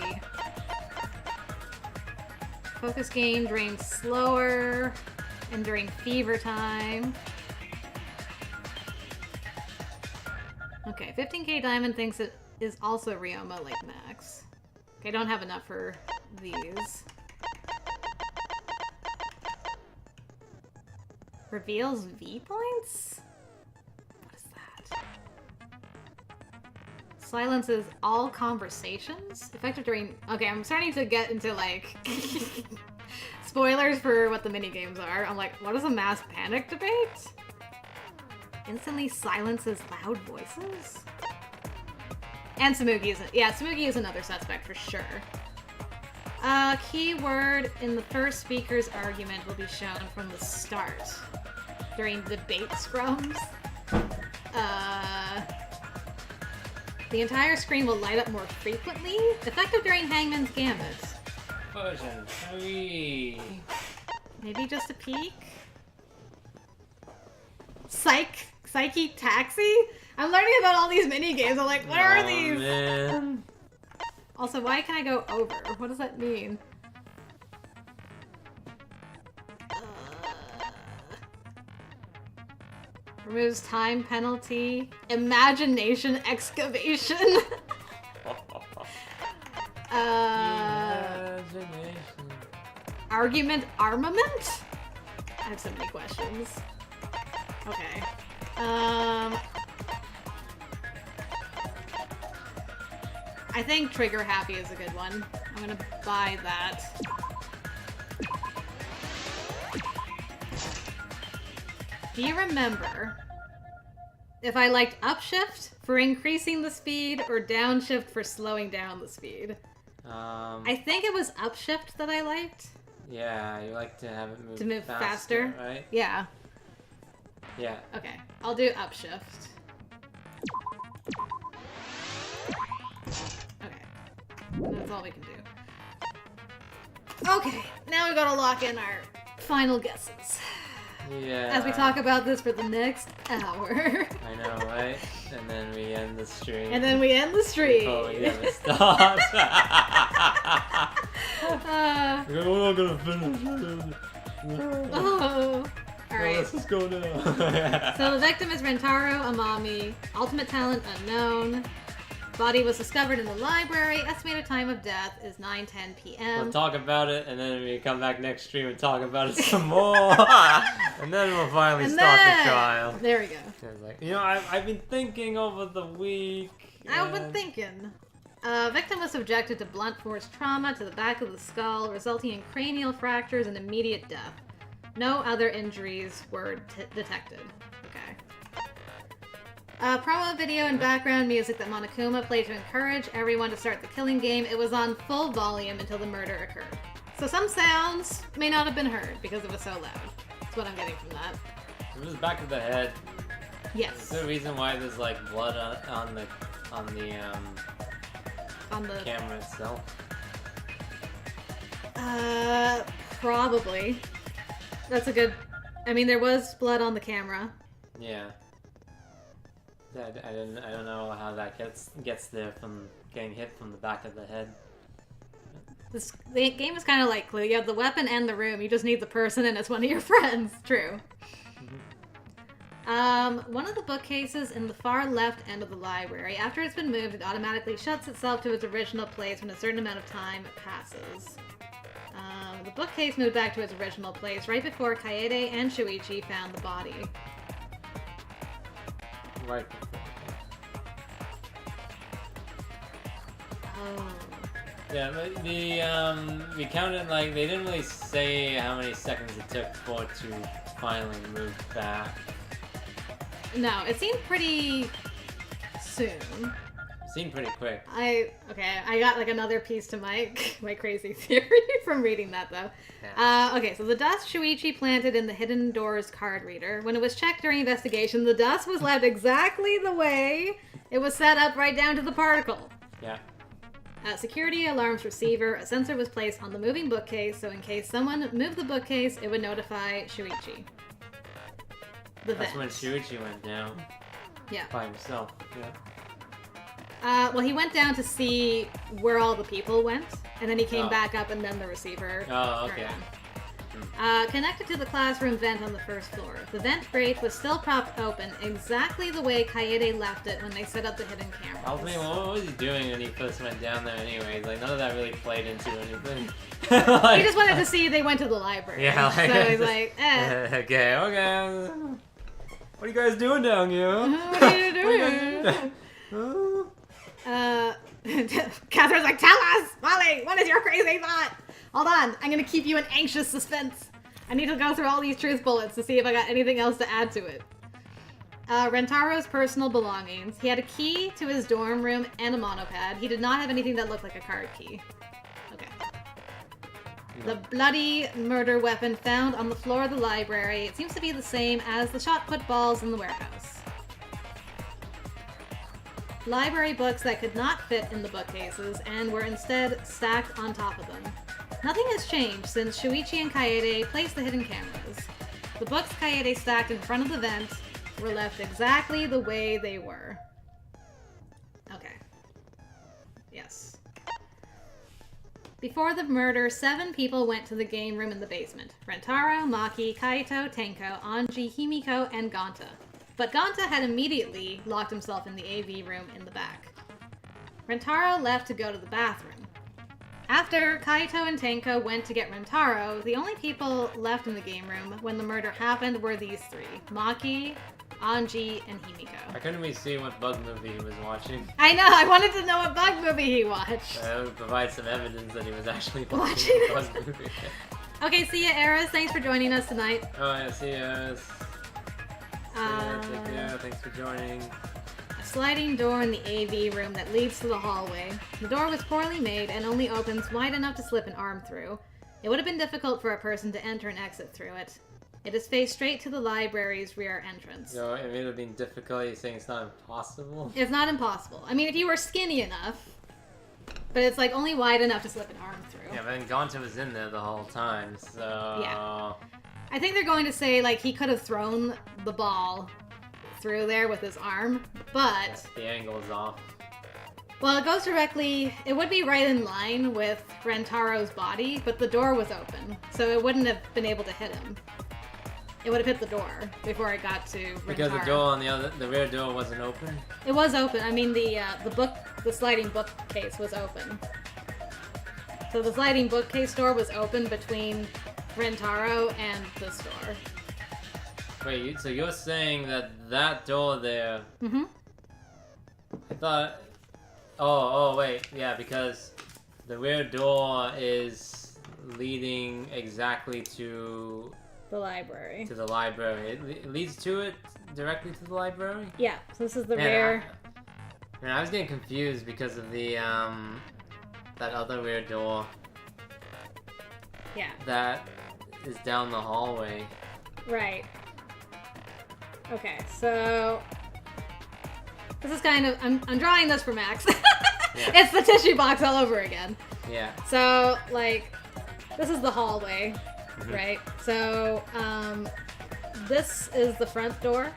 Focus gain drains slower and during fever time. Okay, 15k diamond thinks it is also Ryoma like Max. Okay, I don't have enough for these. Reveals V points? What is that? Silences all conversations? Effective during... Okay, I'm starting to get into, like... spoilers for what the minigames are. I'm like, what is a mass panic debate? Instantly silences loud voices? And Tsumugi is... Yeah, Tsumugi is another suspect for sure. Keyword in the first speaker's argument will be shown from the start. During debate scrums. The entire screen will light up more frequently. Effective during Hangman's Gambit. Version 3. Maybe just a peek? Psyche Taxi? I'm learning about all these mini games. I'm like, what are these? Man. Also, why can I go over? What does that mean? Removes time penalty. Imagination excavation. Argument armament? I have so many questions. Okay. I think Trigger Happy is a good one. I'm gonna buy that. Do you remember if I liked upshift for increasing the speed or downshift for slowing down the speed? I think it was upshift that I liked. Yeah, you like to have it move faster, right? Yeah. Yeah. Okay, I'll do upshift. Okay, that's all we can do. Okay, now we gotta lock in our final guesses. Yeah. As we talk about this for the next hour. I know, right? And then we end the stream. And then we end the stream. Before we ever start. We're not gonna finish. Oh. Alright. Let's just go now. So the victim is Rantaro Amami. Ultimate talent unknown. Body was discovered in the library. Estimated time of death is 9:10 p.m. We'll talk about it, and then we come back next stream and talk about it some more. And then we'll finally start the trial. There we go. Like, you know, I've been thinking over the week. I've been thinking. Victim was subjected to blunt force trauma to the back of the skull, resulting in cranial fractures and immediate death. No other injuries were detected. Okay. Promo video and background music that Monokuma played to encourage everyone to start the killing game. It was on full volume until the murder occurred. So some sounds may not have been heard because it was so loud. That's what I'm getting from that. It was back of the head. Yes. Is there a reason why there's like blood on the camera itself? Probably. That's a good... I mean, there was blood on the camera. Yeah. I don't know how that gets there from getting hit from the back of the head. The game is kind of like Clue. You have the weapon and the room. You just need the person, and it's one of your friends. True. One of the bookcases in the far left end of the library. After it's been moved, it automatically shuts itself to its original place when a certain amount of time passes. The bookcase moved back to its original place right before Kaede and Shuichi found the body. Right. Oh. Yeah, we counted, like, they didn't really say how many seconds it took for it to finally move back. No, it seemed pretty soon. Seemed pretty quick. I got like another piece to my crazy theory from reading that though. Yeah. Okay, so the dust Shuichi planted in the hidden doors card reader. When it was checked during investigation, the dust was left exactly the way it was set up, right down to the particle. Yeah. Security alarms receiver. A sensor was placed on the moving bookcase, so in case someone moved the bookcase, it would notify Shuichi. That's when Shuichi went down. Yeah. By himself. Yeah. Well, he went down to see where all the people went, and then he came Oh. back up, and then the receiver. Oh, okay. Connected to the classroom vent on the first floor. The vent grate was still propped open, exactly the way Kaede left it when they set up the hidden camera. I was thinking, what was he doing when he first went down there anyways? Like, none of that really played into anything. He just wanted to see they went to the library. Yeah, like, so he's like, okay. What are you guys doing down here? What are you doing? Catherine's like, tell us! Molly, what is your crazy thought? Hold on, I'm gonna keep you in anxious suspense. I need to go through all these truth bullets to see if I got anything else to add to it. Rantaro's personal belongings. He had a key to his dorm room and a monopad. He did not have anything that looked like a card key. Okay. The bloody murder weapon found on the floor of the library. It seems to be the same as the shot put balls in the warehouse. Library books that could not fit in the bookcases and were instead stacked on top of them. Nothing has changed since Shuichi and Kaede placed the hidden cameras. The books Kaede stacked in front of the vent were left exactly the way they were. Okay. Yes. Before the murder, 7 people went to the game room in the basement. Rantaro, Maki, Kaito, Tenko, Anji, Himiko, and Gonta. But Gonta had immediately locked himself in the AV room in the back. Rantaro left to go to the bathroom. After Kaito and Tenko went to get Rantaro, the only people left in the game room when the murder happened were these 3. Maki, Anji, and Himiko. I couldn't really see what bug movie he was watching. I know, I wanted to know what bug movie he watched. That would provide some evidence that he was actually watching a bug movie. Okay, see ya, Eris. Thanks for joining us tonight. Oh yeah, see ya. Take care. Thanks for joining. A sliding door in the AV room that leads to the hallway. The door was poorly made and only opens wide enough to slip an arm through. It would have been difficult for a person to enter and exit through it. It is faced straight to the library's rear entrance. So it would have been difficult. You're saying it's not impossible? It's not impossible. I mean, if you were skinny enough, but it's like only wide enough to slip an arm through. Yeah, but then Gonta was in there the whole time, so... Yeah. I think they're going to say, like, he could have thrown the ball through there with his arm, but... The angle is off. Well, it goes directly... It would be right in line with Rantaro's body, but the door was open, so it wouldn't have been able to hit him. It would have hit the door before it got to Rantaro. Because the door on the rear door wasn't open? It was open. I mean, the sliding bookcase was open. So the sliding bookcase door was open between Rantaro and this door. Wait, so you're saying that door there... Mm-hmm. I thought... Oh, wait. Yeah, because the rear door is leading exactly to... The library. To the library. It leads to it? Directly to the library? Yeah, so this is the rear... I was getting confused because of the, that other rear door. Yeah. That is down the hallway. Right. Okay, so... This is kind of... I'm drawing this for Max. Yeah. It's the tissue box all over again. Yeah. So, like, this is the hallway, right? So, this is the front door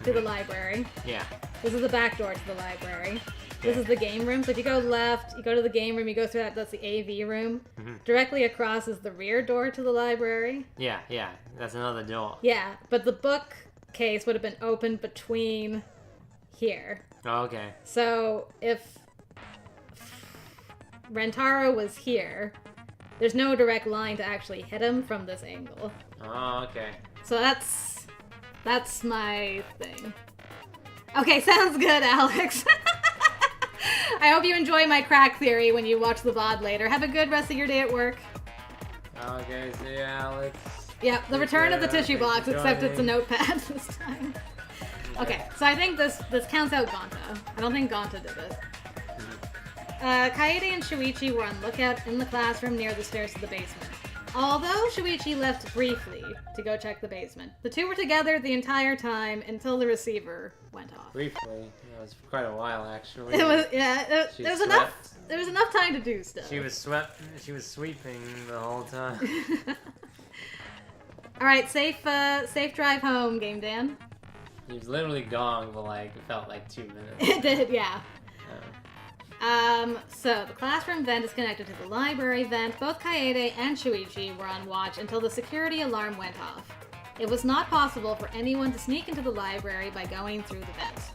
to the library. Yeah. This is the back door to the library. This is the game room. So if you go left, you go to the game room, you go through that's the AV room. Directly across is the rear door to the library. Yeah, that's another door. Yeah, but the bookcase would have been open between here. Oh, okay. So if Rantaro was here, there's no direct line to actually hit him from this angle. Oh, okay. So that's my thing. Okay, sounds good, Alex. I hope you enjoy my crack theory when you watch the VOD later. Have a good rest of your day at work. Okay, see ya, Alex. Yep, the return of the tissue box, except it's a notepad this time. Okay, so I think this counts out Gonta. I don't think Gonta did it. Kaede and Shuichi were on lookout in the classroom near the stairs to the basement. Although Shuichi left briefly to go check the basement, the two were together the entire time until the receiver went off. Briefly? It was quite a while, actually. It was, yeah, there was enough time to do stuff. She was sweeping the whole time. Alright, safe drive home, Game Dan. He was literally gone for it felt like 2 minutes. It did, yeah. So the classroom vent is connected to the library vent. Both Kaede and Shuichi were on watch until the security alarm went off. It was not possible for anyone to sneak into the library by going through the vent.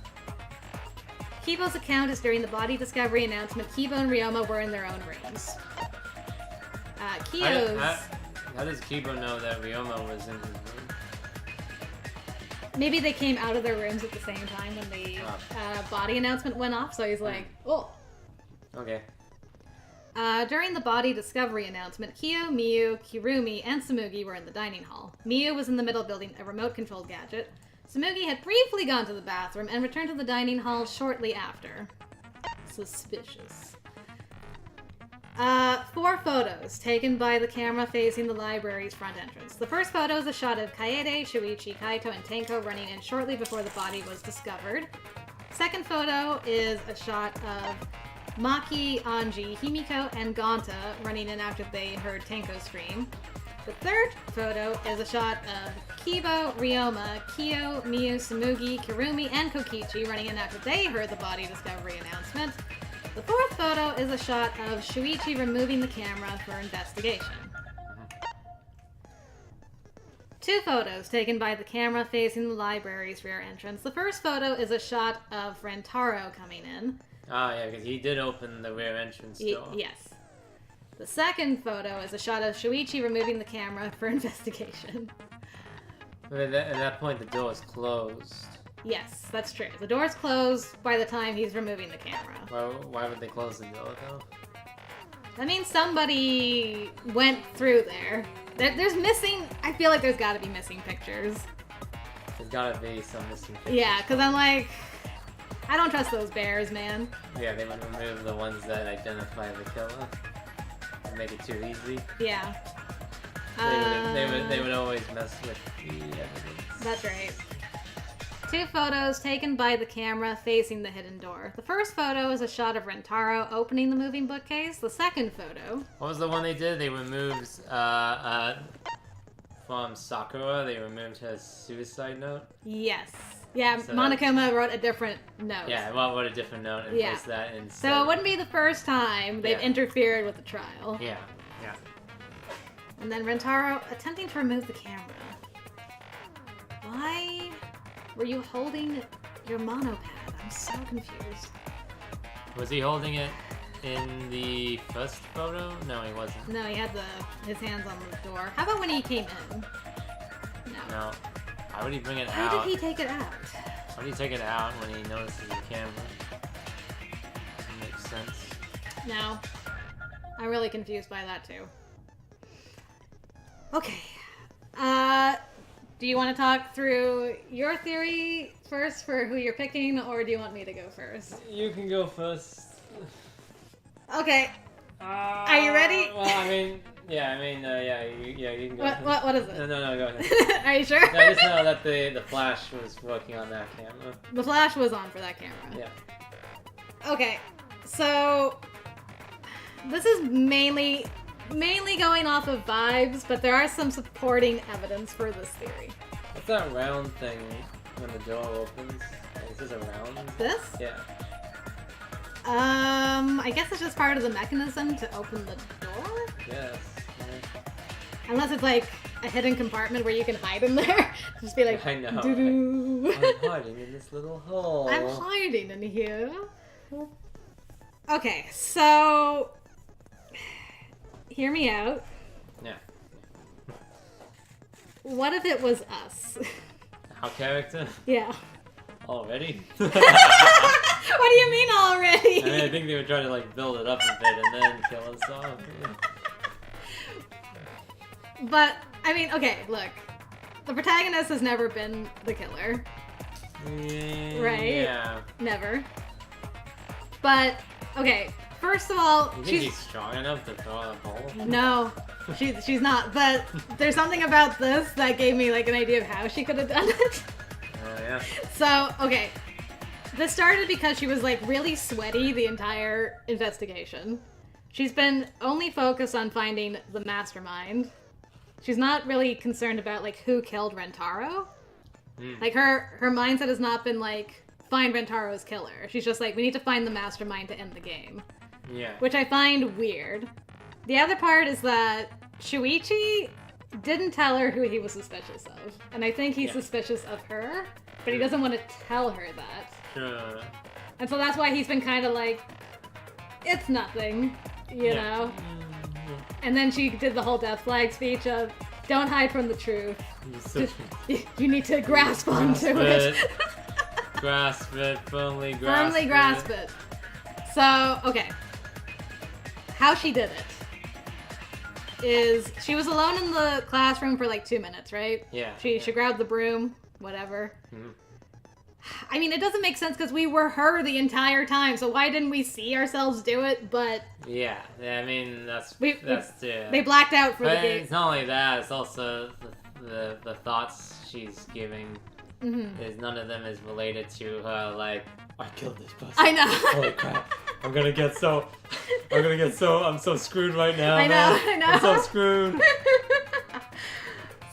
Kibo's account is during the body discovery announcement. Kibo and Ryoma were in their own rooms. Kyo's... How does Kibo know that Ryoma was in his room? Maybe they came out of their rooms at the same time when the body announcement went off, so he's like, oh. Okay. During the body discovery announcement, Kyo, Miyu, Kirumi, and Tsumugi were in the dining hall. Miyu was in the middle building a remote-controlled gadget. Tsumugi had briefly gone to the bathroom and returned to the dining hall shortly after. Suspicious. 4 photos taken by the camera facing the library's front entrance. The first photo is a shot of Kaede, Shuichi, Kaito, and Tenko running in shortly before the body was discovered. Second photo is a shot of Maki, Anji, Himiko, and Gonta running in after they heard Tenko scream. The third photo is a shot of Kibo, Ryoma, Kyo, Miyu, Tsumugi, Kirumi, and Kokichi running in after they heard the body discovery announcement. The fourth photo is a shot of Shuichi removing the camera for investigation. 2 photos taken by the camera facing the library's rear entrance. The first photo is a shot of Rantaro coming in. Ah, yeah, because he did open the rear entrance door. Yes. The second photo is a shot of Shuichi removing the camera for investigation. At that point, the door is closed. Yes, that's true. The door's closed by the time he's removing the camera. Why would they close the door, though? That means somebody went through there. There's missing... I feel like there's gotta be missing pictures. There's gotta be some missing pictures. Yeah, because I'm like... I don't trust those bears, man. Yeah, they would remove the ones that identify the killer. And make it too easy. Yeah. They would always mess with the evidence. That's right. 2 photos taken by the camera facing the hidden door. The first photo is a shot of Rantaro opening the moving bookcase. The second photo... What was the one they did? They removed, from Sakura, they removed her suicide note? Yes. Yeah, So Monokuma wrote a different note. Yeah, well, wrote a different note and placed that instead. So it wouldn't be the first time they've interfered with the trial. Yeah, yeah. And then Rantaro attempting to remove the camera. Why were you holding your monopad? I'm so confused. Was he holding it in the first photo? No, he wasn't. No, he had his hands on the door. How about when he came in? No. Why would he bring it Why out? did he take it out? Why did he take it out when he notices the camera? Doesn't make sense. No. I'm really confused by that too. Okay. Do you want to talk through your theory first for who you're picking, or do you want me to go first? You can go first. Okay. Are you ready? Well, I mean, you can go. What is it? No, go ahead. Are you sure? I just know that the flash was working on that camera. The flash was on for that camera. Yeah. Okay, so this is mainly going off of vibes, but there are some supporting evidence for this theory. What's that round thing when the door opens? Is this a round? This? Yeah. I guess it's just part of the mechanism to open the door? Yes. Unless it's like a hidden compartment where you can hide in there. Just be like, I know. doo-doo. I'm hiding in this little hole. I'm hiding in here. Okay, so hear me out. Yeah. What if it was us? Our character? Yeah. Already? What do you mean already? I mean, I think they would try to like build it up a bit and then kill us off. But, I mean, okay, look. The protagonist has never been the killer. Right? Yeah. Never. But, okay, first of all, You think he's strong enough to throw a pole? No, she's not. But there's something about this that gave me like an idea of how she could have done it. Oh yeah. So, okay. This started because she was like really sweaty the entire investigation. She's been only focused on finding the mastermind. She's not really concerned about like who killed Rantaro. Like her mindset has not been like find Rantaro's killer. She's just like, we need to find the mastermind to end the game. Yeah. Which I find weird. The other part is that Shuichi didn't tell her who he was suspicious of. And I think he's suspicious of her, but he doesn't want to tell her that. Sure. And so that's why he's been kind of like, it's nothing, you know? And then she did the whole death flag speech of, don't hide from the truth. You need to grasp onto it. Grasp it, firmly grasp it. Firmly grasp it. So, okay. How she did it is she was alone in the classroom for like 2 minutes, right? Yeah. She grabbed the broom, whatever. I mean, it doesn't make sense because we were her the entire time, so why didn't we see ourselves do it? But yeah, I mean that's they blacked out for the game. It's not only that; it's also the thoughts she's giving. Is none of them is related to her. Like, I killed this person. I know. Holy crap! I'm so screwed right now. I know. I'm so screwed.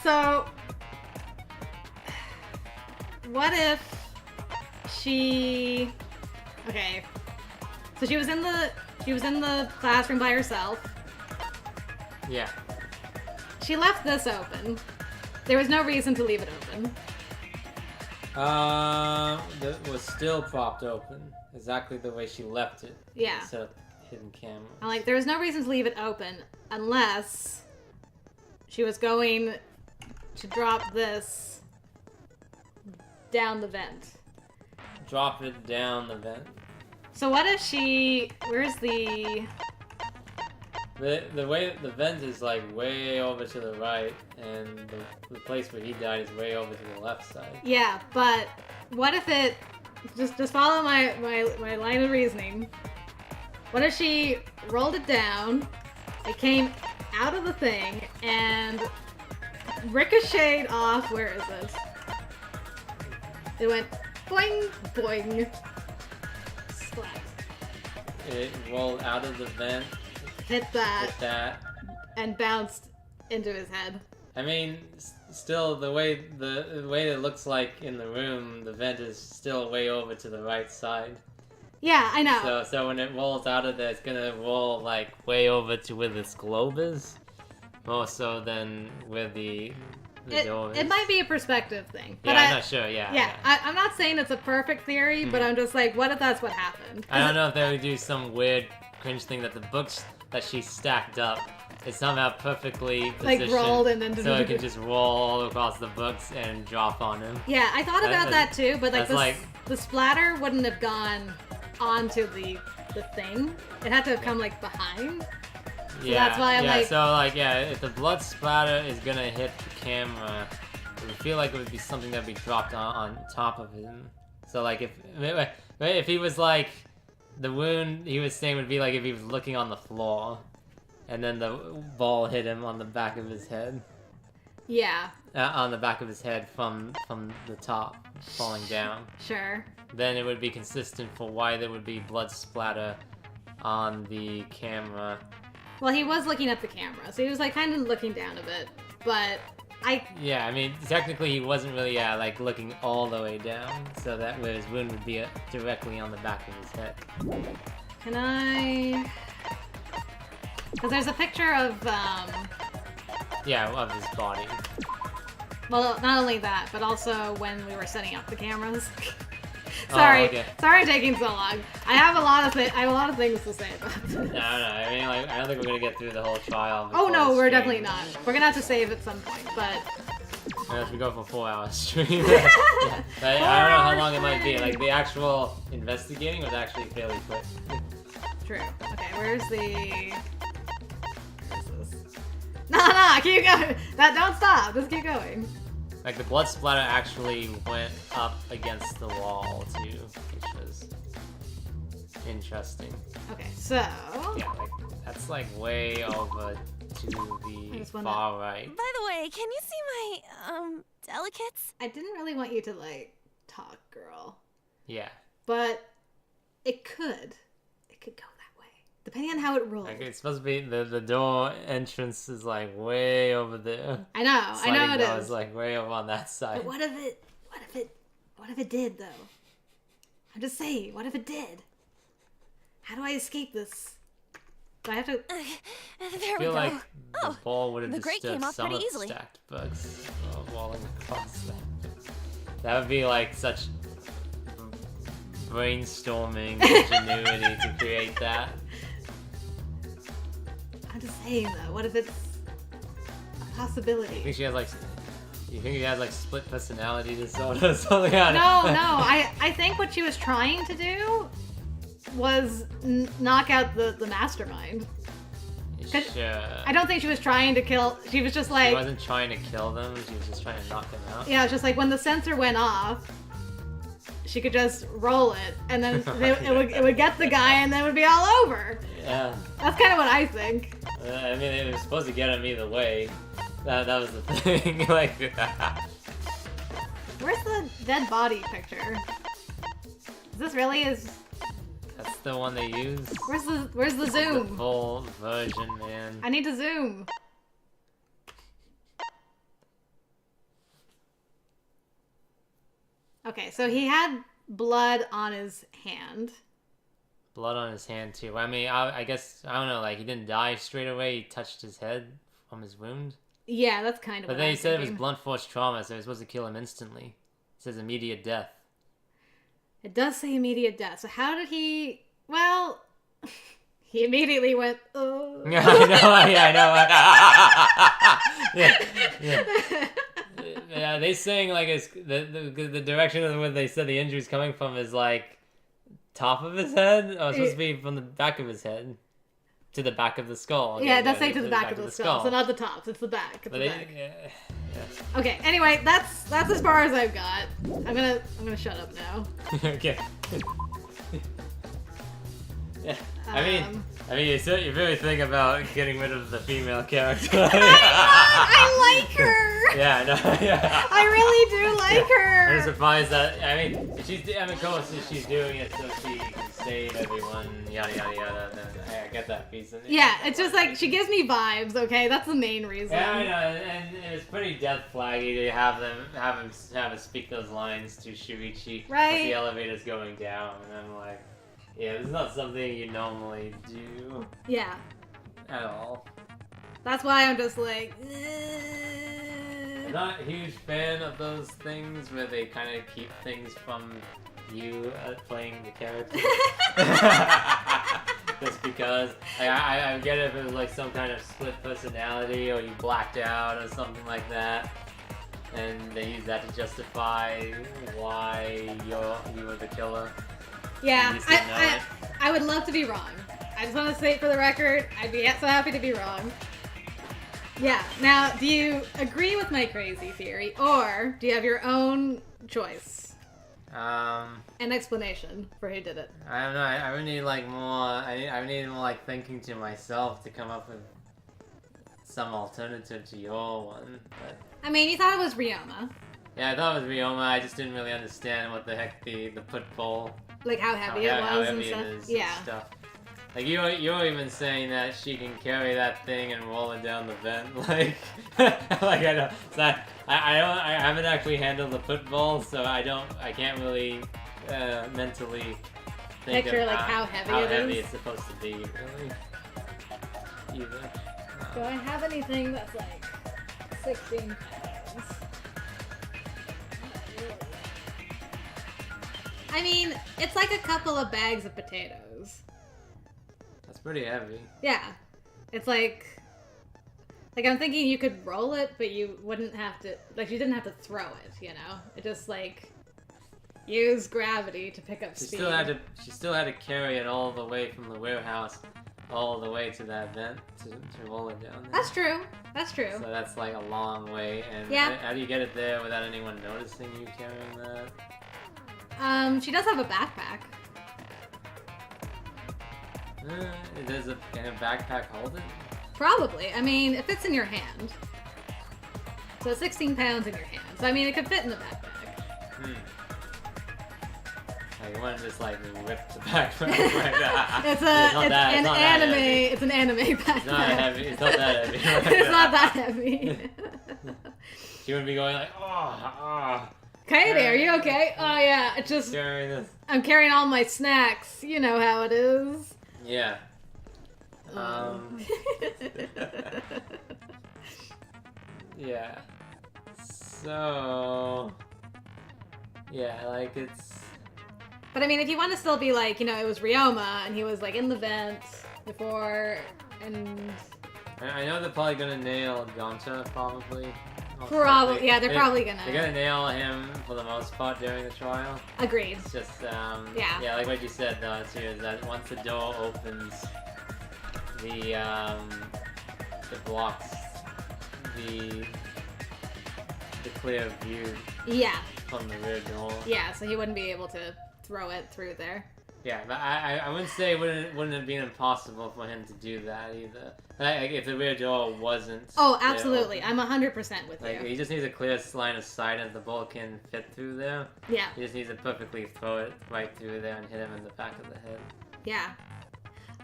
So, what if she? Okay, so she was in the classroom by herself. Yeah. She left this open. There was no reason to leave it open. It was still propped open, exactly the way she left it. Yeah. Instead of hidden camera. I'm like, there was no reason to leave it open unless she was going to drop this down the vent. Drop it down the vent. So what if she? Where's the? The way the vent is like way over to the right, and the place where he died is way over to the left side. Yeah, but what if it? Just follow my line of reasoning. What if she rolled it down? It came out of the thing and ricocheted off. Where is it? It went boing boing. Splat. It rolled out of the vent. Hit that. And bounced into his head. I mean, still the way it looks like in the room, the vent is still way over to the right side. Yeah, I know. So when it rolls out of there, it's gonna roll like way over to where this globe is, more so than where the door is. It might be a perspective thing. But I'm not sure. Yeah. I'm not saying it's a perfect theory, but I'm just like, what if that's what happened? I don't know if they would do some weird cringe thing that the books that she stacked up is somehow perfectly positioned, like rolled and then so it can just roll all across the books and drop on him. Yeah, I thought about that too, but like the splatter wouldn't have gone onto the thing. It had to have come like behind. So that's why I'm like. So like if the blood splatter is gonna hit the camera, it would feel like it would be something that'd be dropped on top of him. So like if he was like. The wound he was saying would be like if he was looking on the floor, and then the ball hit him on the back of his head. Yeah. On the back of his head from the top, falling down. Sure. Then it would be consistent for why there would be blood splatter on the camera. Well, he was looking at the camera, so he was like kind of looking down a bit, but Yeah, I mean, technically he wasn't really, like, looking all the way down, so that where his wound would be directly on the back of his head. Can I... Because there's a picture of, Yeah, of his body. Well, not only that, but also when we were setting up the cameras. Sorry, sorry taking so long. I have a lot of things to say about this. No, I mean, like, I don't think we're gonna get through the whole trial. Oh no, we're definitely not. We're gonna have to save at some point, but. Unless we go for a 4-hour stream. Yeah. I don't know how long it might be. Like the actual investigating was actually fairly quick. True. Okay, where's this? No, keep going. Don't stop. Just keep going. Like the blood splatter actually went up against the wall too, which was interesting. Okay, so yeah, like that's like way over to the far right. By the way, can you see my delicates? I didn't really want you to like talk, girl. Yeah. But it could go that way, depending on how it rolls. Like it's supposed to be the door entrance is like way over there. I know it is. It's like way over on that side. But what if it did though? I'm just saying, what if it did? How do I escape this? Do I have to... There I we feel go. like the ball would have the grate came disturbed off some pretty of the easily. stacked bugs walling across them. That would be like such brainstorming ingenuity to create that. I'm just saying though, what if it's a possibility? You think she has like split personality disorder or something? I don't No, know. I think what she was trying to do was knock out the mastermind. Sure. I don't think she was trying to kill. She was just like. She wasn't trying to kill them. She was just trying to knock them out. Yeah, it's just like when the sensor went off, she could just roll it, and then it would get the guy, and then it would be all over. Yeah. That's kind of what I think. I mean, it was supposed to get him either way. That was the thing. Like. Where's the dead body picture? Is this really his? That's the one they use. Where's the The zoom? full version, man. I need to zoom. Okay, so he had blood on his hand. Blood on his hand too. I mean, I guess I don't know. Like he didn't die straight away. He touched his head from his wound. Yeah, that's kind of. But what then I'm he said it was thinking. blunt force trauma, so it was supposed to kill him instantly. It says immediate death. It does say immediate death. So how did he? Well, he immediately went. Oh. Yeah, I know. Yeah, they saying like it's the direction of where they said the injury's coming from is like top of his head. Oh, it's supposed to be from the back of his head to the back of the skull. Okay, Yeah, it does say to the back of the skull. So not the top. It's the back. It's But the they, back. yeah. Okay. Anyway, that's as far as I've got. I'm gonna shut up now. Okay. Yeah. I mean, you really think about getting rid of the female character. I like her. Yeah, I know. Yeah. I really do like her. I'm surprised that of course, if she's doing it so she can save everyone, yada yada yada. Then I get that reason. Yeah, it's just like she gives me vibes. Okay, that's the main reason. Yeah, I know, and it was pretty death flaggy to have him speak those lines to Shuichi Right. as the elevator's going down, and I'm like, yeah, it's not something you normally do Yeah, at all. that's why I'm just like. I'm not a huge fan of those things where they kind of keep things from you playing the character. Just because I get it if it was like some kind of split personality or you blacked out or something like that, and they use that to justify why you were the killer. Yeah, You just didn't know it. I would love to be wrong. I just want to say it for the record. I'd be so happy to be wrong. Yeah. Now, do you agree with my crazy theory, or do you have your own choice? An explanation for who did it. I don't know. I would need like more. I would need more like thinking to myself to come up with some alternative to your one. But I mean, you thought it was Ryoma. yeah, I thought it was Ryoma. I just didn't really understand what the heck the football. Like how heavy it was how and heavy stuff. it is Yeah. and stuff. Like you're even saying that she can carry that thing and roll it down the vent, like like I don't. So I haven't actually handled the football, so I can't really mentally think Picture of like how heavy it is. it's supposed to be, really. Either. Do I have anything that's like 16 pounds? I mean, it's like a couple of bags of potatoes. That's pretty heavy. Yeah. It's like I'm thinking you could roll it, but you wouldn't have to, like, you didn't have to throw it, you know? It just, like, use gravity to pick up She speed. still had to carry it all the way from the warehouse, all the way to that vent to roll it down there. That's true. That's true. So that's like a long way, and Yeah. how do you get it there without anyone noticing you carrying that? She does have a backpack. Can a backpack hold it? Probably. I mean, it fits in your hand. So 16 pounds in your hand. So, I mean, it could fit in the backpack. Like, you want to just like rip the backpack right now. It's an anime backpack. It's not heavy. It's not that heavy. It's not that heavy. She wouldn't be going like, oh. Kaede, are you okay? Oh yeah, it's just Carrying this. I'm carrying all my snacks. You know how it is. Yeah. Yeah. So. Yeah, like it's. But I mean, if you want to still be like, it was Ryoma and he was like in the vent before, and I know they're probably gonna nail Gonta, probably. probably, yeah, they're probably gonna. They're gonna nail him for the most part during the trial. Agreed. It's just, yeah, like what you said though too, is that once the door opens, it blocks the clear view. Yeah. From the rear door. Yeah, so he wouldn't be able to throw it through there. Yeah, but I wouldn't say it wouldn't have been impossible for him to do that either. Like if the rear door wasn't. Oh, absolutely! I'm 100% with you. He just needs a clear line of sight, and the ball can fit through there. Yeah. He just needs to perfectly throw it right through there and hit him in the back of the head. Yeah.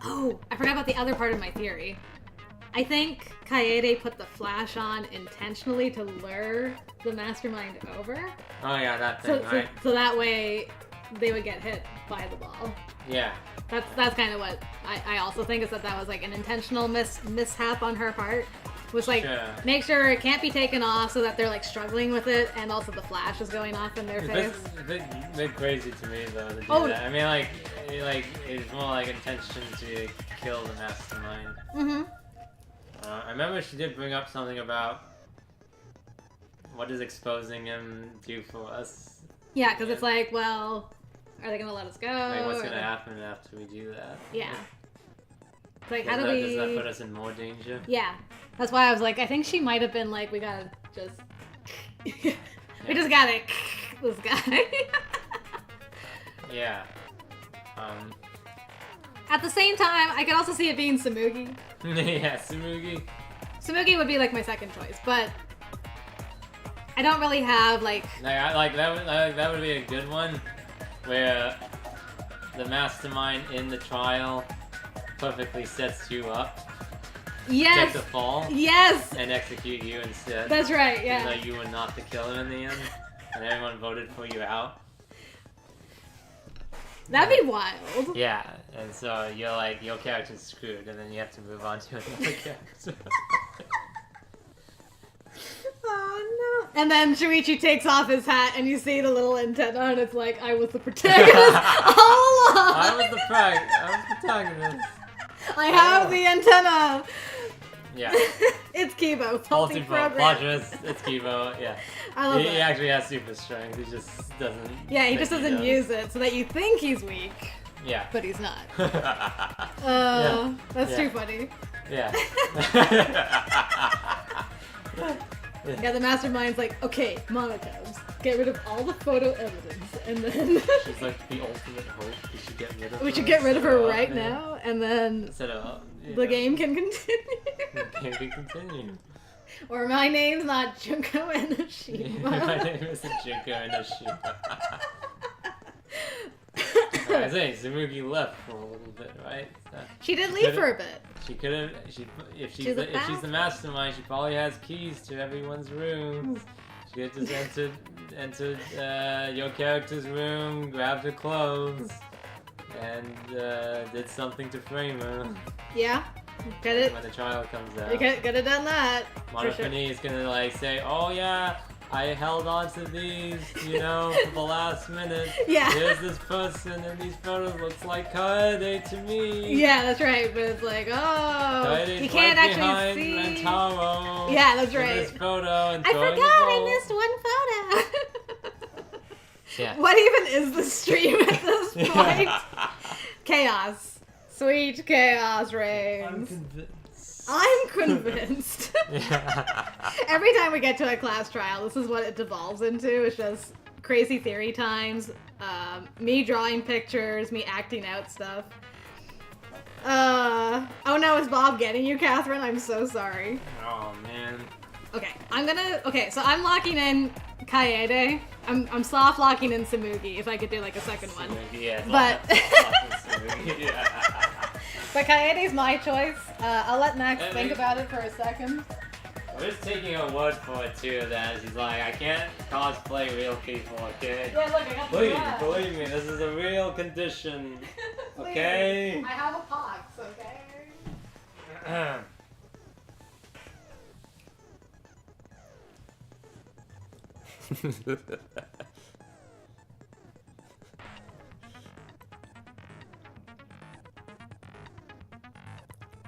Oh, I forgot about the other part of my theory. I think Kaede put the flash on intentionally to lure the mastermind over. Oh yeah, that thing, right? So that way they would get hit by the ball. Yeah. That's kind of what I also think, is that was like an intentional mishap on her part. Was like, make sure it can't be taken off so that they're like struggling with it, and also the flash is going off in their face. It's a bit crazy to me though to do that. I mean, like it's more like intention to kill the mastermind. Mm-hmm. I remember she did bring up something about what does exposing him do for us. Yeah, because it's like, well, are they gonna let us go? Like, what's gonna happen after we do that? Yeah. It's like, does that put us in more danger? Yeah. That's why I was like, I think she might have been like, we gotta just... we just gotta this guy. Yeah. At the same time, I could also see it being Tsumugi. Yeah, Tsumugi. Tsumugi would be like my second choice, but I don't really have like that would be a good one, where the mastermind in the trial perfectly sets you up. Yes. Take the fall. Yes. And execute you instead. That's right. Yeah. Even though you were not the killer in the end, and everyone voted for you out. That'd be wild. Yeah, and so you're like, your character's screwed, and then you have to move on to another character. Oh no. And then Shuichi takes off his hat and you see the little antenna and it's like, I was the protagonist all along. I was the protagonist. I have the antenna. Yeah. It's Kibo. Faulty program. It's Kibo, yeah. I love He actually has super strength, he just doesn't... Yeah, he just doesn't use it so that you think he's weak. Yeah. But he's not. Yeah. That's too funny. Yeah. Yeah, the mastermind's like, okay, Monocos, get rid of all the photo evidence, and then... She's like the ultimate hope. We should get rid of her right now, and then the game can continue. The game can continue. Or my name's not Junko Enoshima. My name isn't Junko Enoshima. I say Tsumugi left for a little bit, right? So she did leave for a bit. She could have. If she's the mastermind, she probably has keys to everyone's rooms. She could have just entered your character's room, grabbed her clothes, and did something to frame her. Yeah, get it. When the trial comes out, you could have done that. Monofini is gonna like say, "Oh yeah, I held on to these, you know, for the last minute. Yeah. Here's this person in these photos, looks like Kaede to me." Yeah, that's right, but it's like, Kaede's you can't right actually see. Rantaro. Yeah, that's right. This photo and I forgot I missed one photo. Yeah. What even is the stream at this point? Chaos. Sweet chaos reigns. I'm convinced. Every time we get to a class trial, this is what it devolves into. It's just crazy theory times, me drawing pictures, me acting out stuff. Oh no, is Bob getting you, Catherine? I'm so sorry. Oh man. Okay, so I'm locking in Kaede. I'm soft locking in Tsumugi if I could do like a second one. Yeah, but yeah. But Kaede's my choice. I'll let Max think about it for a second. I'm just taking her word for it too, that she's like, I can't cosplay real people, okay? Yeah, look, I got the Please, glass. believe me, this is a real condition, okay? I have a pox, okay?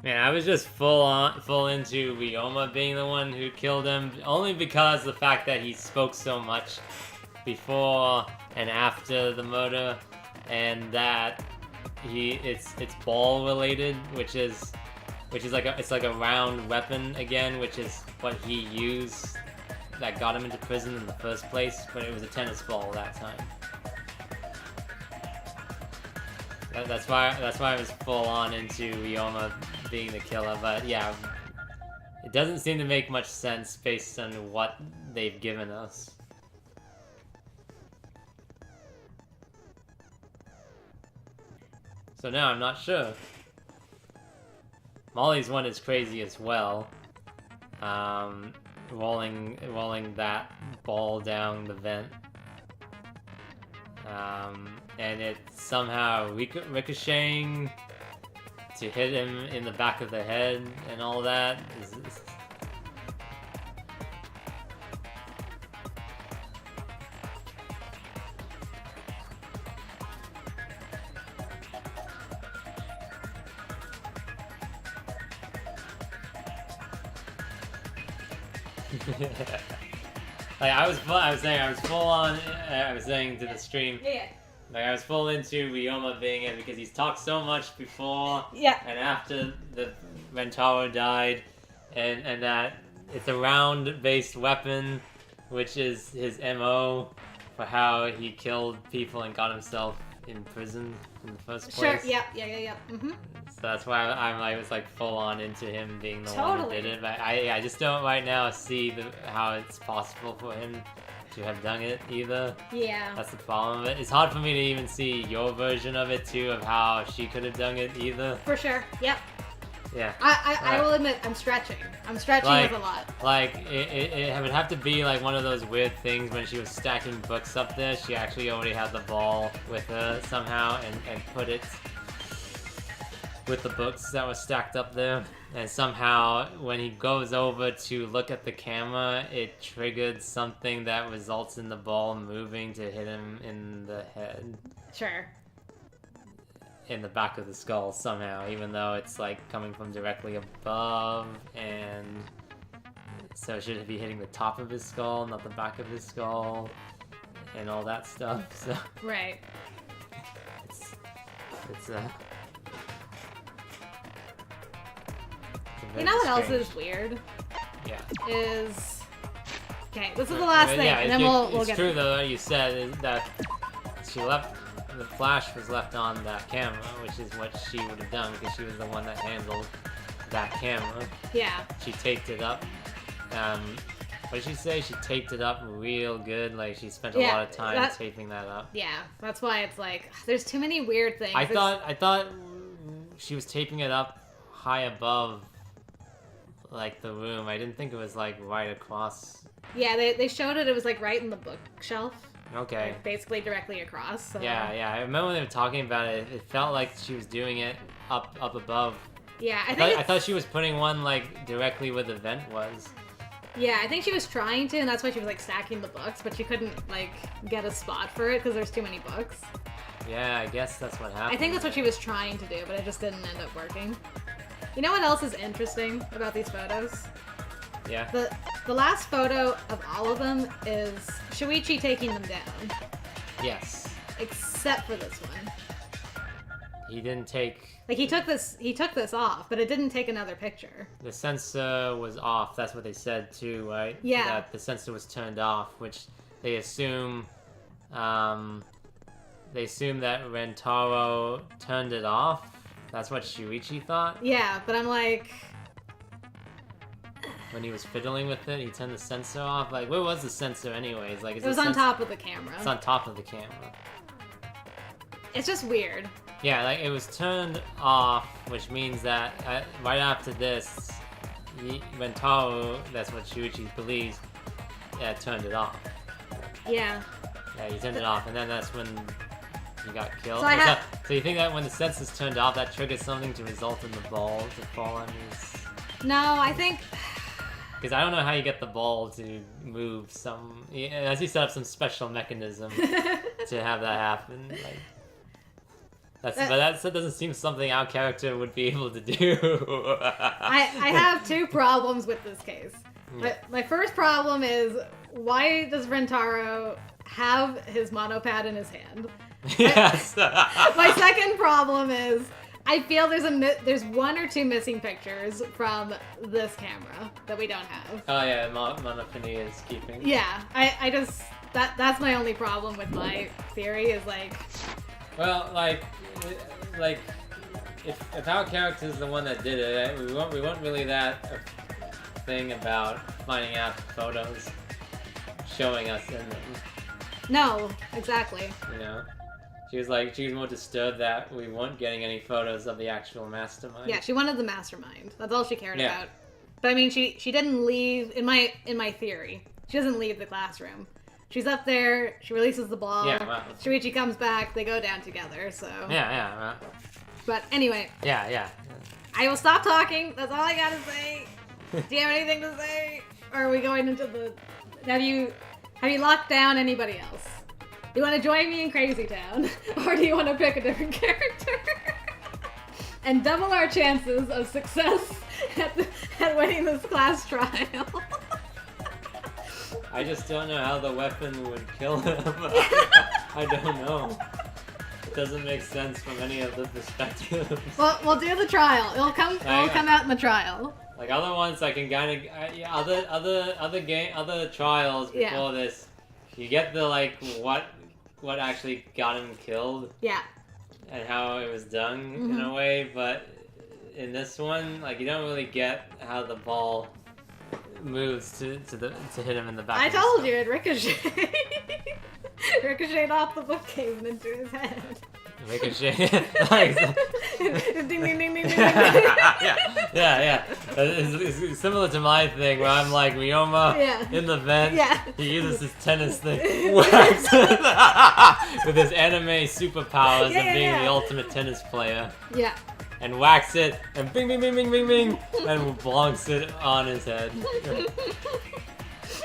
Man, I was just full into Ryoma being the one who killed him, only because the fact that he spoke so much before and after the murder, and that it's ball related, which is like a round weapon again, which is what he used that got him into prison in the first place, but it was a tennis ball that time. That's why I was full on into Ryoma being the killer, but yeah, it doesn't seem to make much sense based on what they've given us. So now I'm not sure. Molly's one is crazy as well. Rolling that ball down the vent. And it's somehow ricocheting to hit him in the back of the head and all that. Like I was saying to the stream. Yeah. Like I was full into Ryoma being it because he's talked so much before and after the Rantaro died, and that it's a round-based weapon, which is his MO for how he killed people and got himself in prison in the first place. Sure. Yeah. Mm-hmm. So that's why I was like full on into him being the one who did it. But I just don't right now see how it's possible for him to have done it either. Yeah. That's the problem with it. It's hard for me to even see your version of it too, of how she could have done it either. For sure. Yep. Yeah. I will admit, I'm stretching. I'm stretching with a lot. Like, it would have to be like one of those weird things when she was stacking books up there. She actually already had the ball with her somehow and put it with the books that were stacked up there. And somehow, when he goes over to look at the camera, it triggered something that results in the ball moving to hit him in the head. Sure. In the back of the skull somehow, even though it's like coming from directly above, and so should it be hitting the top of his skull, not the back of his skull, and all that stuff. So right. It's you know what else is weird? Yeah. Is okay. This is the last thing, and then we'll get. It's true though. You said is that she left. The flash was left on that camera, which is what she would have done because she was the one that handled that camera. Yeah. She taped it up. What did she say? She taped it up real good. Like she spent a lot of time taping that up. Yeah, that's why it's like there's too many weird things. I thought she was taping it up high above, like the room. I didn't think it was like right across. Yeah, they showed it. It was like right in the bookshelf. Okay. Like basically directly across. So. Yeah. I remember when they were talking about it. It felt like she was doing it up above. Yeah, I thought she was putting one like directly where the vent was. Yeah, I think she was trying to, and that's why she was like stacking the books, but she couldn't like get a spot for it because there's too many books. Yeah, I guess that's what happened. I think that's what she was trying to do, but it just didn't end up working. You know what else is interesting about these photos? Yeah. The last photo of all of them is Shuichi taking them down. Yes. Except for this one. He didn't take. Like he took this off, but it didn't take another picture. The sensor was off. That's what they said too, right? Yeah. That the sensor was turned off, which they assume. They assume that Rantaro turned it off. That's what Shuichi thought. Yeah, but I'm like. When he was fiddling with it, he turned the sensor off. Like, where was the sensor anyways? Like, it was on top of the camera. It's on top of the camera. It's just weird. Yeah, like it was turned off, which means that right after this, Rantaro, that's what Shuichi believes, turned it off. Yeah. Yeah, he turned it off, and then that's when he got killed. So So you think that when the sense is turned off, that triggers something to result in the ball to fall on his... No, I think... Because I don't know how you get the ball to move some... As you set up some special mechanism to have that happen. Like, but that doesn't seem something our character would be able to do. I have two problems with this case. Yeah. My first problem is, why does Rantaro have his monopad in his hand? Yes. My second problem is, I feel there's one or two missing pictures from this camera that we don't have. Oh yeah, Monofini is keeping. Yeah, I just that's my only problem with my theory is like. Well, like if our character is the one that did it, we weren't really that thing about finding out the photos, showing us in them. No, exactly. You know. She was more disturbed that we weren't getting any photos of the actual mastermind. Yeah, she wanted the mastermind. That's all she cared about. But I mean, she didn't leave. In my theory, she doesn't leave the classroom. She's up there. She releases the ball. Yeah. Well, Shuichi comes back. They go down together. So. Yeah. Well. But anyway. Yeah. I will stop talking. That's all I gotta say. Do you have anything to say? Or are we going into the? Have you locked down anybody else? Do you want to join me in Crazy Town? Or do you want to pick a different character? And double our chances of success at winning this class trial. I just don't know how the weapon would kill him. I don't know. It doesn't make sense from any of the perspectives. Well, we'll do the trial. It'll come out in the trial. Like other ones, I can kind of other trials before this. You get the what actually got him killed. Yeah. And how it was done in a way, but in this one, like you don't really get how the ball moves to hit him in the back. I told you it ricocheted. Ricocheted off the bookcase and into his head. Ricochet. Like, ding ding ding ding ding. Yeah. It's similar to my thing where I'm like Ryoma in the vent. Yeah. He uses his tennis thing, whacks it with his anime superpowers of being the ultimate tennis player. Yeah. And whacks it and bing bing bing bing bing bing and blonks it on his head.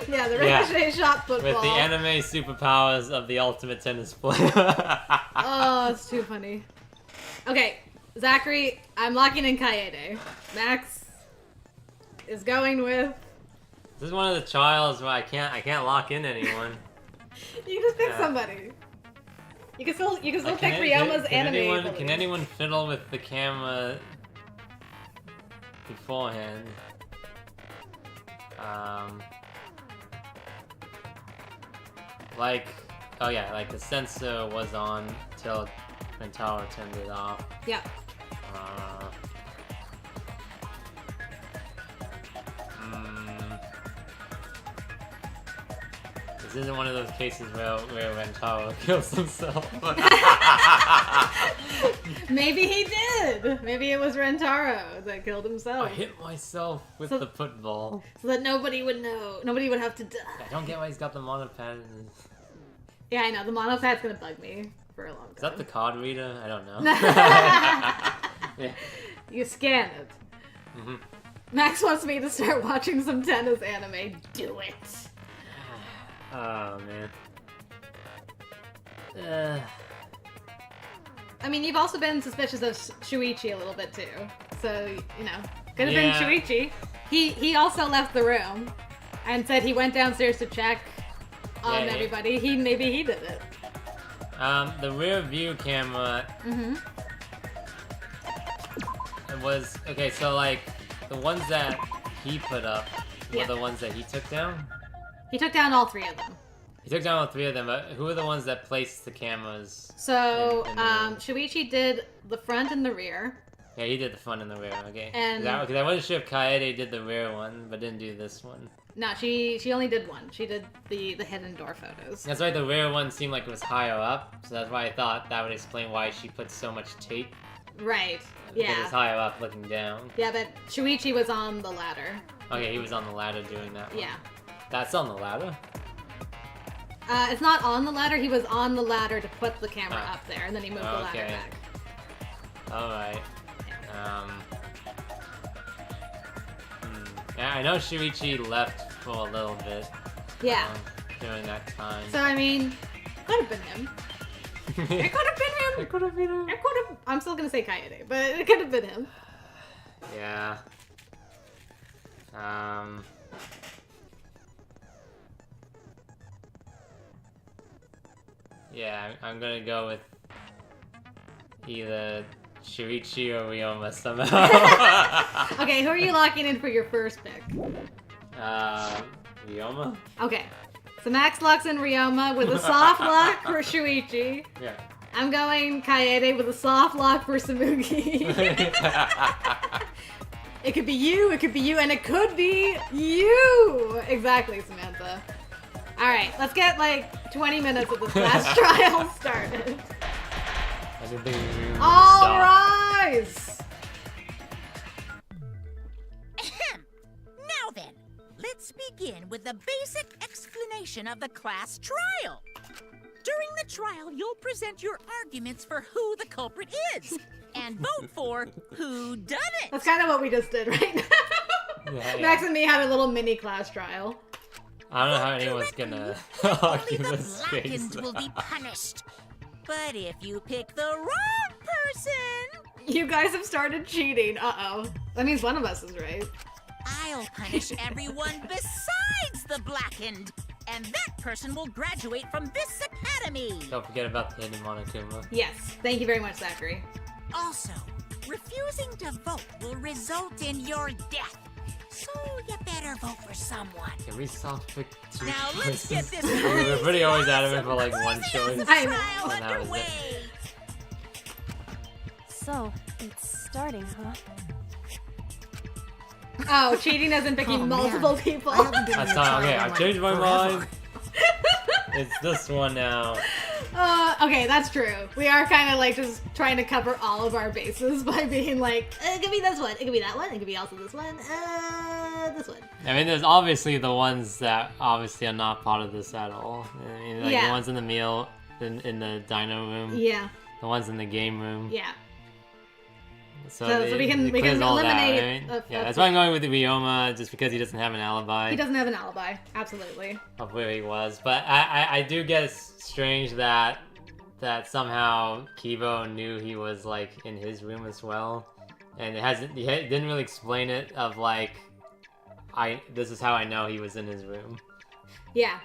Yeah, the ricochet shot football. With the anime superpowers of the ultimate tennis player. Oh, it's too funny. Okay, Zachary, I'm locking in Kaede. Max is going with... This is one of the trials where I can't lock in anyone. You just pick somebody. You can still pick Ryoma's anime. Can anyone fiddle with the camera beforehand? Like the sensor was on till Rantaro turned it off. Yeah. This isn't one of those cases where Rantaro kills himself. Maybe he did. Maybe it was Rantaro that killed himself. I hit myself with the football. So that nobody would know. Nobody would have to die. I don't get why he's got the monopad in his... Yeah, I know. The monopad's gonna bug me for a long time. Is that the card reader? I don't know. Yeah. You scan it. Max wants me to start watching some tennis anime. Do it. Oh, man. I mean, you've also been suspicious of Shuichi a little bit, too. So, you know, could have been Shuichi. He also left the room and said he went downstairs to check on everybody. Maybe he did it. The rear view camera... It was... Okay, so, like, the ones that he put up were the ones that he took down? He took down all three of them. He took down all three of them, but who are the ones that placed the cameras? So, Shuichi did the front and the rear. Yeah, he did the front and the rear, okay. And... Because I wasn't sure if Kaede did the rear one, but didn't do this one. No, she only did one. She did the hidden door photos. That's right, the rear one seemed like it was higher up, so that's why I thought that would explain why she put so much tape Right. Because Yeah. it's higher up looking down. Yeah, but Shuichi was on the ladder. Okay, he was on the ladder doing that one. Yeah. That's on the ladder? It's not on the ladder. He was on the ladder to put the camera Ah. up there, and then he moved the ladder Okay. back. Alright. Yeah, I know Shuichi left for a little bit. Yeah. During that time. So, I mean, could have been him. It could have been him. It could have been him. It could have. I'm still gonna say Kaede, but it could have been him. Yeah. Yeah, I'm gonna go with either Shuichi or Ryoma somehow. Okay, who are you locking in for your first pick? Ryoma? Okay. So Max locks in Ryoma with a soft lock for Shuichi. Yeah. I'm going Kaede with a soft lock for Tsumugi. It could be you, and it could be you! Exactly, Samantha. Alright, let's get like 20 minutes of this last trial started. I didn't think we were All stop. rise! Ahem. Now then, let's begin with the basic explanation of the class trial. During the trial, you'll present your arguments for who the culprit is, and vote for who done it. That's kind of what we just did right now. Yeah. Max and me had a little mini class trial. I don't know how anyone's gonna Only argue the this space. blackened will be punished. But if you pick the wrong person, You guys have started cheating. Uh-oh. That means one of us is right. I'll punish everyone besides the blackened. And that person will graduate from this academy. Don't forget about the hidden Monokuma. Yes. Thank you very much, Zachary. Also, refusing to vote will result in your death. So you better vote for someone. Can we soft pick two Now let's choices? get this We were pretty always crazy, adamant for like one awesome choice. I know. trial And that was underway. So, it's starting, huh? Oh, cheating isn't picking Oh, multiple man. people. I haven't been in That's a not trial okay. in, I've like, changed my forever. mind. It's this one now. Okay, that's true. We are kind of like just trying to cover all of our bases by being like, it could be this one, it could be that one, it could be also this one, this one. I mean, there's obviously the ones that obviously are not part of this at all. I mean, like Yeah. the ones in the meal, in the dino room, Yeah, the ones in the game room. yeah. So, So we can clears all that, eliminate right? a- Yeah, a- that's why I'm going with the Ryoma, just because he doesn't have an alibi He doesn't have an alibi, absolutely. of where he was. But I do get strange that somehow Kibo knew he was like in his room as well, and he didn't really explain it of like, this is how I know he was in his room. Yeah.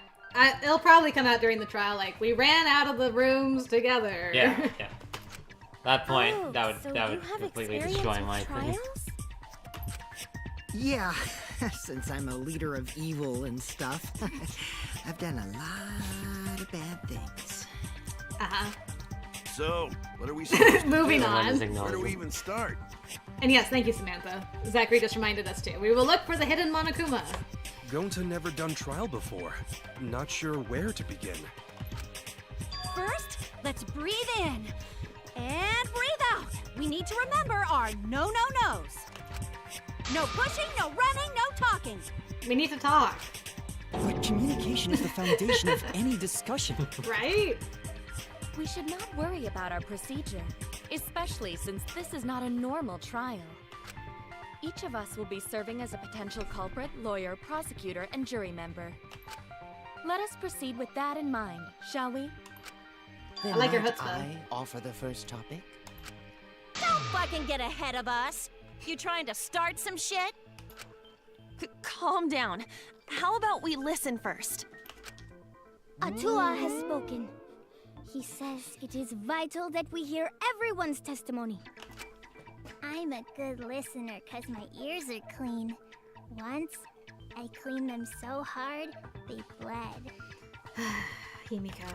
It'll probably come out during the trial, like, we ran out of the rooms together. Yeah, yeah. That point, Oh, that would so that you would have completely experience destroy with my thing. trials? Yeah, since I'm a leader of evil and stuff, I've done a lot of bad things. Uh-huh. So, what are we supposed to Moving do? Everyone just on. ignores Where do we it. even start? And yes, thank you, Samantha. Zachary just reminded us too. We will look for the hidden Monokuma. Gonta never done trial before. Not sure where to begin. First, let's breathe in. And breathe out. We need to remember our no-no-nos. No pushing, no running, no talking. We need to talk, But communication is the foundation of any discussion. right? We should not worry about our procedure, especially since this is not a normal trial. Each of us will be serving as a potential culprit, lawyer, prosecutor, and jury member. Let us proceed with that in mind, shall we? Then I like your might chutzpah. I offer the first topic? Don't fucking get ahead of us. You trying to start some shit? Calm down. How about we listen first? Atua has spoken. He says it is vital that we hear everyone's testimony. I'm a good listener because my ears are clean. Once, I cleaned them so hard, they bled. Himiko.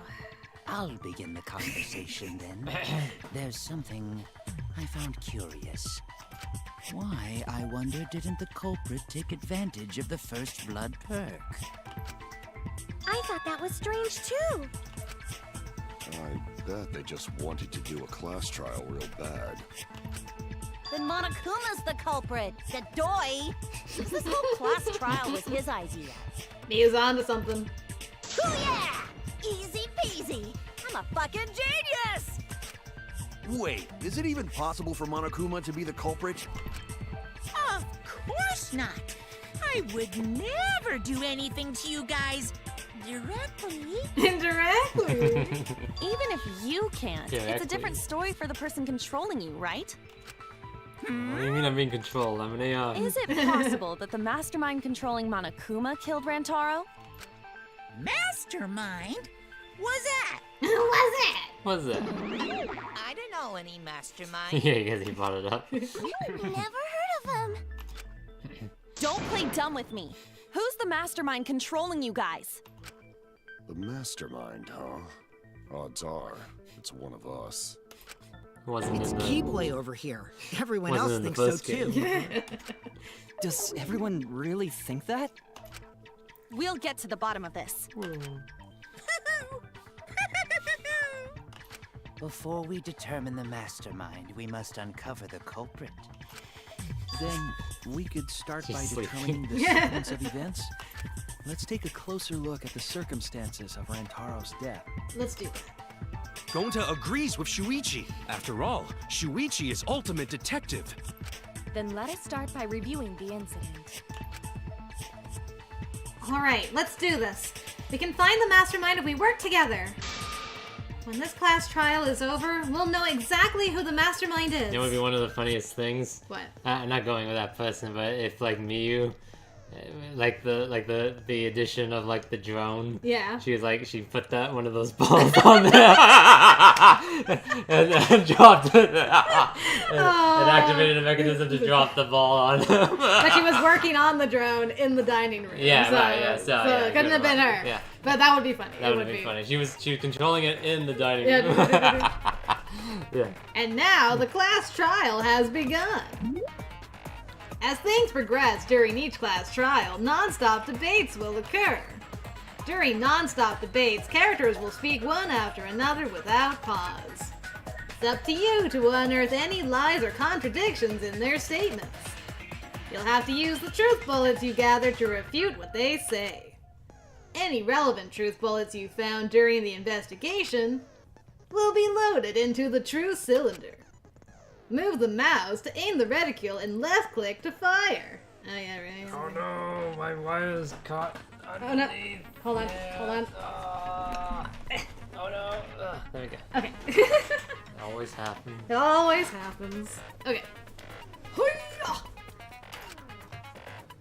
I'll begin the conversation then. There's something I found curious. Why, I wonder, didn't the culprit take advantage of the first blood perk? I thought that was strange too. I bet they just wanted to do a class trial real bad. Then Monokuma's the culprit. The doy. This whole class trial was his idea. He is on to something. Ooh yeah! Easy peasy. I'm a fucking genius! Wait, is it even possible for Monokuma to be the culprit? Of course not. I would never do anything to you guys directly. Indirectly. Even if you can't, it's a Directly. different story for the person controlling you, right? What do you mean I'm being controlled? I'm an AI. Is it possible that the mastermind controlling Monokuma killed Rantaro? Mastermind? Was that? Who was it? What's that? I don't know any mastermind. Yeah, because he brought it up. Never heard of him. Don't play dumb with me. Who's the mastermind controlling you guys? The mastermind, huh? Odds are, it's one of us. Wasn't It's in the... Keyblade over here. Everyone Wasn't else in the thinks so first too. game. Does everyone really think that? We'll get to the bottom of this. Before we determine the mastermind, we must uncover the culprit. Then we could start by He's sleeping. determining the sequence of events. Let's take a closer look at the circumstances of Rantaro's death. Let's do that. Gonta agrees with Shuichi. After all, Shuichi is ultimate detective. Then let us start by reviewing the incident. Alright, let's do this. We can find the mastermind if we work together. When this class trial is over, we'll know exactly who the mastermind is. It would be one of the funniest things. What? Not going with that person, but if like Miyu, like the addition of like the drone. Yeah. She was like she put that one of those balls on there and dropped it and activated a mechanism to drop the ball on him. But she was working on the drone in the dining room. Yeah, so, right. Yeah, so yeah, it couldn't have been her. Yeah. But that would be funny. That it would have be been funny. She was controlling it in the dining Yeah. room. Yeah. And now the class trial has begun. As things progress during each class trial, non-stop debates will occur. During non-stop debates, characters will speak one after another without pause. It's up to you to unearth any lies or contradictions in their statements. You'll have to use the truth bullets you gathered to refute what they say. Any relevant truth bullets you found during the investigation will be loaded into the truth cylinder. Move the mouse to aim the reticule and left click to fire. Oh yeah, right. Oh no, my wire's caught underneath. Oh no, hold on, hold on. Oh no. There we go. Okay. Always happens. It always happens. Okay. Hoo-yah!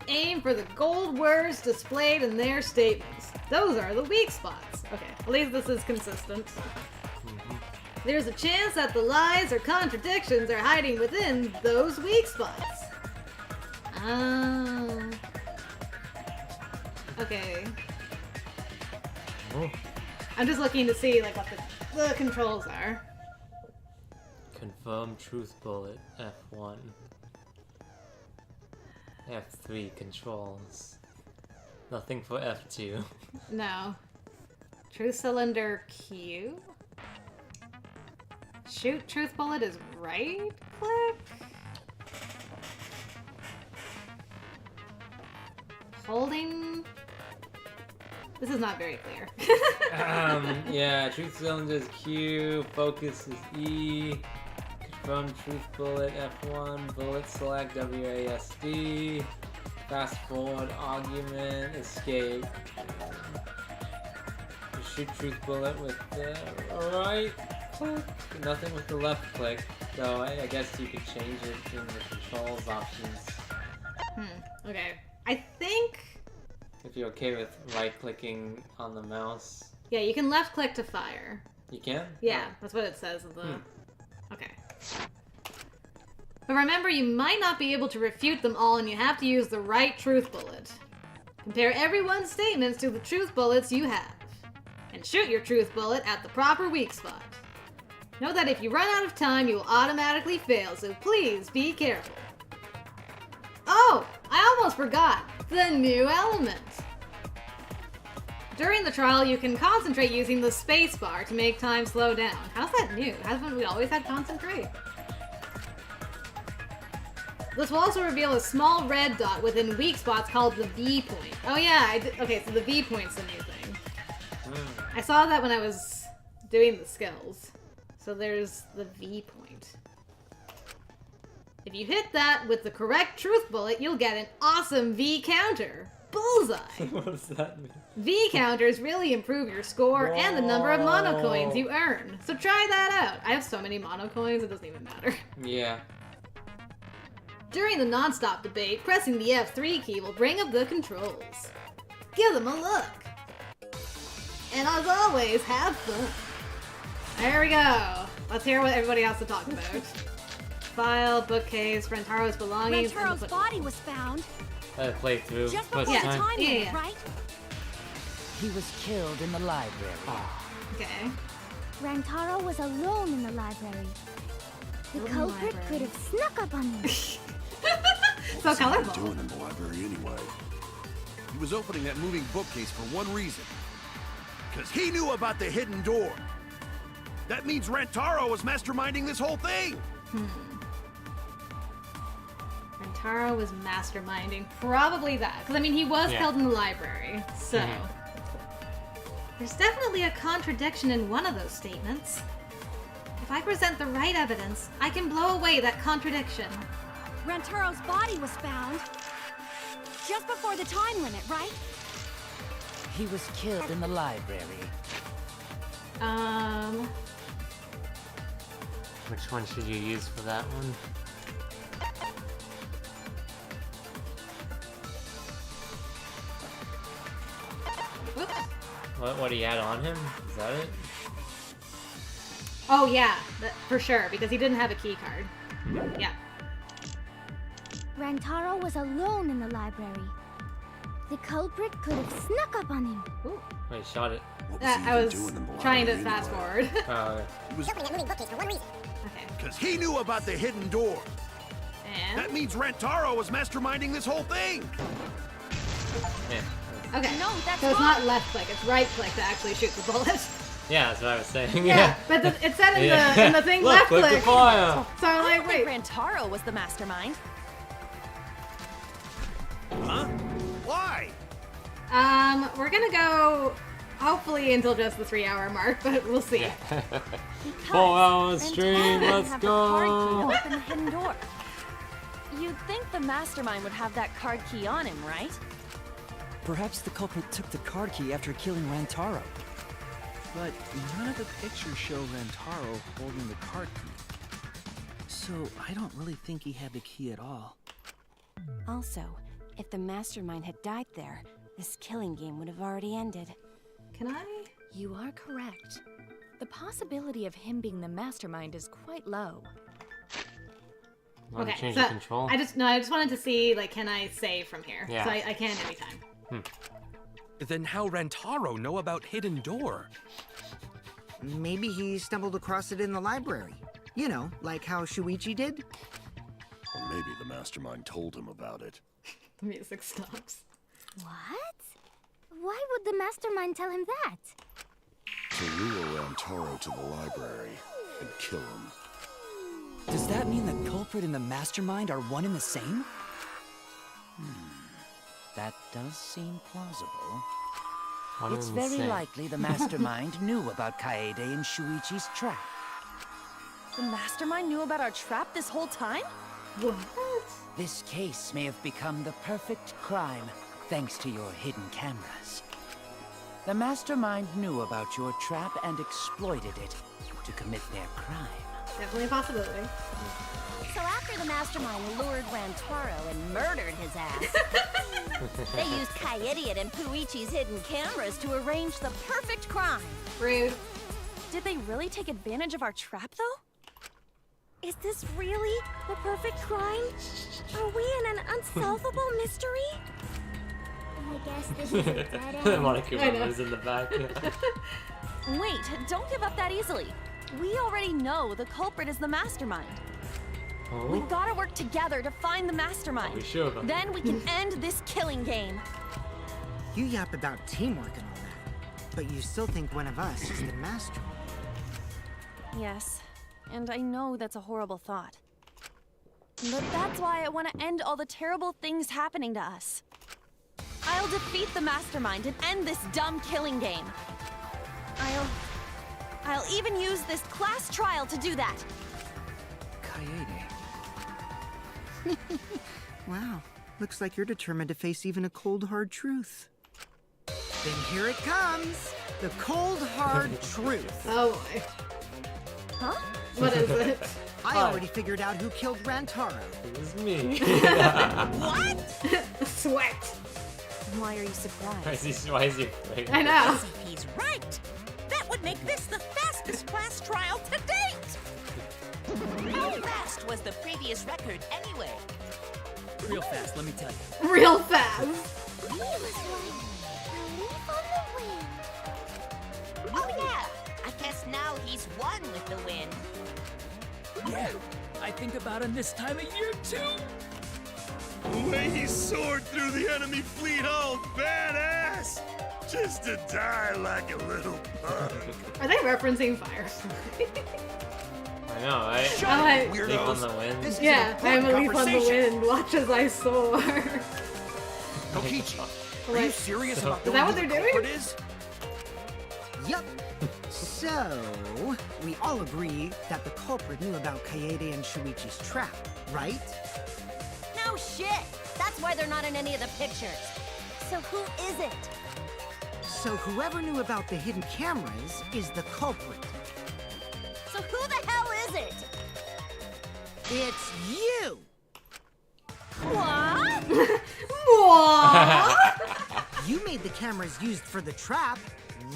Aim for the gold words displayed in their statements. Those are the weak spots. Okay, at least this is consistent. There's a chance that the lies or contradictions are hiding within those weak spots. Okay. Oh. I'm just looking to see like what the controls are. Confirm truth bullet F1. F3 controls. Nothing for F2. No. Truth cylinder Q? Shoot truth bullet is right click? Holding... This is not very clear. Yeah, truth cylinder is Q, focus is E, confirm truth bullet F1, bullet select WASD, fast forward argument, escape. Shoot truth bullet with the right click, nothing with the left click, so I guess you could change it in the controls options. Okay. I think... If you're okay with right-clicking on the mouse. Yeah, you can left click to fire. You can? Yeah, that's what it says in the... Okay. But remember, you might not be able to refute them all and you have to use the right truth bullet. Compare everyone's statements to the truth bullets you have. And shoot your truth bullet at the proper weak spot. Know that if you run out of time, you will automatically fail, so please be careful. Oh! I almost forgot! The new element! During the trial, you can concentrate using the space bar to make time slow down. How's that new? Haven't we always had concentrate? This will also reveal a small red dot within weak spots called the V point. Oh yeah, okay, so the V point's the new thing. I saw that when I was doing the skills. So there's the V point. If you hit that with the correct truth bullet, you'll get an awesome V counter. Bullseye! What does that mean? V counters really improve your score and the number of mono coins you earn. So try that out. I have so many mono coins, it doesn't even matter. Yeah. During the non-stop debate, pressing the F3 key will bring up the controls. Give them a look. And as always, have fun. There we go. Let's hear what everybody has to talk about. File, bookcase, Rantaro's belongings. Rantaro's body was found. Playthrough. Just before the time limit, Yeah. right? He was killed in the library. Okay. Rantaro was alone in the library. The Alone in the culprit library. could have snuck up on him. So What's he colorful. doing in the library anyway? He was opening that moving bookcase for one reason. Because he knew about the hidden door. That means Rantaro was masterminding this whole thing. Rantaro was masterminding. Probably that. Because, I mean, he was killed in the library. So. There's definitely a contradiction in one of those statements. If I present the right evidence, I can blow away that contradiction. Rantaro's body was found just before the time limit, right? He was killed in the library. Which one should you use for that one? What do you had on him? Is that it? Oh, yeah. For sure, because he didn't have a key card. Yeah. Rantaro was alone in the library. The culprit could have snuck up on him. Wait, shot it. I was trying to fast forward. Oh, He was opening that moving bookcase for one reason. Okay. because he knew about the hidden door. And? That means Rantaro was masterminding this whole thing. Okay. No, that's so it's wrong. not left click, it's right click to actually shoot the bullet. yeah, that's what I was saying. Yeah, but it said in the thing Look, left click click. the fire. So I'm I like, don't wait. think Rantaro was the mastermind. Huh? Why? We're gonna go hopefully until just the 3-hour mark, but we'll see. 4-hour stream, let's have the card key go! to open the hidden door. You'd think the mastermind would have that card key on him, right? Perhaps the culprit took the card key after killing Rantaro. But none of the pictures show Rantaro holding the card key. So I don't really think he had the key at all. Also, if the mastermind had died there, this killing game would have already ended. Can I? You are correct. The possibility of him being the mastermind is quite low. Want to Okay, change so the control? I just wanted to see, like, can I save from here? Yeah. So I can anytime. Then how Rantaro know about hidden door? Maybe he stumbled across it in the library. You know, like how Shuichi did? Or maybe the mastermind told him about it. The music stops. What? Why would the mastermind tell him that? To lure Rantaro to the library and kill him. Does that mean the culprit and the mastermind are one and the same? That does seem plausible. One It's and the very same. likely the mastermind knew about Kaede and Shuichi's trap. The mastermind knew about our trap this whole time? What? This case may have become the perfect crime thanks to your hidden cameras. The mastermind knew about your trap and exploited it to commit their crime. Definitely a possibility. So after the mastermind lured Rantaro and murdered his ass, they used Kaede and Puichi's hidden cameras to arrange the perfect crime. Rude. Did they really take advantage of our trap, though? Is this really the perfect crime? Are we in an unsolvable mystery? I guess this is a dead end. Monica I know. was in the back. Wait, don't give up that easily. We already know the culprit is the mastermind. Oh? We've got to work together to find the mastermind. Are we sure about Then we can end this killing game. You yap about teamwork and all that, But you still think one of us is the master? Yes, and I know that's a horrible thought. But that's why I want to end all the terrible things happening to us. I'll defeat the mastermind and end this dumb killing game. I'll even use this class trial to do that. Kaede. Wow, looks like you're determined to face even a cold, hard truth. Then here it comes, the cold, hard truth. Oh boy. Huh? What is it? I already figured out who killed Rantaro. It was me. What? Sweat. Why are you surprised? Why is he afraid? I know. He's right. That would make this the fastest class trial to date. How fast was the previous record anyway? Real fast, let me tell you. Real fast. He was like a leaf on the wind. Oh yeah, I guess now he's one with the wind. Yeah, I think about him this time of year too. The way he soared through the enemy fleet, all badass! Just to die like a little punk. Are they referencing Fire? I know, right? I'm Leaf on the wind. Yeah, I am a leaf on the wind. Watch as I soar. Kokichi, are you serious about Is that what they're doing? Yup. So, we all agree that the culprit knew about Kaede and Shuichi's trap, right? No shit! That's why they're not in any of the pictures. So who is it? So whoever knew about the hidden cameras is the culprit. So who the hell is it? It's you! What? What? You made the cameras used for the trap,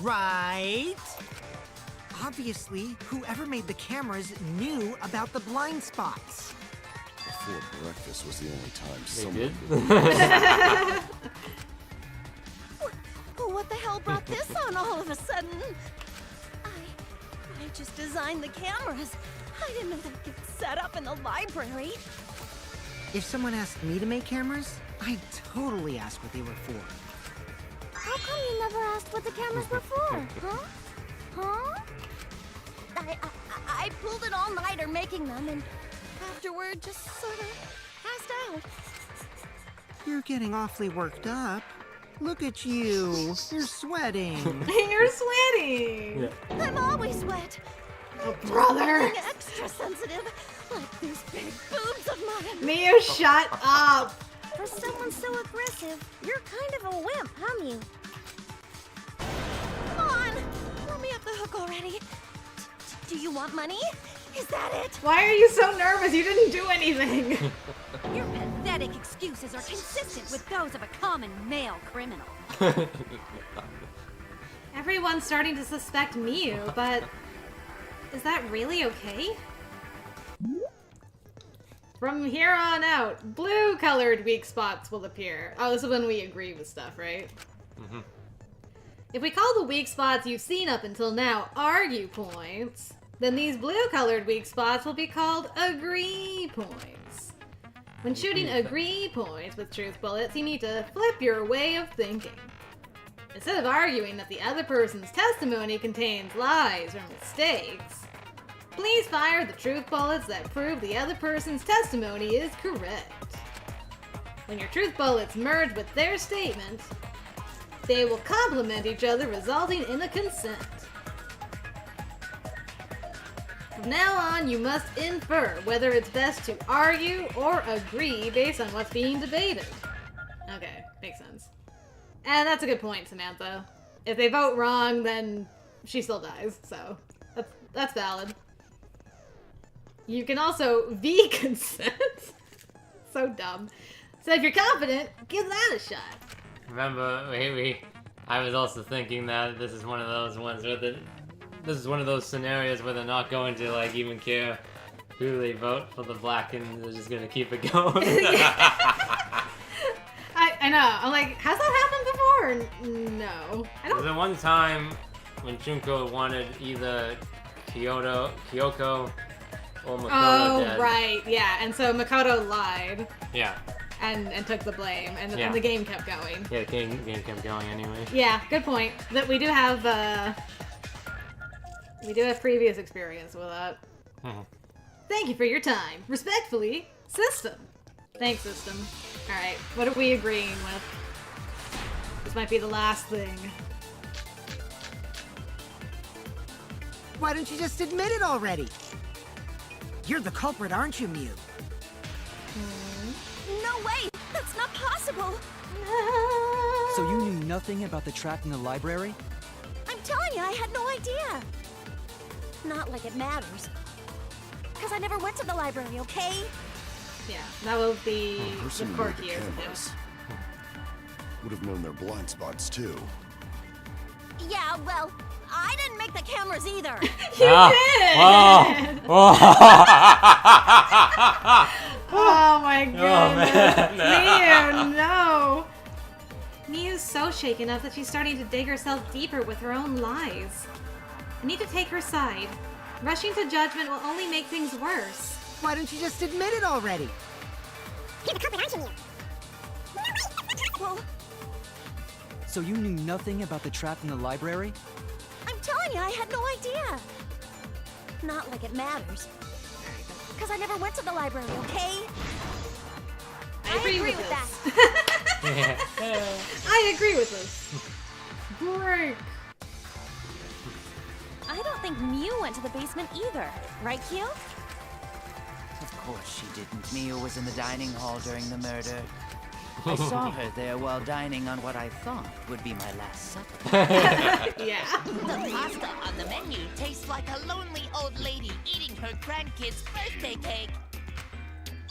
right? Obviously, whoever made the cameras knew about the blind spots. Before breakfast was the only time They someone... What the hell brought this on all of a sudden? I just designed the cameras. I didn't know they'd get set up in the library. If someone asked me to make cameras, I'd totally ask what they were for. How come you never asked what the cameras were for, huh? Huh? I pulled an all-nighter making them, and afterward just sort of passed out. You're getting awfully worked up. Look at you. You're sweating. You're sweating. Yeah. I'm always wet. Oh, brother. Being extra sensitive, like these big boobs of mine. Mio, shut up. For someone so aggressive, you're kind of a wimp, huh, Mew? Come on, let me off the hook already. Do you want money? Is that it? Why are you so nervous? You didn't do anything. Your pathetic excuses are consistent with those of a common male criminal. Everyone's starting to suspect Miu, but is that really okay? From here on out, blue-colored weak spots will appear. Oh, this is when we agree with stuff, right? Mm-hmm. If we call the weak spots you've seen up until now argue points, then these blue-colored weak spots will be called agree points. When shooting agree points with truth bullets, you need to flip your way of thinking. Instead of arguing that the other person's testimony contains lies or mistakes, please fire the truth bullets that prove the other person's testimony is correct. When your truth bullets merge with their statement, they will complement each other, resulting in a consent. From now on, you must infer whether it's best to argue or agree based on what's being debated. Okay, makes sense. And that's a good point, Samantha. If they vote wrong, then she still dies, so that's valid. You can also V-consent. So dumb. So if you're confident, give that a shot. Remember, I was also thinking that this is one of those ones where this is one of those scenarios where they're not going to like even care who they vote for the black, and they're just gonna keep it going. I know. I'm like, has that happened before? No. I don't. There's the one time when Junko wanted either Kyoko or Makoto dead. Oh, right. Yeah. And so Makoto lied. Yeah. and took the blame, and Yeah. the game kept going. Yeah, the game kept going anyway. Yeah, good point. That we do have previous experience with that. Thank you for your time. Respectfully, System. Thanks, System. Alright, what are we agreeing with? This might be the last thing. Why don't you just admit it already? You're the culprit, aren't you, Mew? No way! That's not possible! So you knew nothing about the trap in the library? I'm telling you, I had no idea! Not like it matters. Because I never went to the library, okay? Yeah, that will be The the person who made the quirkiest of cameras would have known their blind spots too. Yeah, well, I didn't make the cameras either! Oh my goodness. man. Miu, no. Miu's so shaken up that she's starting to dig herself deeper with her own lies. I need to take her side. Rushing to judgment will only make things worse. Why don't you just admit it already? You're the culprit, aren't you, Mew? Well, So you knew nothing about the trap in the library? I'm telling you, I had no idea. Not like it matters. Because I never went to the library, okay? I agree with that. I agree with this. Break. I don't think Mew went to the basement either. Right, Q? Of course she didn't. Mia was in the dining hall during the murder. I saw her there while dining on what I thought would be my last supper. Yeah. The pasta on the menu tastes like a lonely old lady eating her grandkid's birthday cake.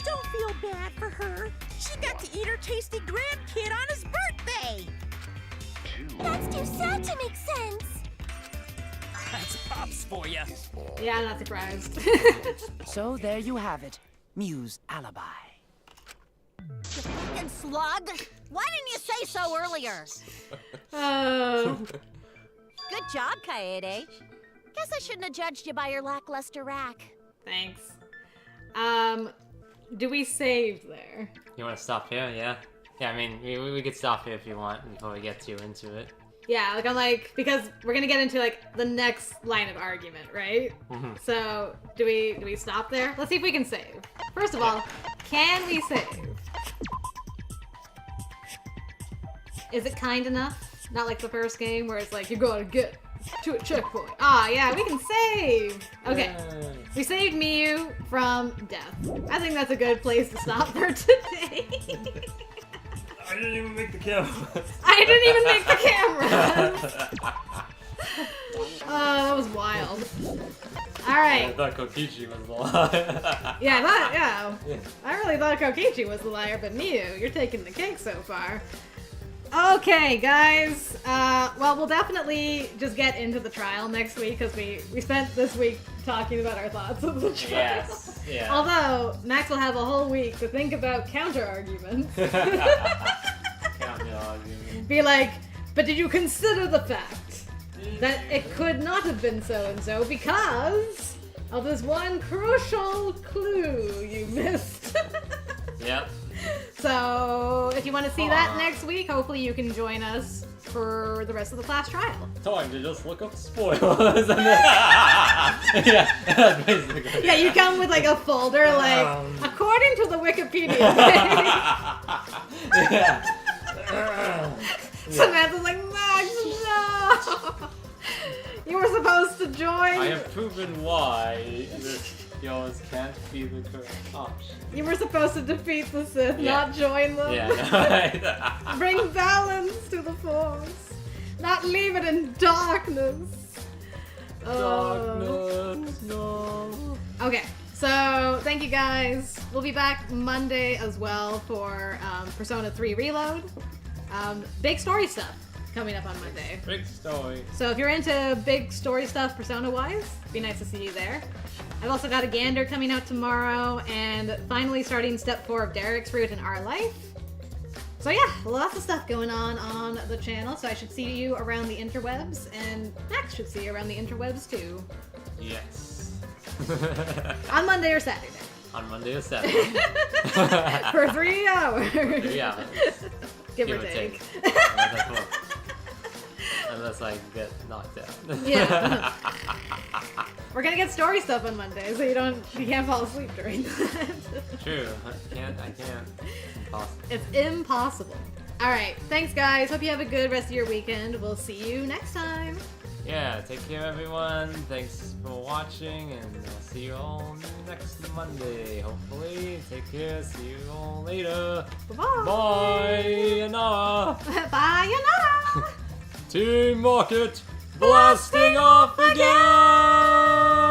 Don't feel bad for her. She got to eat her tasty grandkid on his birthday. That's too sad to make sense. That's Pops for you. Yeah, I'm not surprised. So there you have it. Mew's alibi. You fucking slug! Why didn't you say so earlier? Oh. Good job, Kaede. Guess I shouldn't have judged you by your lackluster rack. Thanks. Do we save there? You want to stop here? Yeah. Yeah, I mean, we could stop here if you want before we get too into it. Yeah, because we're gonna get into the next line of argument, right? So do we stop there? Let's see if we can save. First of all, can we save? Is it kind enough? Not like the first game where it's like you gotta get to a checkpoint. Ah, yeah, we can save. Okay, we saved Miu from death. I think that's a good place to stop for today. I didn't even make the camera. I didn't even make the cameras. That was wild. All right. I thought Kokichi was the liar. Yeah, I really thought Kokichi was the liar, but Miu, you're taking the cake so far. Okay, guys. Well, we'll definitely just get into the trial next week because we spent this week talking about our thoughts of the trial. Yes. Yeah. Although Max will have a whole week to think about counter arguments. Be like, but did you consider the fact that it could not have been so and so because of this one crucial clue you missed? Yep. So, if you want to see that next week, hopefully you can join us for the rest of the class trial. Time to just look up spoilers. Yeah, that's basically. Yeah, you come with like a folder, like according to the Wikipedia page. Yeah. Samantha's like, Max, no! You were supposed to join. I have proven why yours can't be the correct option. You were supposed to defeat the Sith, not join them. Yeah, no. Bring balance to the Force. Not leave it in darkness. Darkness, no. Okay, so thank you guys. We'll be back Monday as well for Persona 3 Reload. Big story stuff coming up on Monday. Big story. So if you're into big story stuff Persona-wise, be nice to see you there. I've also got a Gander coming out tomorrow, and finally starting Step 4 of Derek's Route in Our Life. So yeah, lots of stuff going on the channel, so I should see you around the interwebs, and Max should see you around the interwebs too. Yes. On Monday or Saturday. On Monday or Saturday. For 3 hours. 3 hours. Give or take. Unless I get knocked out. Yeah. We're gonna get story stuff on Monday, so you can't fall asleep during that. True. I can't. Impossible. It's impossible. Alright, thanks guys. Hope you have a good rest of your weekend. We'll see you next time. Yeah, take care everyone. Thanks for watching, and I'll see you all next Monday, hopefully. Take care. See you all later. Bye-bye. Bye, Anara. Bye, Anara. Team Rocket blasting off again!